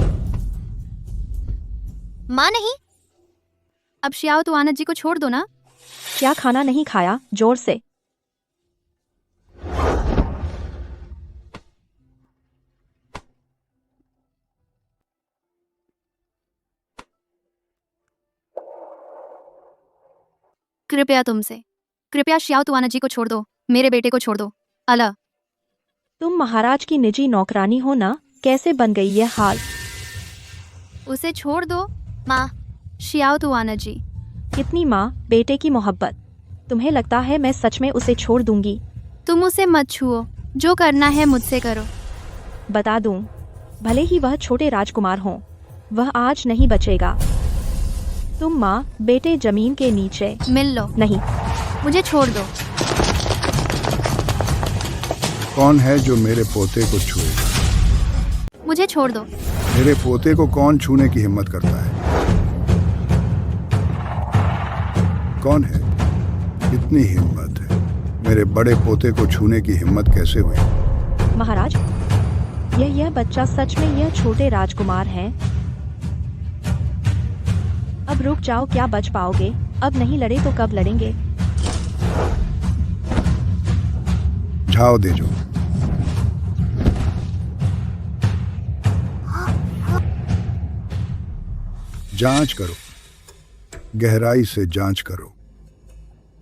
माँ नहीं। अब शियाओ तुआनत जी को छोड़ दो ना। क्या खाना नहीं खाया? जोर से। कृपया श्याओ तुआना जी को छोड़ दो, मेरे बेटे को छोड़ दो। अला, तुम महाराज की निजी नौकरानी हो ना, कैसे बन गई ये हाल? उसे छोड़ दो माँ, श्याओ तुआना जी। कितनी माँ बेटे की मोहब्बत। तुम्हें लगता है मैं सच में उसे छोड़ दूंगी? तुम उसे मत छुओ, जो करना है मुझसे करो। बता दूं, भले ही वह छोटे राजकुमार हों, वह आज नहीं बचेगा। तुम माँ बेटे जमीन के नीचे। मिल लो, नहीं, मुझे छोड़ दो। कौन है जो मेरे पोते को छुएगा? मुझे छोड़ दो। मेरे पोते को कौन छूने की हिम्मत करता है? कौन है? कितनी हिम्मत है? मेरे बड़े पोते को छूने की हिम्मत कैसे हुई? महाराज, यह बच्चा सच में यह छोटे राजकुमार हैं? अब रुक जाओ, क्या बच पाओगे? अब नहीं लड़े तो कब लड़ेंगे? झाओ दे जो। जांच करो, गहराई से जांच करो।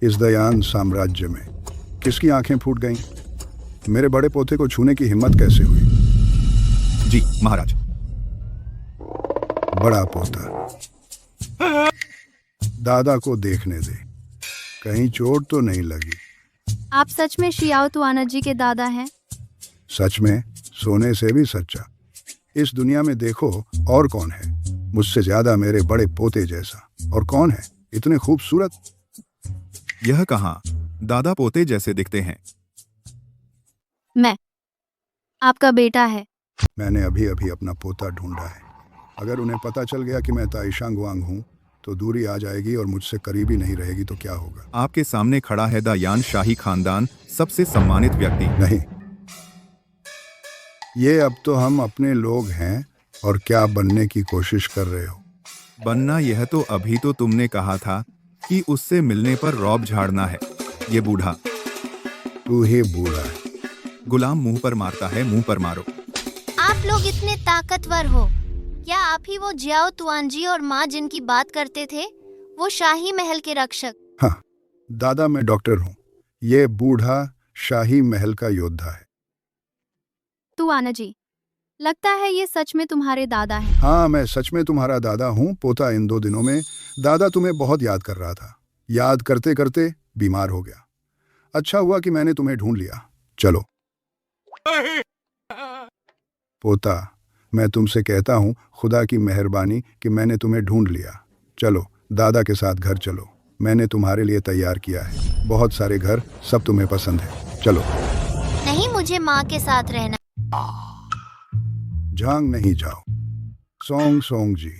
इस दयान साम्राज्य में किसकी आंखें फूट गईं? मेरे बड़े पोते को छूने की हिम्मत कैसे हुई? जी महाराज। बड़ा पोता, दादा को देखने दे, कहीं चोट तो नहीं लगी? आप सच में श्याओ तुआना जी के दादा हैं? सच में, सोने से भी सच्चा। इस दुनिया में देखो और कौन है मुझसे ज्यादा मेरे बड़े पोते जैसा? और कौन है इतने खूबसूरत? यह कहाँ दादा पोते जैसे दिखते हैं? मैं आपका बेटा है। मैंने अभी अभी अपना पोता ढूंढा है। अगर उन्हें पता चल गया कि मैं ताइशांग वांग हूँ तो दूरी आ जाएगी और मुझसे करीबी नहीं रहेगी तो क्या होगा? आपके सामने खड़ा है दायान शाही खानदान सबसे सम्मानित व्यक्ति। नहीं, ये अब तो हम अपने लोग हैं। और क्या बनने की कोशिश कर रहे हो? बनना यह तो अभी तो तुमने कहा था कि उससे मिलने पर रौब झाड़ना है। ये बूढ़ा। तू ही बूढ़ा है। गुलाम मुंह पर मारता है, मुंह पर मारो। आप लोग इतने ताकतवर हो। क्या आप ही वो जियाओ तुआनजी और माँ जिनकी बात करते थे, वो शाही महल के रक्षक? हाँ दादा, मैं डॉक्टर हूँ। ये बूढ़ा शाही महल का योद्धा है। तुआना जी, लगता है ये सच में तुम्हारे दादा हैं। हाँ, मैं सच में तुम्हारा दादा हूँ। पोता इन 2 दिनों में दादा तुम्हें बहुत याद कर रहा था। याद करते करते बीमार हो गया। अच्छा हुआ कि मैंने तुम्हें ढूंढ लिया। चलो पोता, मैं तुमसे कहता हूँ खुदा की मेहरबानी कि मैंने तुम्हें ढूंढ लिया। चलो दादा के साथ घर चलो, मैंने तुम्हारे लिए तैयार किया है बहुत सारे घर, सब तुम्हें पसंद है। चलो। नहीं, मुझे माँ के साथ रहना। झांग नहीं जाओ। सोंग सोंग जी,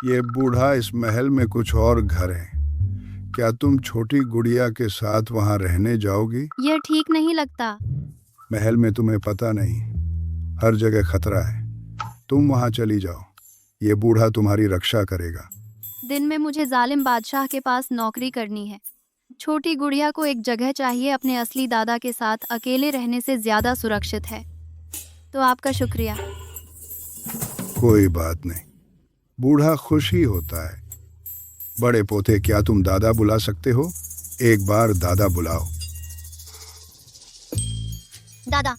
ये बूढ़ा इस महल में कुछ और घर हैं। क्या तुम छोटी गुड़िया के साथ वहां रहने जाओगी? ये ठीक नहीं लगता। महल में तुम्हें पता नहीं, हर जगह खतरा है। तुम वहां चली जाओ, ये बूढ़ा तुम्हारी रक्षा करेगा। दिन में मुझे जालिम बादशाह के पास नौकरी करनी है। छोटी गुड़िया को एक जगह चाहिए अपने असली दादा के साथ अकेले रहने से ज्यादा सुरक्षित है। तो आपका शुक्रिया। कोई बात नहीं, बूढ़ा खुश ही होता है। बड़े पोते, क्या तुम दादा बुला सकते हो? एक बार दादा बुलाओ। दादा।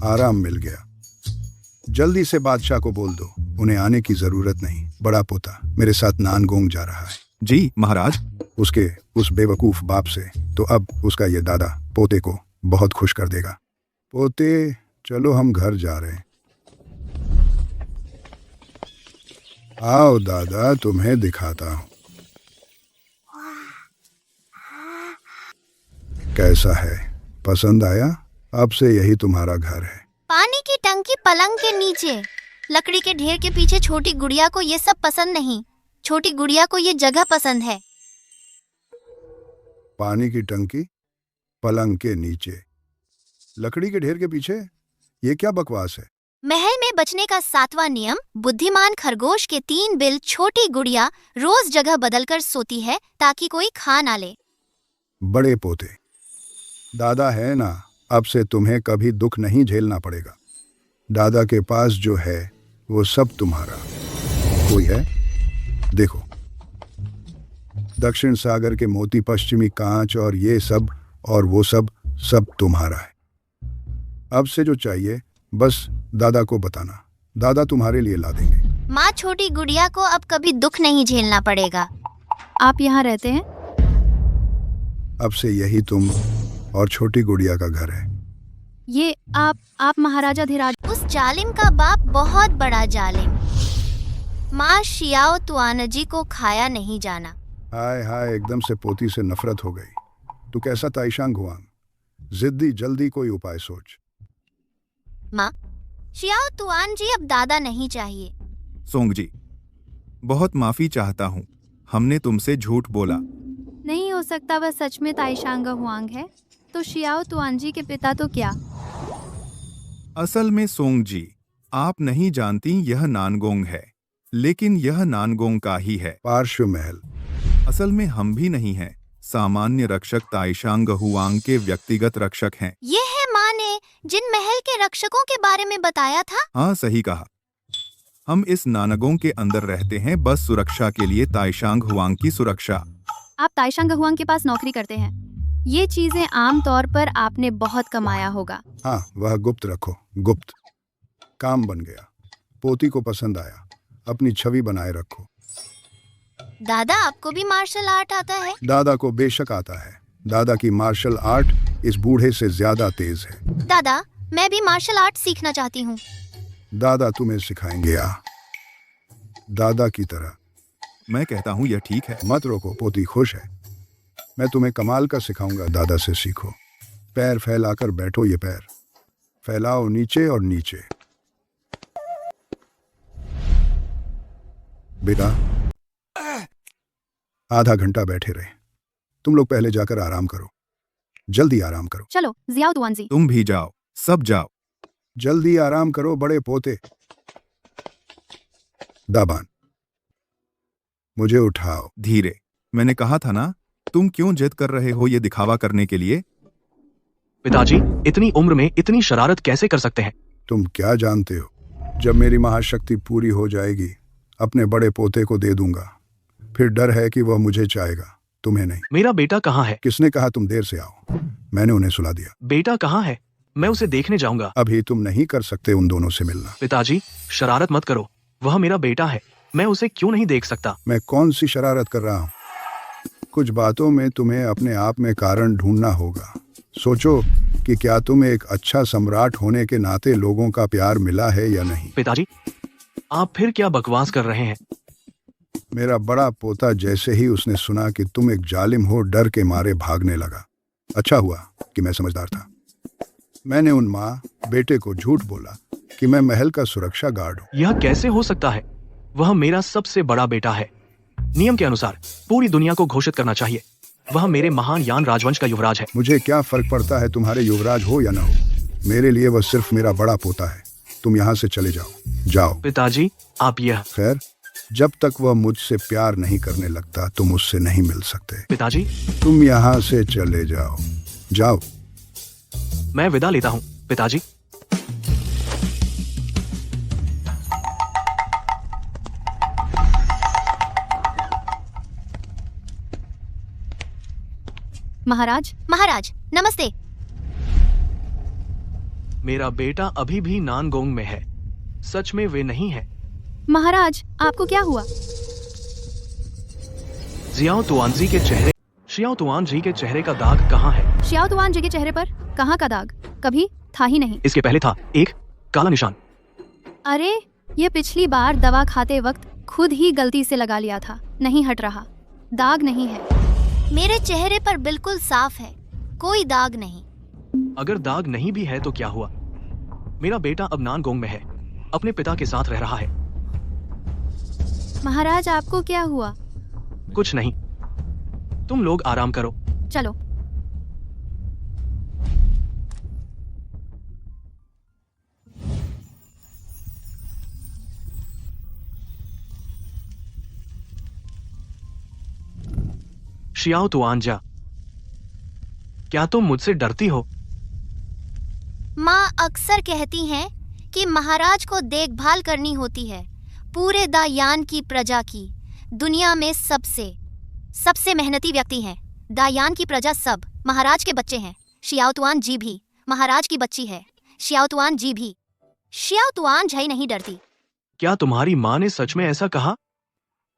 आराम मिल गया। जल्दी से बादशाह को बोल दो, उन्हें आने की जरूरत नहीं। बड़ा पोता मेरे साथ नानगोंग जा रहा है। जी महाराज। उसके उस बेवकूफ बाप से तो अब उसका ये दादा पोते को बहुत खुश कर देगा। पोते, चलो हम घर जा रहे हैं। आओ दादा, तुम्हें दिखाता हूं। कैसा है, पसंद आया? अब से यही तुम्हारा घर है। पानी की टंकी पलंग के नीचे, लकड़ी के ढेर के पीछे छोटी गुड़िया को ये सब पसंद नहीं। छोटी गुड़िया को ये जगह पसंद है। पानी की टंकी पलंग के नीचे, लकड़ी के ढेर के पीछे, ये क्या बकवास है? महल में बचने का 7वां नियम, बुद्धिमान खरगोश के 3 बिल। छोटी गुड़िया रोज जगह बदलकर सोती है ताकि कोई खा ना ले। बड़े पोते, दादा है ना, अब से तुम्हें कभी दुख नहीं झेलना पड़ेगा। दादा के पास जो है वो सब तुम्हारा। कोई है? देखो, दक्षिण सागर के मोती, पश्चिमी कांच और ये सब और वो सब तुम्हारा है। अब से जो चाहिए बस दादा को बताना, दादा तुम्हारे लिए ला देंगे। माँ, छोटी गुड़िया को अब कभी दुख नहीं झेलना पड़ेगा। आप यहाँ रहते हैं? अब से यही तुम और छोटी गुड़िया का घर है। ये आप महाराजा धीराज। उस जालिम का बाप बहुत बड़ा जालिम। माँ, शियाओ तुआनजी को खाया नहीं जाना। हाय हाय, एकदम से पोती से नफरत हो गई। तू कैसा ताइशांग हुआंग, जिद्दी, जल्दी कोई उपाय सोच। माँ, शियाओ तुआनजी अब दादा नहीं चाहिए। सोंग जी, बहुत माफी चाहता हूँ, हमने तुमसे झूठ बोला। नहीं हो सकता वह सच में ताइशांग हुआंग है, तो शियाओ तुआनजी के पिता तो क्या? असल में सोंग जी, आप नहीं जानती यह नानगोंग है, लेकिन यह नानगोंग का ही है। पार्श्व महल। असल में हम भी नहीं हैं, सामान्य रक्षक ताइशांग हुआंग के व्यक्तिगत रक्षक हैं। ये है माँ ने जिन महल के रक्षकों के बारे में बताया था। हाँ, सही कहा। हम इस नानगोंग के अंदर रहते हैं बस सुरक्षा के लिए, ताइशांग हुआंग की सुरक्षा। आप ताइशांग हुआंग के पास नौकरी करते हैं, ये चीजें आम तौर पर आपने बहुत कमाया होगा। हाँ, वह गुप्त रखो, गुप्त। काम बन गया, पोती को पसंद आया, अपनी छवि बनाए रखो। दादा, आपको भी मार्शल आर्ट आता है? दादा को बेशक आता है, दादा की मार्शल आर्ट इस बूढ़े से ज्यादा तेज है। दादा, मैं भी मार्शल आर्ट सीखना चाहती हूँ। दादा तुम्हें सिखाएंगे, दादा की तरह। मैं कहता हूँ यह ठीक है। मत रोको, पोती खुश है। मैं तुम्हें कमाल का सिखाऊंगा, दादा से सीखो। पैर फैलाकर बैठो, ये पैर फैलाओ नीचे और नीचे। बेटा, आधा घंटा बैठे रहे, तुम लोग पहले जाकर आराम करो, जल्दी आराम करो। चलो जियाओ तुआनजी। तुम भी जाओ, सब जाओ। जल्दी आराम करो बड़े पोते। दाबान, मुझे उठाओ। धीरे, मैंने कहा था ना, तुम क्यों जिद कर रहे हो ये दिखावा करने के लिए? पिताजी, इतनी उम्र में इतनी शरारत कैसे कर सकते हैं? तुम क्या जानते हो, जब मेरी महाशक्ति पूरी हो जाएगी अपने बड़े पोते को दे दूंगा। फिर डर है कि वह मुझे चाहेगा, तुम्हें नहीं। मेरा बेटा कहाँ है? किसने कहा तुम देर से आओ? मैंने उन्हें सुला दिया। बेटा कहाँ है? मैं उसे देखने जाऊंगा। अभी तुम नहीं कर सकते उन दोनों से मिलना। पिताजी, शरारत मत करो, वह मेरा बेटा है, मैं उसे क्यों नहीं देख सकता? मैं कौन सी शरारत कर रहा हूँ? कुछ बातों में तुम्हें अपने आप में कारण ढूंढना होगा। सोचो कि क्या तुम एक अच्छा सम्राट होने के नाते लोगों का प्यार मिला है या नहीं। पिताजी, आप फिर क्या बकवास कर रहे हैं? मेरा बड़ा पोता जैसे ही उसने सुना कि तुम एक जालिम हो, डर के मारे भागने लगा। अच्छा हुआ कि मैं समझदार था। मैंने उन माँ बेटे को झूठ बोला कि मैं महल का सुरक्षा गार्ड हूँ। यह कैसे हो सकता है? वह मेरा सबसे बड़ा बेटा है। नियम के अनुसार पूरी दुनिया को घोषित करना चाहिए, वह मेरे महान यान राजवंश का युवराज है। मुझे क्या फर्क पड़ता है तुम्हारे युवराज हो या ना हो, मेरे लिए वह सिर्फ मेरा बड़ा पोता है। तुम यहाँ से चले जाओ, जाओ। पिताजी, आप यह। खैर, जब तक वह मुझसे प्यार नहीं करने लगता तुम उससे नहीं मिल सकते। पिताजी, तुम यहाँ से चले जाओ, जाओ। मैं विदा लेता हूँ पिताजी। महाराज। महाराज, नमस्ते। मेरा बेटा अभी भी नानगोंग में है, सच में वे नहीं है। महाराज, आपको क्या हुआ? जियाओ तुआनजी के चेहरे, शियाओ तुआनजी के चेहरे का दाग कहाँ है? शियाओ तुआनजी के चेहरे पर कहाँ का दाग? कभी था ही नहीं। इसके पहले था एक काला निशान। अरे, ये पिछली बार दवा खाते वक्त खुद ही गलती से लगा लिया था, नहीं हट रहा। दाग नहीं है। मेरे चेहरे पर बिल्कुल साफ है, कोई दाग नहीं। अगर दाग नहीं भी है तो क्या हुआ? मेरा बेटा अब नानगोंग में है, अपने पिता के साथ रह रहा है। महाराज, आपको क्या हुआ? कुछ नहीं, तुम लोग आराम करो। चलो। शियाओ तुआनजा, क्या तुम मुझसे डरती हो? माँ अक्सर कहती हैं कि महाराज को देखभाल करनी होती है पूरे दायान की प्रजा की, दुनिया में सबसे। सबसे मेहनती व्यक्ति हैं। दायान की प्रजा सब महाराज के बच्चे हैं। शियाओतुआन जी भी महाराज की बच्ची है। शियाओतुआन जी भी। शियाओतुआन झई नहीं डरती। क्या तुम्हारी माँ ने सच में ऐसा कहा?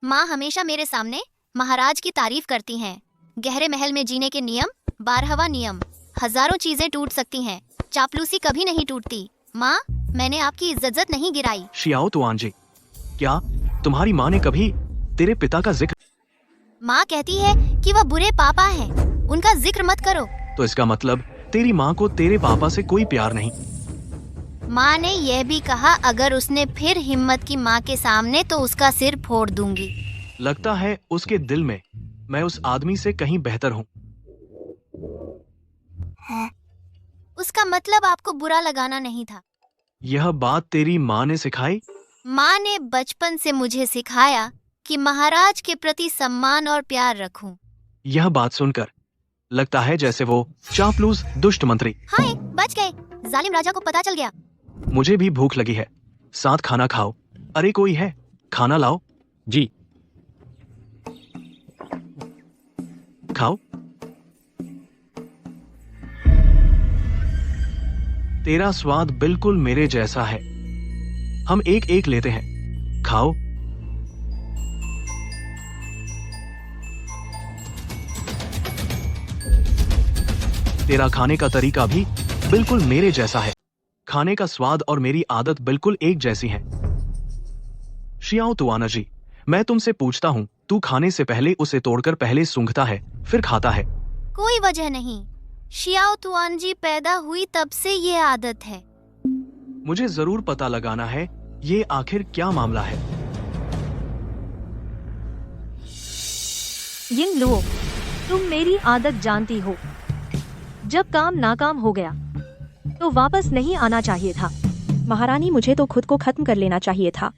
माँ हमेशा मेरे सामने महाराज की तारीफ करती हैं। गहरे महल में जीने के नियम, 12वां नियम। हजारों चीजें टूट सकती हैं, चापलूसी कभी नहीं टूटती। माँ, मैंने आपकी इज्जत नहीं गिराई। शियाओतुआन जी, क्या तुम्हारी माँ ने कभी तेरे पिता का जिक्र? माँ कहती है कि वह बुरे पापा हैं, उनका जिक्र मत करो। तो इसका मतलब तेरी माँ को तेरे पापा से कोई प्यार नहीं। माँ ने यह भी कहा अगर उसने फिर हिम्मत की माँ के सामने तो उसका सिर फोड़ दूंगी। लगता है उसके दिल में मैं उस आदमी से कहीं बेहतर हूँ। उसका मतलब आपको बुरा लगाना नहीं था। यह बात तेरी माँ ने सिखाई? माँ ने बचपन से मुझे सिखाया कि महाराज के प्रति सम्मान और प्यार रखूं। यह बात सुनकर लगता है जैसे वो चापलूस दुष्ट मंत्री। हाय, बच गए। जालिम राजा को पता चल गया। मुझे भी भूख लगी है, साथ खाना खाओ। अरे कोई है, खाना लाओ। जी। खाओ। तेरा स्वाद बिल्कुल मेरे जैसा है। हम एक एक लेते हैं, खाओ। तेरा खाने का तरीका भी बिल्कुल मेरे जैसा है। खाने का स्वाद और मेरी आदत बिल्कुल एक जैसी है। शियाओतुआन जी, मैं तुमसे पूछता हूँ, तू खाने से पहले उसे तोड़कर पहले सूंघता है फिर खाता है? कोई वजह नहीं। शियाओतुआन जी पैदा हुई तब से ये आदत है। मुझे जरूर पता लगाना है ये आखिर क्या मामला है। यिंग लुओ, तुम मेरी आदत जानती हो। जब काम नाकाम हो गया तो वापस नहीं आना चाहिए था। महारानी, मुझे तो खुद को खत्म कर लेना चाहिए था,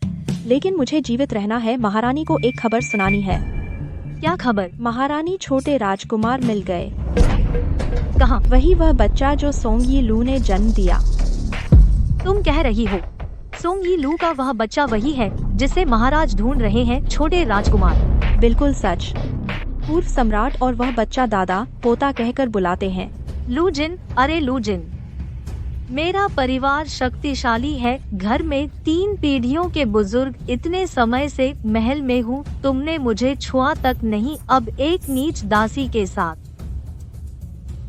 लेकिन मुझे जीवित रहना है। महारानी को एक खबर सुनानी है। क्या खबर? महारानी, छोटे राजकुमार मिल गए। कहाँ? वही वह बच्चा जो सोंग यी लू ने जन्म दिया। तुम कह रही हो सोंग यी लू का वह बच्चा वही है जिसे महाराज ढूंढ रहे हैं? छोटे राजकुमार? बिल्कुल सच। पूर्व सम्राट और वह बच्चा दादा पोता कहकर बुलाते हैं। लू जिन, अरे लू जिन, मेरा परिवार शक्तिशाली है। घर में 3 पीढ़ियों के बुजुर्ग, इतने समय से महल में हूँ, तुमने मुझे छुआ तक नहीं। अब एक नीच दासी के साथ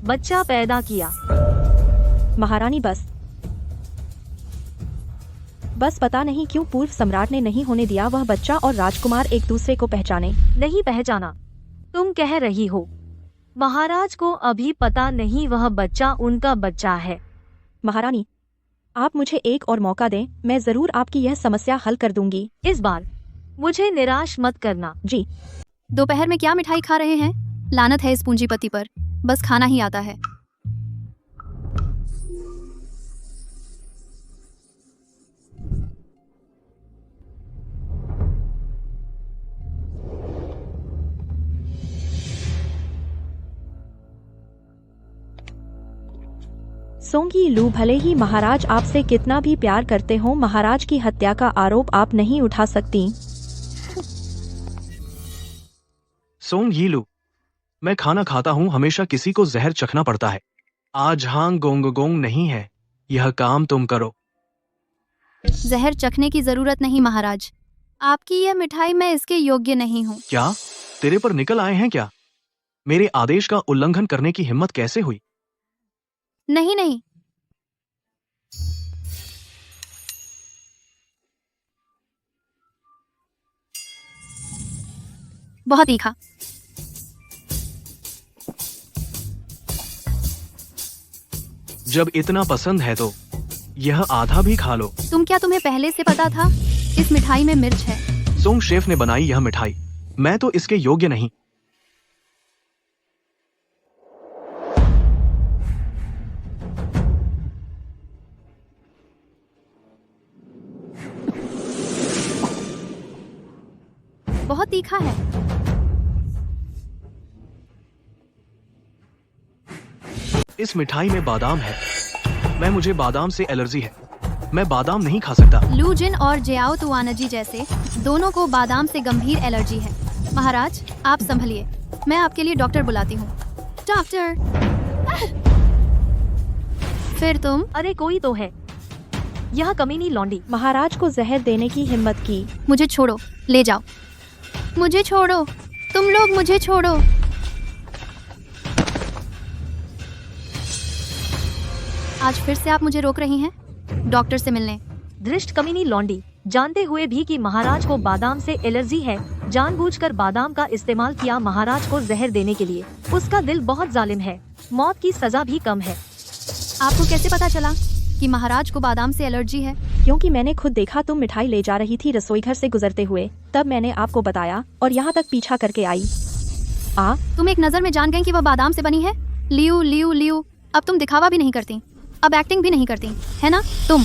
बच्चा पैदा किया। महारानी, बस पता नहीं क्यों पूर्व सम्राट ने नहीं होने दिया वह बच्चा और राजकुमार एक दूसरे को पहचाने। नहीं पहचाना? तुम कह रही हो महाराज को अभी पता नहीं वह बच्चा उनका बच्चा है? महारानी, आप मुझे एक और मौका दें, मैं जरूर आपकी यह समस्या हल कर दूंगी। इस बार मुझे निराश मत करना। जी। दोपहर में क्या मिठाई खा रहे हैं? लानत है इस पूंजीपति पर, बस खाना ही आता है। सोंग यी लू, भले ही महाराज आपसे कितना भी प्यार करते हो, महाराज की हत्या का आरोप आप नहीं उठा सकती। सोंग यी लू, मैं खाना खाता हूँ, हमेशा किसी को जहर चखना पड़ता है। आज हांग गोंग गोंग नहीं है, यह काम तुम करो। जहर चखने की जरूरत नहीं महाराज, आपकी यह मिठाई मैं इसके योग्य नहीं हूँ। क्या तेरे पर निकल आए हैं क्या? मेरे आदेश का उल्लंघन करने की हिम्मत कैसे हुई? नहीं नहीं, बहुत तीखा। जब इतना पसंद है तो यह आधा भी खा लो। तुम्हें पहले से पता था इस मिठाई में मिर्च है? सोंग शेफ ने बनाई यह मिठाई, मैं तो इसके योग्य नहीं। बहुत तीखा है। इस मिठाई में बादाम है। मुझे बादाम से एलर्जी है, मैं बादाम नहीं खा सकता। लू जिन और जियाओतुआन जी जैसे दोनों को बादाम से गंभीर एलर्जी है। महाराज, आप संभलिए। मैं आपके लिए डॉक्टर बुलाती हूँ। डॉक्टर। फिर तुम? अरे कोई तो है, यह कमीनी लौंडी महाराज को जहर देने की हिम्मत की। मुझे छोड़ो, ले जाओ। मुझे छोड़ो, तुम लोग मुझे छोड़ो। आज फिर से आप मुझे रोक रही हैं डॉक्टर से मिलने। धृष्ट कमीनी लौंडी, जानते हुए भी कि महाराज को बादाम से एलर्जी है, जानबूझकर बादाम का इस्तेमाल किया महाराज को जहर देने के लिए। उसका दिल बहुत जालिम है, मौत की सजा भी कम है। आपको कैसे पता चला कि महाराज को बादाम से एलर्जी है? क्योंकि मैंने खुद देखा तुम मिठाई ले जा रही थी रसोई घर से गुजरते हुए, तब मैंने आपको बताया और यहाँ तक पीछा करके आई। तुम एक नजर में जान गई कि वह बादाम से बनी है। लियो लियो लियो, अब तुम दिखावा भी नहीं करती, अब एक्टिंग भी नहीं करती, है ना तुम?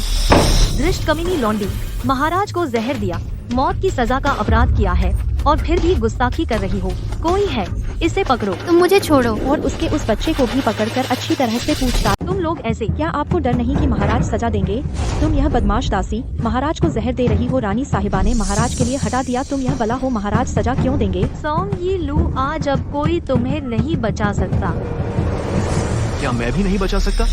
धृष्ट कमीनी लौंडी, महाराज को जहर दिया, मौत की सजा का अपराध किया है और फिर भी गुस्ताखी कर रही हो। कोई है, इसे पकड़ो। तुम मुझे छोड़ो और उसके उस बच्चे को भी पकड़कर अच्छी तरह से पूछताछ। तुम लोग ऐसे, क्या आपको डर नहीं कि महाराज सजा देंगे? तुम यह बदमाश दासी, महाराज को जहर दे रही हो। रानी साहिबा ने महाराज के लिए हटा दिया, तुम यह बला हो, महाराज सजा क्यों देंगे? सोंग यी लू, आज अब कोई तुम्हें नहीं बचा सकता। क्या मैं भी नहीं बचा सकता?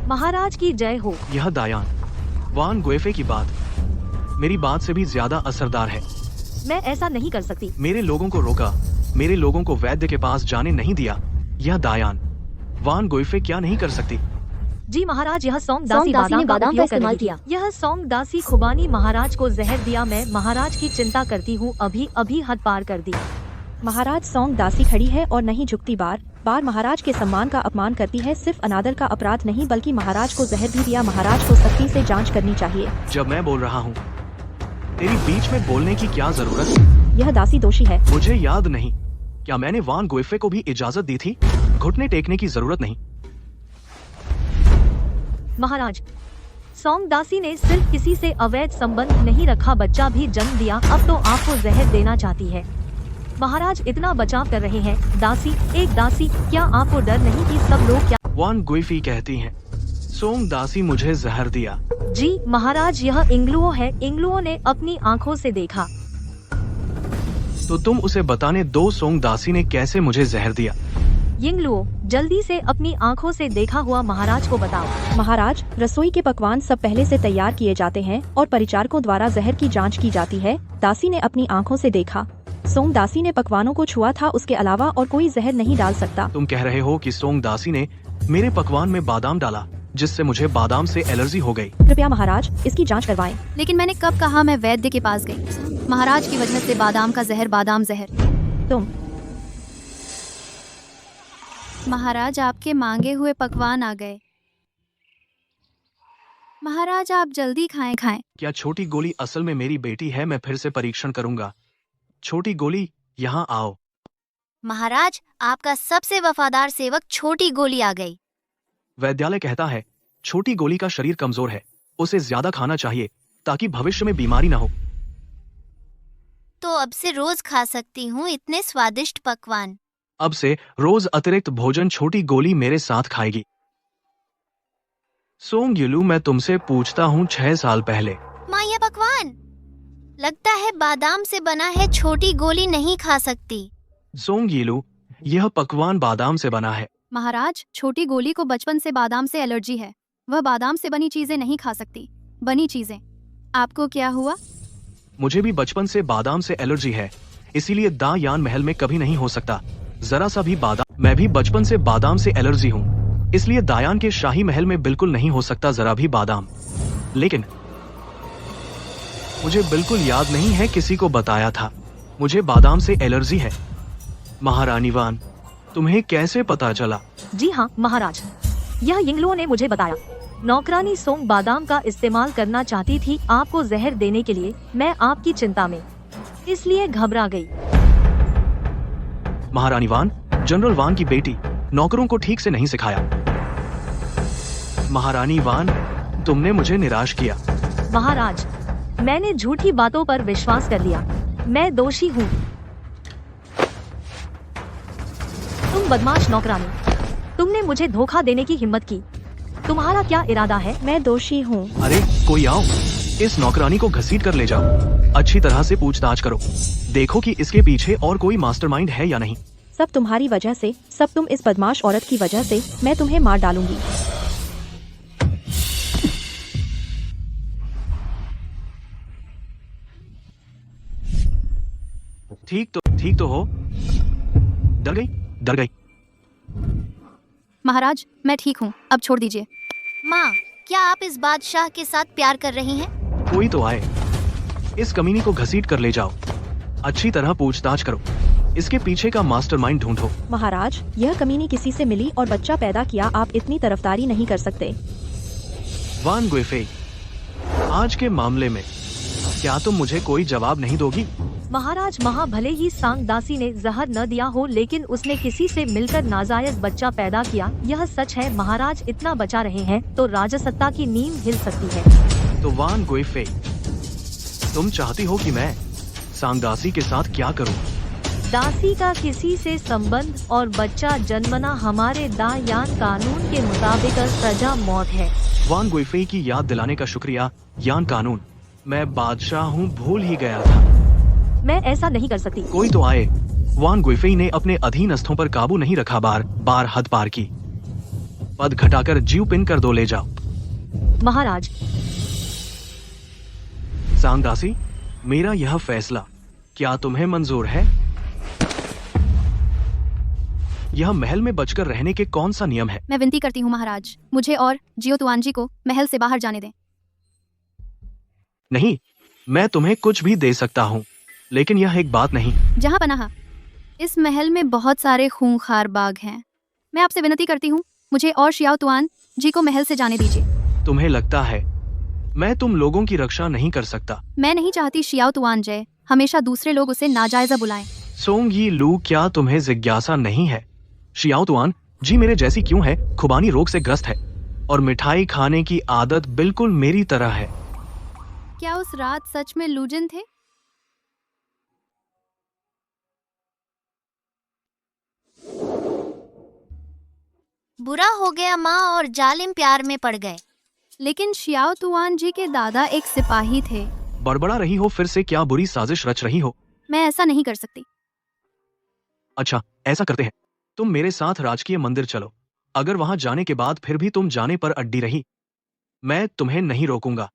महाराज की जय हो। यह दायान वान गुएफे की बात मेरी बात से भी ज्यादा असरदार है। मैं ऐसा नहीं कर सकती। मेरे लोगों को रोका, मेरे लोगों को वैद्य के पास जाने नहीं दिया। यह दायान वान गुएफे क्या नहीं कर सकती? जी महाराज, यह सोंग दासी बादाम का उपयोग कर रही थी। यह सोंग दासी खुबानी महाराज को जहर दिया। मैं महाराज की चिंता करती हूँ, अभी अभी हद पार कर दी। महाराज सोंग दासी खड़ी है और नहीं झुकती, बार बार महाराज के सम्मान का अपमान करती है। सिर्फ अनादर का अपराध नहीं बल्कि महाराज को जहर भी दिया। महाराज को सख्ती से जांच करनी चाहिए। जब मैं बोल रहा हूँ, तेरी बीच में बोलने की क्या जरूरत? यह दासी दोषी है। मुझे याद नहीं, क्या मैंने वान गुएफे को भी इजाजत दी थी? घुटने टेकने की जरूरत नहीं। महाराज, सोंग दासी ने सिर्फ किसी से अवैध संबंध नहीं रखा, बच्चा भी जन्म दिया, अब तो आपको जहर देना चाहती है। महाराज इतना बचाव कर रहे हैं। दासी, एक दासी, क्या आपको डर नहीं कि सब लोग क्या? वान गुएफी कहती हैं, सोंग दासी मुझे जहर दिया। जी महाराज, यह इंग्लुओ है, इंग्लुओ ने अपनी आंखों से देखा। तो तुम उसे बताने दो सोंग दासी ने कैसे मुझे जहर दिया। यिंगलुओ, जल्दी से अपनी आंखों से देखा हुआ महाराज को बताओ। महाराज, रसोई के पकवान सब पहले से तैयार किए जाते हैं और परिचारकों द्वारा जहर की जांच की जाती है। दासी ने अपनी आंखों से देखा। सोंग दासी ने पकवानों को छुआ था, उसके अलावा और कोई जहर नहीं डाल सकता। तुम कह रहे हो कि सोंग दासी ने मेरे पकवान में बादाम डाला, जिससे मुझे बादाम से एलर्जी हो गई। कृपया महाराज इसकी जांच करवाएं। लेकिन मैंने कब कहा मैं वैद्य के पास गई? महाराज की वजह से बादाम का जहर, बादाम जहर। तुम महाराज, आपके मांगे हुए पकवान आ गए। महाराज आप जल्दी खाएं। क्या छोटी गोली असल में मेरी बेटी है? मैं फिर से परीक्षण करूंगा। छोटी गोली, यहाँ आओ। महाराज, आपका सबसे वफादार सेवक छोटी गोली आ गई। वैद्यालय कहता है छोटी गोली का शरीर कमजोर है, उसे ज्यादा खाना चाहिए ताकि भविष्य में बीमारी न हो। तो अब से रोज खा सकती हूँ इतने स्वादिष्ट पकवान। अब से रोज अतिरिक्त भोजन छोटी गोली मेरे साथ खाएगी। सोंग युलू, मैं तुमसे पूछता हूँ 6 साल पहले। माँ, ये पकवान लगता है बादाम से बना है, छोटी गोली नहीं खा सकती। सोंग युलू, यह पकवान बादाम से बना है। महाराज, छोटी गोली को बचपन से बादाम से एलर्जी है, वह बादाम से बनी चीजें नहीं खा सकती। बनी चीजें। आपको क्या हुआ? मुझे भी बचपन से बादाम से एलर्जी है, इसीलिए दा यान महल में कभी नहीं हो सकता जरा सा भी बादाम। मैं भी बचपन से बादाम से एलर्जी हूँ, इसलिए दायान के शाही महल में बिल्कुल नहीं हो सकता जरा भी बादाम। लेकिन मुझे बिल्कुल याद नहीं है किसी को बताया था मुझे बादाम से एलर्जी है। महारानी वान, तुम्हें कैसे पता चला? जी हाँ महाराज, यह यिंगलुओ ने मुझे बताया। नौकरानी सोंग बादाम का इस्तेमाल करना चाहती थी आपको जहर देने के लिए। मैं आपकी चिंता में इसलिए घबरा गई। महारानी वान, जनरल वान की बेटी नौकरों को ठीक से नहीं सिखाया। महारानी वान, तुमने मुझे निराश किया। महाराज, मैंने झूठी बातों पर विश्वास कर लिया। मैं दोषी हूँ। तुम बदमाश नौकरानी, तुमने मुझे धोखा देने की हिम्मत की। तुम्हारा क्या इरादा है? मैं दोषी हूँ। अरे कोई आओ। इस नौकरानी को घसीट कर ले जाओ। अच्छी तरह से पूछताछ करो, देखो कि इसके पीछे और कोई मास्टरमाइंड है या नहीं। सब तुम्हारी वजह से, सब तुम इस बदमाश औरत की वजह से। मैं तुम्हें मार डालूंगी। ठीक तो हो। डर गई। महाराज मैं ठीक हूँ, अब छोड़ दीजिए। माँ, क्या आप इस बादशाह के साथ प्यार कर रही हैं? कोई तो आए, इस कमीनी को घसीट कर ले जाओ। अच्छी तरह पूछताछ करो, इसके पीछे का मास्टरमाइंड ढूंढो। महाराज, यह कमीनी किसी से मिली और बच्चा पैदा किया। आप इतनी तरफदारी नहीं कर सकते। वान गुइफेई, आज के मामले में क्या तुम मुझे कोई जवाब नहीं दोगी? महाराज, भले ही सांग दासी ने जहर न दिया हो, लेकिन उसने किसी से मिलकर नाजायज बच्चा पैदा किया, यह सच है। महाराज इतना बचा रहे हैं तो राजसत्ता की नींव हिल सकती है। तो वान गुइफेई, तुम चाहती हो कि मैं सांग दासी के साथ क्या करूं? दासी का किसी से संबंध और बच्चा जन्मना हमारे दायान कानून के मुताबिक सजा मौत है। वान गुइफेई की याद दिलाने का शुक्रिया यान कानून। मैं बादशाह हूँ, भूल ही गया था। मैं ऐसा नहीं कर सकती। कोई तो आए। वान गुइफेई ने अपने अधीनस्थों पर काबू नहीं रखा, बार हद पार की। पद घटाकर जीव पिन कर दो, ले जाओ। महाराज, सांग दासी, मेरा यह फैसला क्या तुम्हें मंजूर है? यह महल में बचकर रहने के कौन सा नियम है? मैं विनती करती हूँ महाराज, मुझे और जियो तुआन जी को महल से बाहर जाने दें। नहीं, मैं तुम्हें कुछ भी दे सकता हूँ, लेकिन यह एक बात नहीं। जहाँ पनाह, इस महल में बहुत सारे खूंखार बाग हैं। मैं आपसे विनती करती हूँ, मुझे और शियाओ तुआन जी को महल से जाने दीजिए। तुम्हें लगता है मैं तुम लोगों की रक्षा नहीं कर सकता? मैं नहीं चाहती शियाओ तुआन जय हमेशा दूसरे लोग उसे नाजायजा बुलाएं। सोंग यी लू, क्या तुम्हें जिज्ञासा नहीं है? शियाओ तुआन जी मेरे जैसी क्यों है? खुबानी रोग से ग्रस्त है और मिठाई खाने की आदत बिल्कुल मेरी तरह है। क्या उस रात सच में लूजिन थे? बुरा हो गया माँ, और जालिम प्यार में पड़ गए। लेकिन शियाओ तुआन जी के दादा एक सिपाही थे। बड़बड़ा रही हो फिर से, क्या बुरी साजिश रच रही हो? मैं ऐसा नहीं कर सकती। अच्छा, ऐसा करते हैं, तुम मेरे साथ राजकीय मंदिर चलो। अगर वहां जाने के बाद फिर भी तुम जाने पर अड्डी रही, मैं तुम्हें नहीं रोकूंगा।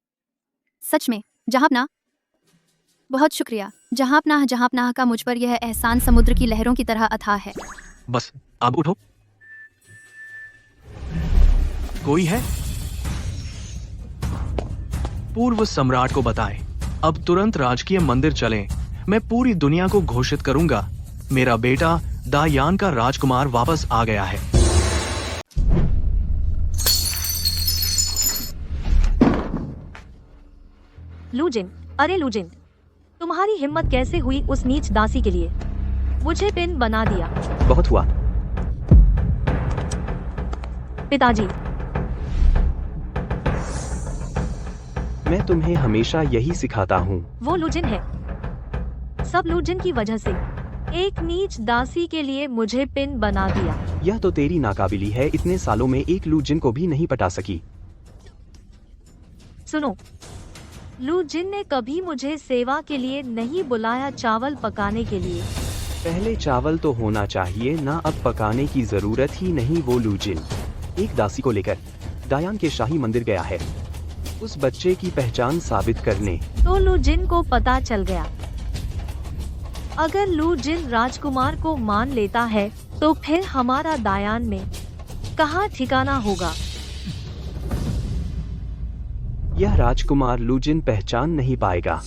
सच में जहांपनाह, बहुत शुक्रिया जहांपनाह। जहांपनाह का मुझ पर यह एहसान समुद्र की लहरों की तरह अथाह है। बस अब उठो। कोई है? पूर्व सम्राट को बताएं, अब तुरंत राजकीय मंदिर चलें। मैं पूरी दुनिया को घोषित करूंगा, मेरा बेटा दायान का राजकुमार वापस आ गया है। लूजिन, अरे लूजिन, तुम्हारी हिम्मत कैसे हुई उस नीच दासी के लिए? मुझे पिन बना दिया। बहुत हुआ। पिताजी, मैं तुम्हें हमेशा यही सिखाता हूँ। वो लूजिन है, सब लूजिन की वजह से। एक नीच दासी के लिए मुझे पिन बना दिया। यह तो तेरी नाकाबिली है, इतने सालों में एक लूजिन को भी नहीं पटा सकी। सुनो, लूजिन ने कभी मुझे सेवा के लिए नहीं बुलाया, चावल पकाने के लिए। पहले चावल तो होना चाहिए ना, अब पकाने की जरूरत ही नहीं। वो लूजिन एक दासी को लेकर दायान के शाही मंदिर गया है, उस बच्चे की पहचान साबित करने। तो लूजिन को पता चल गया। अगर लूजिन राजकुमार को मान लेता है तो फिर हमारा दायान में कहाँ ठिकाना होगा? यह राजकुमार लूजिन पहचान नहीं पाएगा।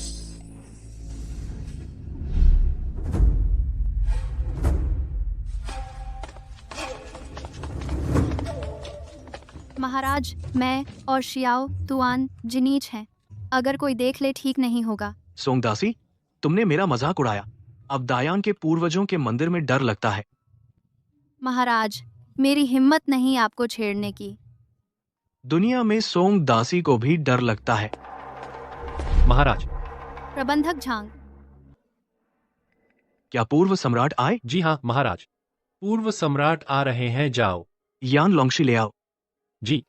महाराज, मैं और शियाओ तुआन जिनीच हैं। अगर कोई देख ले ठीक नहीं होगा। सोंग दासी, तुमने मेरा मजाक उड़ाया। अब दायान के पूर्वजों के मंदिर में डर लगता है। महाराज, मेरी हिम्मत नहीं आपको छेड़ने की। दुनिया में सोंग दासी को भी डर लगता है। महाराज, प्रबंधक झांग, क्या पूर्व सम्राट आए? जी हाँ महाराज, पूर्व सम्राट आ रहे हैं, जाओ। यान लोंगशी ले आओ। जी।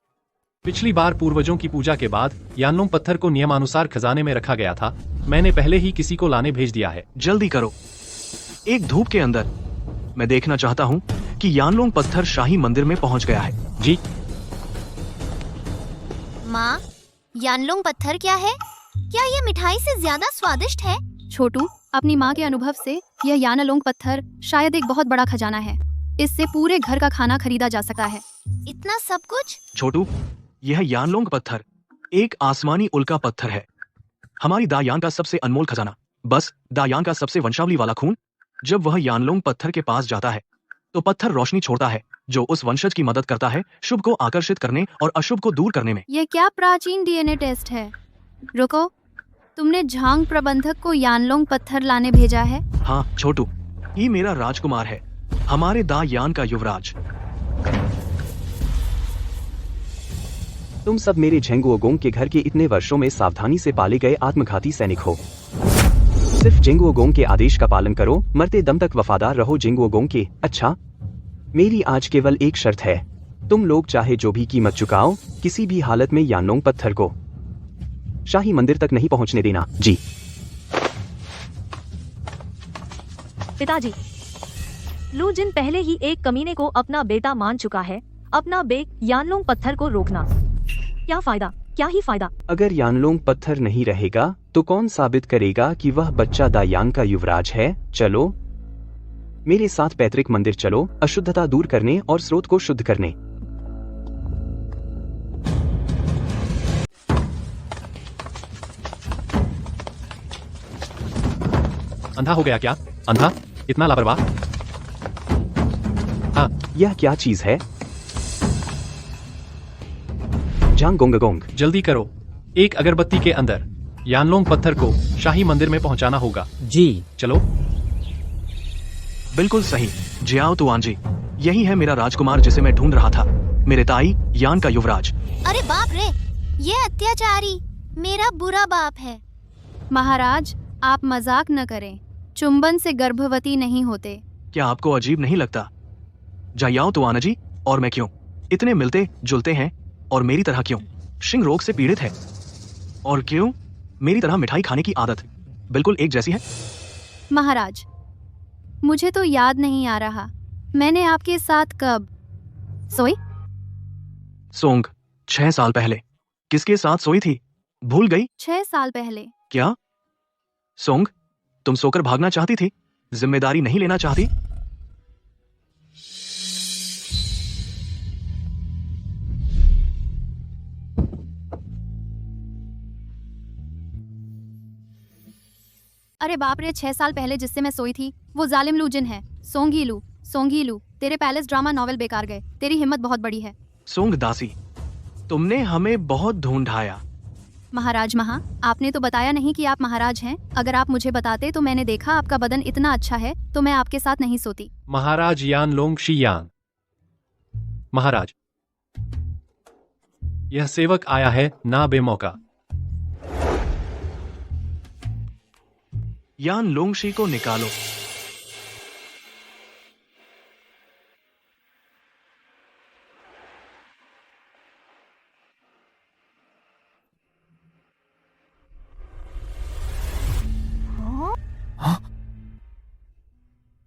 पिछली बार पूर्वजों की पूजा के बाद यानलोंग पत्थर को नियमानुसार खजाने में रखा गया था। मैंने पहले ही किसी को लाने भेज दिया है। जल्दी करो, एक धूप के अंदर। मैं देखना चाहता हूँ कि यानलोंग पत्थर शाही मंदिर में पहुँच गया है। जी। माँ, यानलोंग पत्थर क्या है? क्या ये मिठाई से ज्यादा स्वादिष्ट है? छोटू, अपनी माँ के अनुभव से यह यानलोंग पत्थर शायद एक बहुत बड़ा खजाना है। इससे पूरे घर का खाना खरीदा जा सकता है। इतना सब कुछ? छोटू, यह यानलोंग पत्थर एक आसमानी उल्का पत्थर है। हमारी दायान का सबसे अनमोल खजाना। बस दायान का सबसे वंशावली वाला खून। जब वह यानलोंग पत्थर के पास जाता है तो पत्थर रोशनी छोड़ता है जो उस वंशज की मदद करता है शुभ को आकर्षित करने और अशुभ को दूर करने में। यह क्या प्राचीन डीएनए टेस्ट है? रुको, तुमने झांग प्रबंधक को यानलोंग पत्थर लाने भेजा है? हाँ छोटू, ये मेरा राजकुमार है, हमारे दायान का युवराज। तुम सब मेरे झेंगुओगोंग के घर के इतने वर्षों में सावधानी से पाले गए आत्मघाती सैनिक हो। सिर्फ झेंगुओगोंग के आदेश का पालन करो, मरते दम तक वफादार रहो झेंगुओगोंग के। अच्छा, मेरी आज केवल एक शर्त है, तुम लोग चाहे जो भी कीमत चुकाओ, किसी भी हालत में यानलोंग पत्थर को शाही मंदिर तक नहीं पहुंचने देना। जी। पिताजी, लू जिन पहले ही एक कमीने को अपना बेटा मान चुका है। अपना यानलोंग पत्थर को रोकना, क्या फायदा? क्या ही फायदा? अगर यानलोंग पत्थर नहीं रहेगा तो कौन साबित करेगा कि वह बच्चा दायान का युवराज है? चलो मेरे साथ पैतृक मंदिर चलो, अशुद्धता दूर करने और स्रोत को शुद्ध करने। अंधा हो गया क्या? अंधा? इतना लापरवाह? हाँ। यह क्या चीज है? झांगोंगगोंग, जल्दी करो, एक अगरबत्ती के अंदर यानलोंग पत्थर को शाही मंदिर में पहुंचाना होगा। जी। चलो। बिल्कुल सही जियाओ तुआन जी, यही है मेरा राजकुमार जिसे मैं ढूंढ रहा था, मेरे ताई यान का युवराज। अरे बाप रे, ये अत्याचारी मेरा बुरा बाप है। महाराज, आप मजाक न करें, चुंबन से गर्भवती नहीं होते। क्या आपको अजीब नहीं लगता? जायाओ तुआन जी और मैं क्यों इतने मिलते जुलते हैं, और मेरी तरह क्यों शिंग रोग से पीड़ित है, और क्यों मेरी तरह मिठाई खाने की आदत बिल्कुल एक जैसी है। महाराज, मुझे तो याद नहीं आ रहा, मैंने आपके साथ कब सोई? सोंग, 6 साल पहले। किसके साथ सोई थी? भूल गई? 6 साल पहले। क्या सोंग, तुम सोकर भागना चाहती थी, जिम्मेदारी नहीं लेना चाहती? अरे बाप रे, 6 साल पहले जिससे मैं सोई थी वो जालिम लू जिन है। सोंगी लू, तेरे पैलेस ड्रामा नॉवेल बेकार गए, तेरी हिम्मत बहुत बड़ी है। सोंग दासी, तुमने हमें बहुत ढूंढाया। महाराज आपने तो बताया नहीं कि आप महाराज हैं। अगर आप मुझे बताते तो मैंने देखा आपका बदन इतना अच्छा है तो मैं आपके साथ नहीं सोती। महाराज यानलोंग शियान। महाराज, यह सेवक आया है ना बेमौका। यान लोंगशी को निकालो।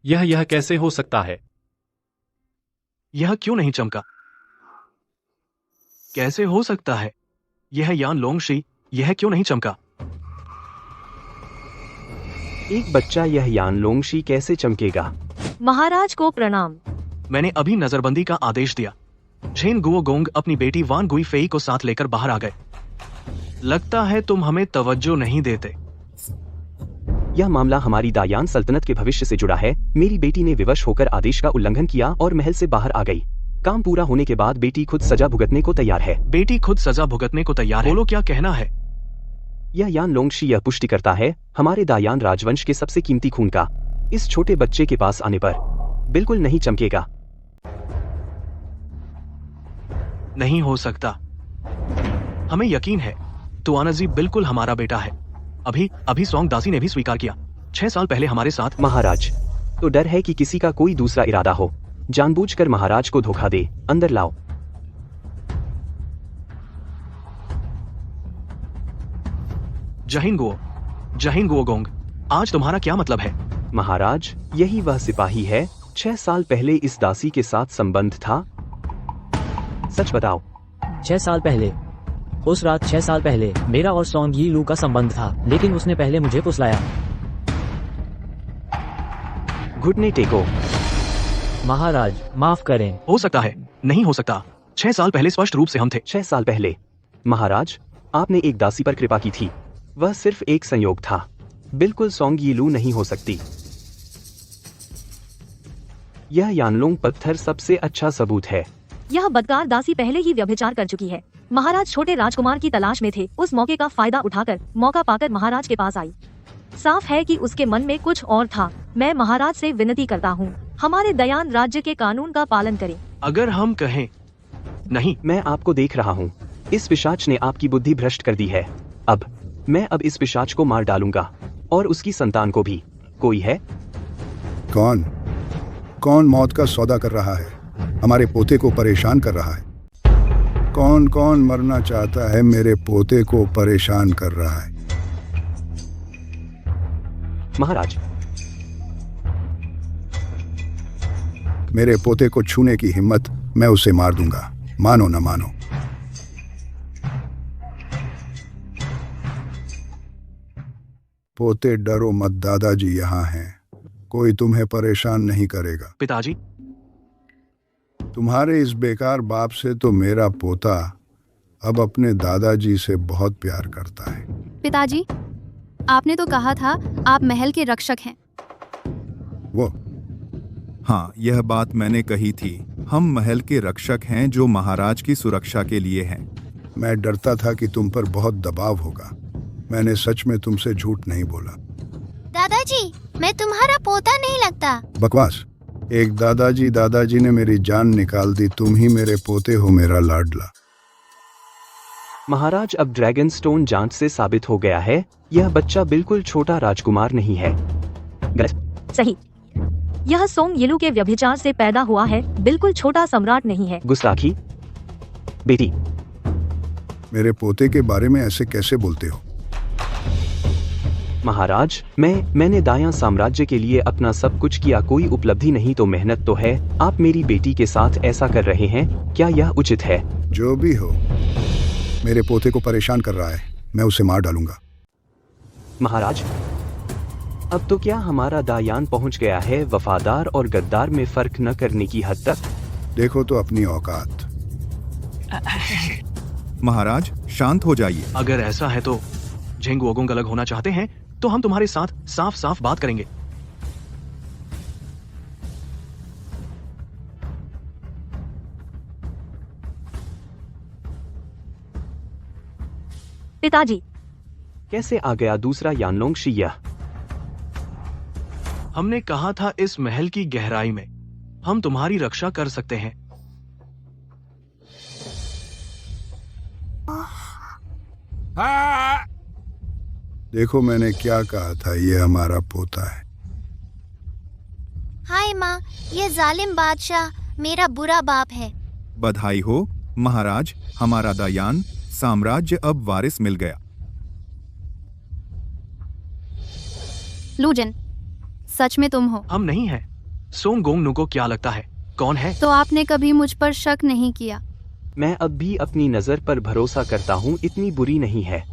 यह कैसे हो सकता है? यह क्यों नहीं चमका? कैसे हो सकता है? यह यान लोंगशी, यह क्यों नहीं चमका? एक बच्चा यह यानलोंगशी कैसे चमकेगा? महाराज को प्रणाम। मैंने अभी नजरबंदी का आदेश दिया। झेंगुओगोंग अपनी बेटी वान गुई फेई को साथ लेकर बाहर आ गए। लगता है तुम हमें तवज्जो नहीं देते। यह मामला हमारी दायान सल्तनत के भविष्य से जुड़ा है। मेरी बेटी ने विवश होकर आदेश का उल्लंघन किया और महल से बाहर आ गई। काम पूरा होने के बाद बेटी खुद सजा भुगतने को तैयार है। बेटी खुद सजा भुगतने को तैयार है? बोलो क्या कहना है? यह यानलोंगशी यह पुष्टि करता है हमारे दायान राजवंश के सबसे कीमती खून का इस छोटे बच्चे के पास आने पर बिल्कुल नहीं चमकेगा। नहीं हो सकता। हमें यकीन है तुआनजी बिल्कुल हमारा बेटा है। अभी सोंग दासी ने भी स्वीकार किया 6 साल पहले हमारे साथ। महाराज, तो डर है कि किसी का कोई दूसरा इरादा हो, जानबूझकर महाराज को धोखा दे। अंदर लाओ। जहीन गुओगोंग, आज तुम्हारा क्या मतलब है? महाराज, यही वह सिपाही है। 6 साल पहले इस दासी के साथ संबंध था। सच बताओ। 6 साल पहले, उस रात 6 साल पहले मेरा और सोंग यी लू का संबंध था, लेकिन उसने पहले मुझे फुसलाया। घुटने टेको। महाराज, माफ करें। हो सकता है, नहीं हो सकता। 6 साल पहले स्पष्ट रूप से हम थे। 6 साल पहले महाराज, आपने एक दासी पर कृपा की थी। वह सिर्फ एक संयोग था। बिल्कुल सोंग यी लू नहीं हो सकती। यह यानलोंग पत्थर सबसे अच्छा सबूत है। यह बदकार दासी पहले ही व्यभिचार कर चुकी है। महाराज छोटे राजकुमार की तलाश में थे। उस मौके का फायदा उठाकर, मौका पाकर महाराज के पास आई। साफ है कि उसके मन में कुछ और था। मैं महाराज से विनती करता हूँ, हमारे दयान राज्य के कानून का पालन करें। अगर हम कहें नहीं। मैं आपको देख रहा हूँ। इस पिशाच ने आपकी बुद्धि भ्रष्ट कर दी है। मैं अब इस पिशाच को मार डालूंगा, और उसकी संतान को भी। कोई है? कौन मौत का सौदा कर रहा है? हमारे पोते को परेशान कर रहा है। कौन मरना चाहता है? मेरे पोते को परेशान कर रहा है। महाराज, मेरे पोते को छूने की हिम्मत, मैं उसे मार दूंगा, मानो न मानो। पोते डरो मत, दादाजी यहाँ हैं। कोई तुम्हें परेशान नहीं करेगा। पिताजी, तुम्हारे इस बेकार बाप से तो मेरा पोता अब अपने दादाजी से बहुत प्यार करता है। पिताजी, आपने तो कहा था आप महल के रक्षक हैं। वो हाँ, यह बात मैंने कही थी। हम महल के रक्षक हैं जो महाराज की सुरक्षा के लिए हैं। मैं डरता था कि तुम पर बहुत दबाव होगा। मैंने सच में तुमसे झूठ नहीं बोला। दादाजी, मैं तुम्हारा पोता नहीं लगता। बकवास। एक दादाजी ने मेरी जान निकाल दी। तुम ही मेरे पोते हो, मेरा लाडला। महाराज, अब ड्रैगन स्टोन जांच से साबित हो गया है, यह बच्चा बिल्कुल छोटा राजकुमार नहीं है। सही, यह सोंग यीलू के व्यभिचार से पैदा हुआ है, बिल्कुल छोटा सम्राट नहीं है। गुस्ताखी। बेटी, मेरे पोते के बारे में ऐसे कैसे बोलते हो? महाराज, मैंने दायां साम्राज्य के लिए अपना सब कुछ किया। कोई उपलब्धि नहीं तो मेहनत तो है। आप मेरी बेटी के साथ ऐसा कर रहे हैं, क्या यह उचित है? जो भी हो, मेरे पोते को परेशान कर रहा है। मैं उसे मार डालूंगा। महाराज, अब तो क्या हमारा दायान पहुंच गया है वफादार और गद्दार में फर्क न करने की हद तक? देखो तो अपनी औकात। महाराज, शांत हो जाइए। अगर ऐसा है तो झेंग वोगोंग अलग होना चाहते हैं तो हम तुम्हारे साथ साफ साफ बात करेंगे। पिताजी, कैसे आ गया दूसरा यानलोंग शिया? हमने कहा था इस महल की गहराई में हम तुम्हारी रक्षा कर सकते हैं। देखो, मैंने क्या कहा था, ये हमारा पोता है। हाय माँ, ये जालिम बादशाह मेरा बुरा बाप है। बधाई हो महाराज, हमारा दायान साम्राज्य अब वारिस मिल गया। लूजन, सच में तुम हो? हम नहीं हैं। सोंग गोंग को क्या लगता है कौन है? तो आपने कभी मुझ पर शक नहीं किया? मैं अब भी अपनी नजर पर भरोसा करता हूँ, इतनी बुरी नहीं है।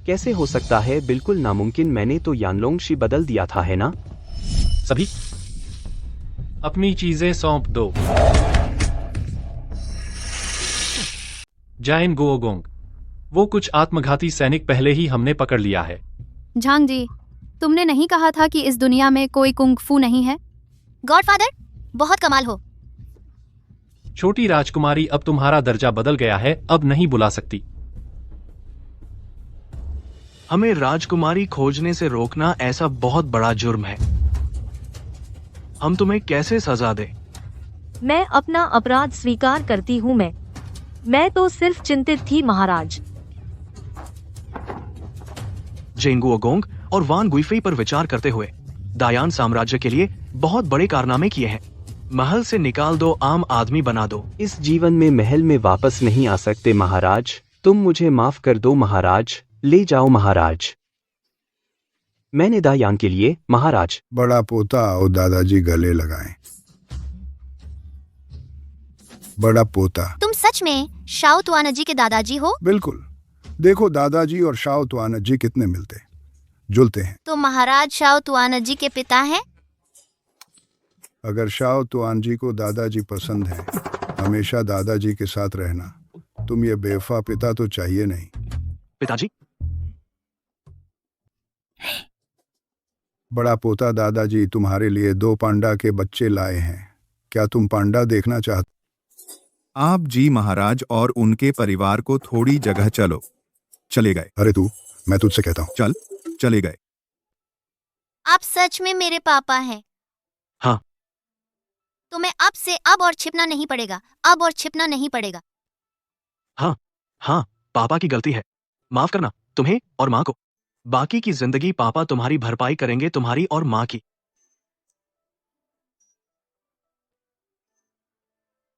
कैसे हो सकता है? बिल्कुल नामुमकिन। मैंने तो यानलोंग शी बदल दिया था, है ना? सभी अपनी चीजें सौंप दो। जाइन गुओगोंग, वो कुछ आत्मघाती सैनिक पहले ही हमने पकड़ लिया है। झांग जी, तुमने नहीं कहा था कि इस दुनिया में कोई कुंग-फू नहीं है? गॉडफादर, बहुत कमाल हो। छोटी राजकुमारी, अब तुम्हारा दर्जा बदल गया है, अब नहीं बुला सकती। हमें राजकुमारी खोजने से रोकना ऐसा बहुत बड़ा जुर्म है। हम तुम्हें कैसे सजा दें? मैं अपना अपराध स्वीकार करती हूँ। मैं तो सिर्फ चिंतित थी महाराज। जेंग वोगोंग और वान गुइफेई पर विचार करते हुए दायान साम्राज्य के लिए बहुत बड़े कारनामे किए हैं। महल से निकाल दो, आम आदमी बना दो। इस जीवन में महल में वापस नहीं आ सकते महाराज। तुम मुझे माफ कर दो महाराज, ले जाओ महाराज। मैंने दायान के लिए महाराज। बड़ा पोता और दादाजी गले लगाएं। बड़ा पोता। तुम सच में शाओ तुआनजी के दादाजी हो? बिल्कुल। देखो दादाजी और शाओ तुआनजी कितने मिलते जुलते हैं। तो महाराज शाओ तुआनजी के पिता हैं? अगर शाओ तुआनजी को दादाजी पसंद है, हमेशा दादाजी के साथ रहना। तुम ये बेवफा पिता तो चाहिए नहीं। पिताजी, बड़ा पोता, दादाजी तुम्हारे लिए 2 पांडा के बच्चे लाए हैं। क्या तुम पांडा देखना चाहते? आप जी महाराज, और उनके परिवार को थोड़ी जगह चलो। चले गए। अरे तू, मैं तुझसे कहता हूँ चले गए। आप सच में मेरे पापा हैं? हाँ। तो मैं अब से अब और छिपना नहीं पड़ेगा, अब और छिपना नहीं पड़ेगा। हाँ, पापा की गलती है, माफ करना तुम्हें और माँ को। बाकी की जिंदगी पापा तुम्हारी भरपाई करेंगे, तुम्हारी और माँ की।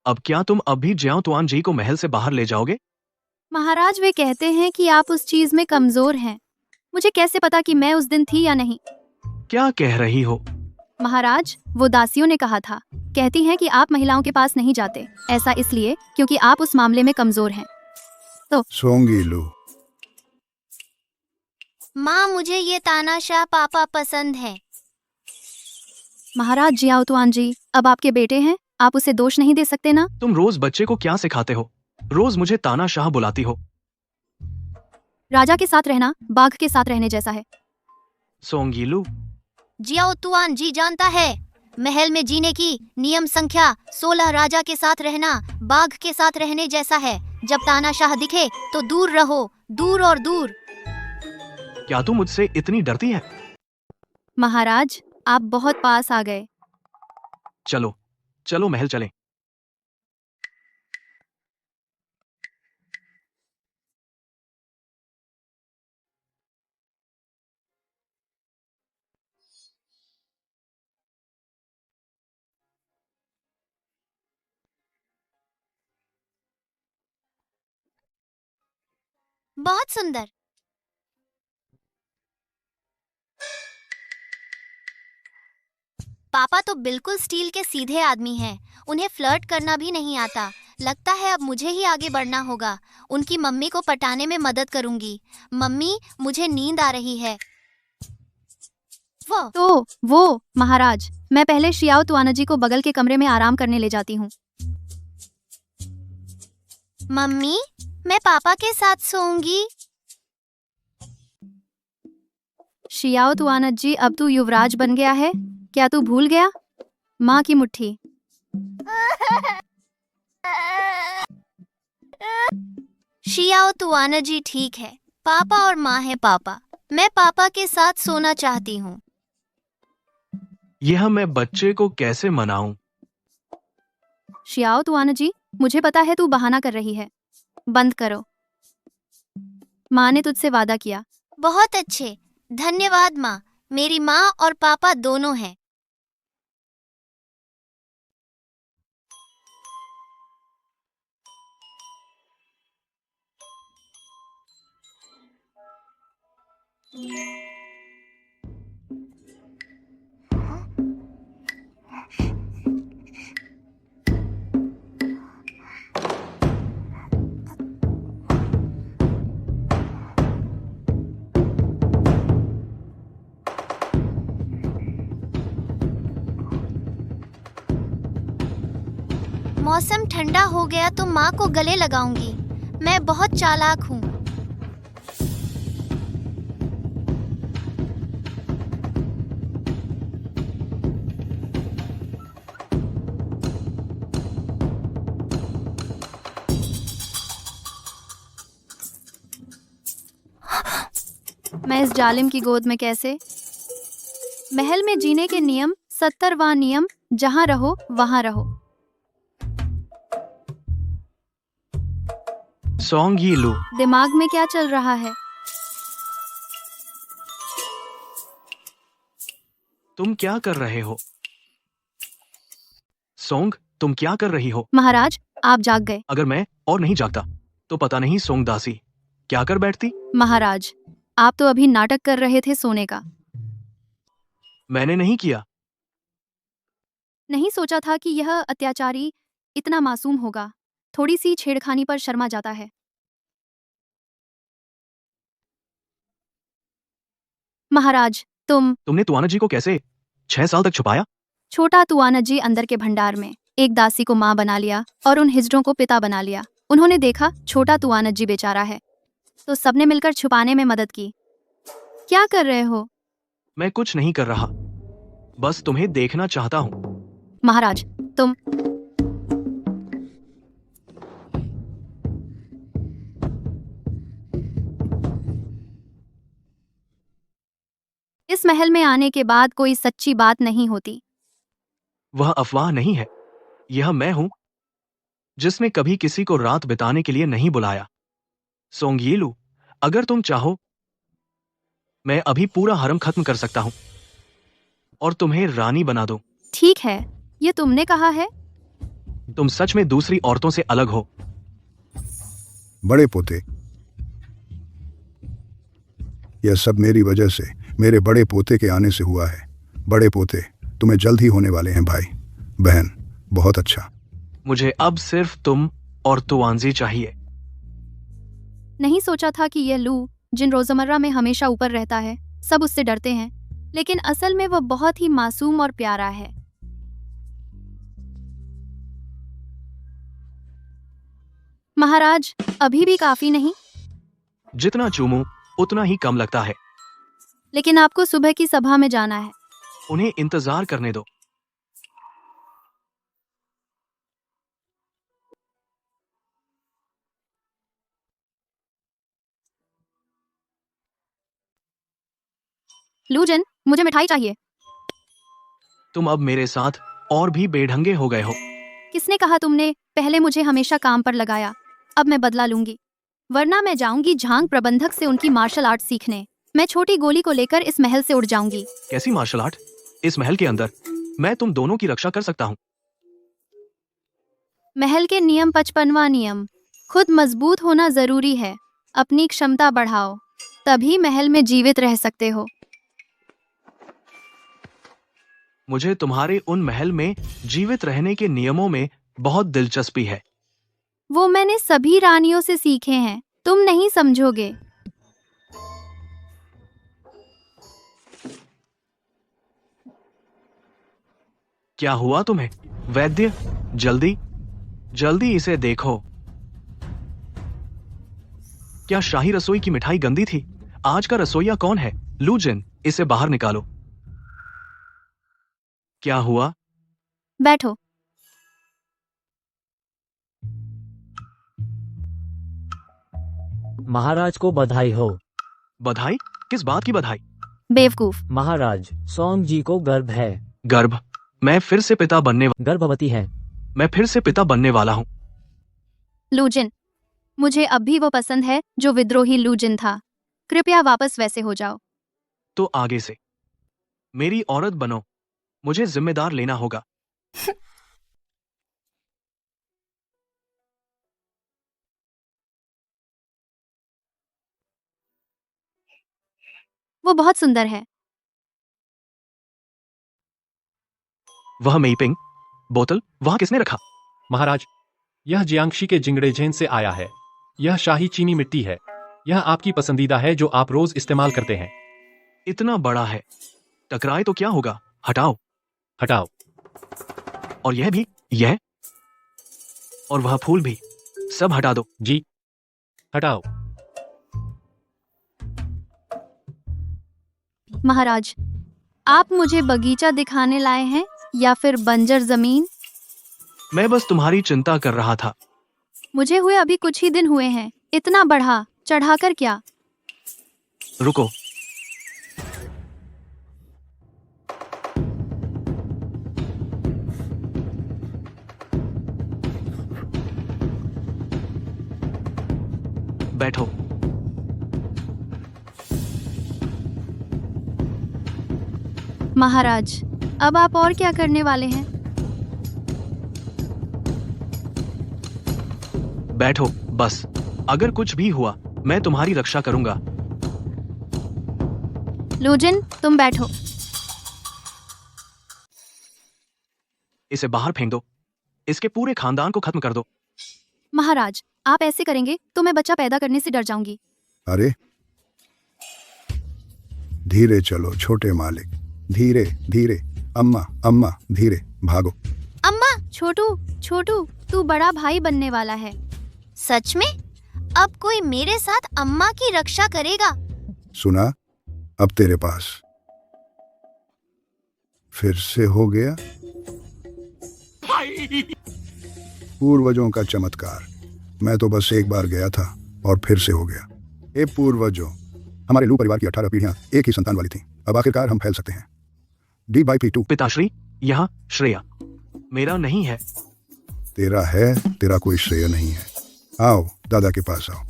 अब क्या तुम अब भी ज्याओ तुआन जी को महल से बाहर ले जाओगे? महाराज, वे कहते हैं कि आप उस चीज में कमजोर हैं। मुझे कैसे पता कि मैं उस दिन थी या नहीं? क्या कह रही हो? महाराज, वो दासियों ने कहा था, कहती हैं कि आप महिलाओं के पास नहीं जाते। ऐसा इसलिए क्योंकि आप उस मामले में कमजोर हैं। तो सोंगी लू। माँ, मुझे ये तानाशाह पापा पसंद है। महाराज जियाओ तुआन जी अब आपके बेटे हैं, आप उसे दोष नहीं दे सकते ना? तुम रोज बच्चे को क्या सिखाते हो? रोज मुझे तानाशाह बुलाती हो। राजा के साथ रहना बाघ के साथ रहने जैसा है। सोंगीलू, जियाओ तुआन जी जानता है, महल में जीने की नियम संख्या 16 राजा के साथ रहना बाघ के साथ रहने जैसा है। जब तानाशाह दिखे तो दूर रहो, दूर और दूर। क्या तुम मुझसे इतनी डरती है? महाराज, आप बहुत पास आ गए। चलो चलो महल चलें। बहुत सुंदर। पापा तो बिल्कुल स्टील के सीधे आदमी हैं। उन्हें फ्लर्ट करना भी नहीं आता। लगता है अब मुझे ही आगे बढ़ना होगा। उनकी मम्मी को पटाने में मदद करूंगी। मम्मी, मुझे नींद आ रही है। वो महाराज, मैं पहले शियाओ तुआनजी को बगल के कमरे में आराम करने ले जाती हूँ। मम्मी, मैं पापा के साथ सोऊंगी। शियाओ तुआनजी, अब तू युवराज बन गया है। क्या तू भूल गया? माँ की मुट्ठी। शियाओ तुआनजी, ठीक है, पापा और माँ है पापा। मैं पापा के साथ सोना चाहती हूँ। यह मैं बच्चे को कैसे मनाऊं? शियाओ तुआनजी, मुझे पता है तू बहाना कर रही है। बंद करो। माँ ने तुझसे वादा किया। बहुत अच्छे, धन्यवाद माँ। मेरी माँ और पापा दोनों हैं। मौसम ठंडा हो गया तो माँ को गले लगाऊंगी। मैं बहुत चालाक हूँ। मैं इस जालिम की गोद में कैसे? महल में जीने के नियम 70वां नियम, जहाँ रहो वहाँ रहो। सोंगीलू, दिमाग में क्या चल रहा है? तुम क्या कर रहे हो? सोंग, तुम क्या कर रही हो? महाराज, आप जाग गए। अगर मैं और नहीं जागता तो पता नहीं सोंग दासी क्या कर बैठती। महाराज, आप तो अभी नाटक कर रहे थे सोने का। मैंने नहीं किया। नहीं सोचा था कि यह अत्याचारी इतना मासूम होगा। थोड़ी सी छेड़खानी पर शर्मा जाता है। महाराज, तुमने तुआनत जी को कैसे 6 साल तक छुपाया? छोटा तुआनत जी अंदर के भंडार में एक दासी को माँ बना लिया और उन हिजड़ों को पिता बना लिया। उन्होंने देखा छोटा तुआनत जी बेचारा है, तो सबने मिलकर छुपाने में मदद की। क्या कर रहे हो? मैं कुछ नहीं कर रहा, बस तुम्हें देखना चाहता हूँ। महाराज, तुम इस महल में आने के बाद कोई सच्ची बात नहीं होती। वह अफवाह नहीं है, यह मैं हूं जिसने कभी किसी को रात बिताने के लिए नहीं बुलाया। सोंगयीलू, अगर तुम चाहो मैं अभी पूरा हरम खत्म कर सकता हूं और तुम्हें रानी बना दूं। ठीक है, ये तुमने कहा है। तुम सच में दूसरी औरतों से अलग हो। बड़े पोते, यह सब मेरी वजह से, मेरे बड़े पोते के आने से हुआ है। बड़े पोते, तुम्हें जल्द ही होने वाले हैं भाई बहन। बहुत अच्छा। मुझे अब सिर्फ तुम और तुआनजी चाहिए। नहीं सोचा था कि यह लू, जिन रोजमर्रा में हमेशा ऊपर रहता है, सब उससे डरते हैं, लेकिन असल में वह बहुत ही मासूम और प्यारा है। महाराज, अभी भी काफी नहीं? जितना चूमूं उतना ही कम लगता है। लेकिन आपको सुबह की सभा में जाना है। उन्हें इंतजार करने दो। लूजन, मुझे मिठाई चाहिए। तुम अब मेरे साथ और भी बेढंगे हो गए हो। किसने कहा तुमने पहले मुझे हमेशा काम पर लगाया? अब मैं बदला लूंगी, वरना मैं जाऊंगी झांग प्रबंधक से उनकी मार्शल आर्ट सीखने। मैं छोटी गोली को लेकर इस महल से उड़ जाऊंगी। कैसी मार्शल आर्ट? इस महल के अंदर मैं तुम दोनों की रक्षा कर सकता हूँ। महल के नियम 55वां नियम, खुद मजबूत होना जरूरी है। अपनी क्षमता बढ़ाओ, तभी महल में जीवित रह सकते हो। मुझे तुम्हारे उन महल में जीवित रहने के नियमों में बहुत दिलचस्पी है। वो मैंने सभी रानियों से सीखे हैं, तुम नहीं समझोगे। क्या हुआ तुम्हें? वैद्य, जल्दी जल्दी इसे देखो। क्या शाही रसोई की मिठाई गंदी थी? आज का रसोइया कौन है? लूजिन, इसे बाहर निकालो। क्या हुआ? बैठो। महाराज को बधाई हो। बधाई? किस बात की बधाई? बेवकूफ। महाराज, सोंग जी को गर्भ है। गर्भ? मैं फिर से पिता बनने गर्भवती है। मैं फिर से पिता बनने वाला हूँ। लूजिन, मुझे अब भी वो पसंद है जो विद्रोही लूजिन था। कृपया वापस वैसे हो जाओ। तो आगे से मेरी औरत बनो, मुझे जिम्मेदार लेना होगा। वो बहुत सुंदर है। वह मेइपिंग बोतल वहां किसने रखा? महाराज, यह जियांगशी के जिंगड़ेझेन से आया है। यह शाही चीनी मिट्टी है। यह आपकी पसंदीदा है जो आप रोज इस्तेमाल करते हैं। इतना बड़ा है, टकराए तो क्या होगा? हटाओ। हटाओ। और यह भी, यह और वह फूल भी, सब हटा दो। जी, हटाओ। महाराज, आप मुझे बगीचा दिखाने लाए हैं या फिर बंजर जमीन? मैं बस तुम्हारी चिंता कर रहा था। मुझे हुए अभी कुछ ही दिन हुए हैं, इतना बढ़ा चढ़ाकर क्या? रुको। बैठो। महाराज, अब आप और क्या करने वाले हैं? बैठो बस। अगर कुछ भी हुआ मैं तुम्हारी रक्षा करूंगा। लूजिन, तुम बैठो। इसे बाहर फेंक दो। इसके पूरे खानदान को खत्म कर दो। महाराज, आप ऐसे करेंगे तो मैं बच्चा पैदा करने से डर जाऊंगी। अरे धीरे चलो छोटे मालिक, धीरे धीरे। अम्मा अम्मा धीरे, भागो। अम्मा, छोटू छोटू, तू बड़ा भाई बनने वाला है। सच में? अब कोई मेरे साथ अम्मा की रक्षा करेगा? सुना, अब तेरे पास फिर से हो गया पूर्वजों का चमत्कार। मैं तो बस एक बार गया था और फिर से हो गया। ए पूर्वजों, हमारे लू परिवार की 18 पीढ़ियां एक ही संतान वाली थीं। अब आखिरकार हम फैल सकते हैं। D/P2। पिताश्री, यहाँ श्रेया मेरा नहीं है। तेरा है, तेरा कोई श्रेय नहीं है। आओ दादा के पास आओ।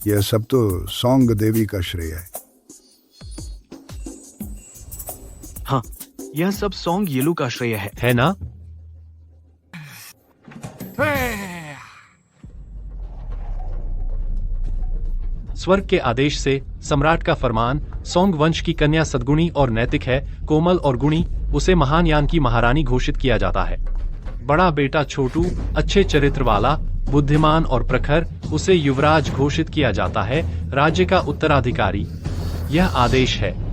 यह सब तो सौंग देवी का श्रेय है। हाँ, यह सब सौंग येलू का श्रेय है ना? स्वर्ग के आदेश से सम्राट का फरमान, सौंग वंश की कन्या सद्गुणी और नैतिक है, कोमल और गुणी, उसे महान यान की महारानी घोषित किया जाता है। बड़ा बेटा छोटू अच्छे चरित्र वाला, बुद्धिमान और प्रखर, उसे युवराज घोषित किया जाता है, राज्य का उत्तराधिकारी। यह आदेश है।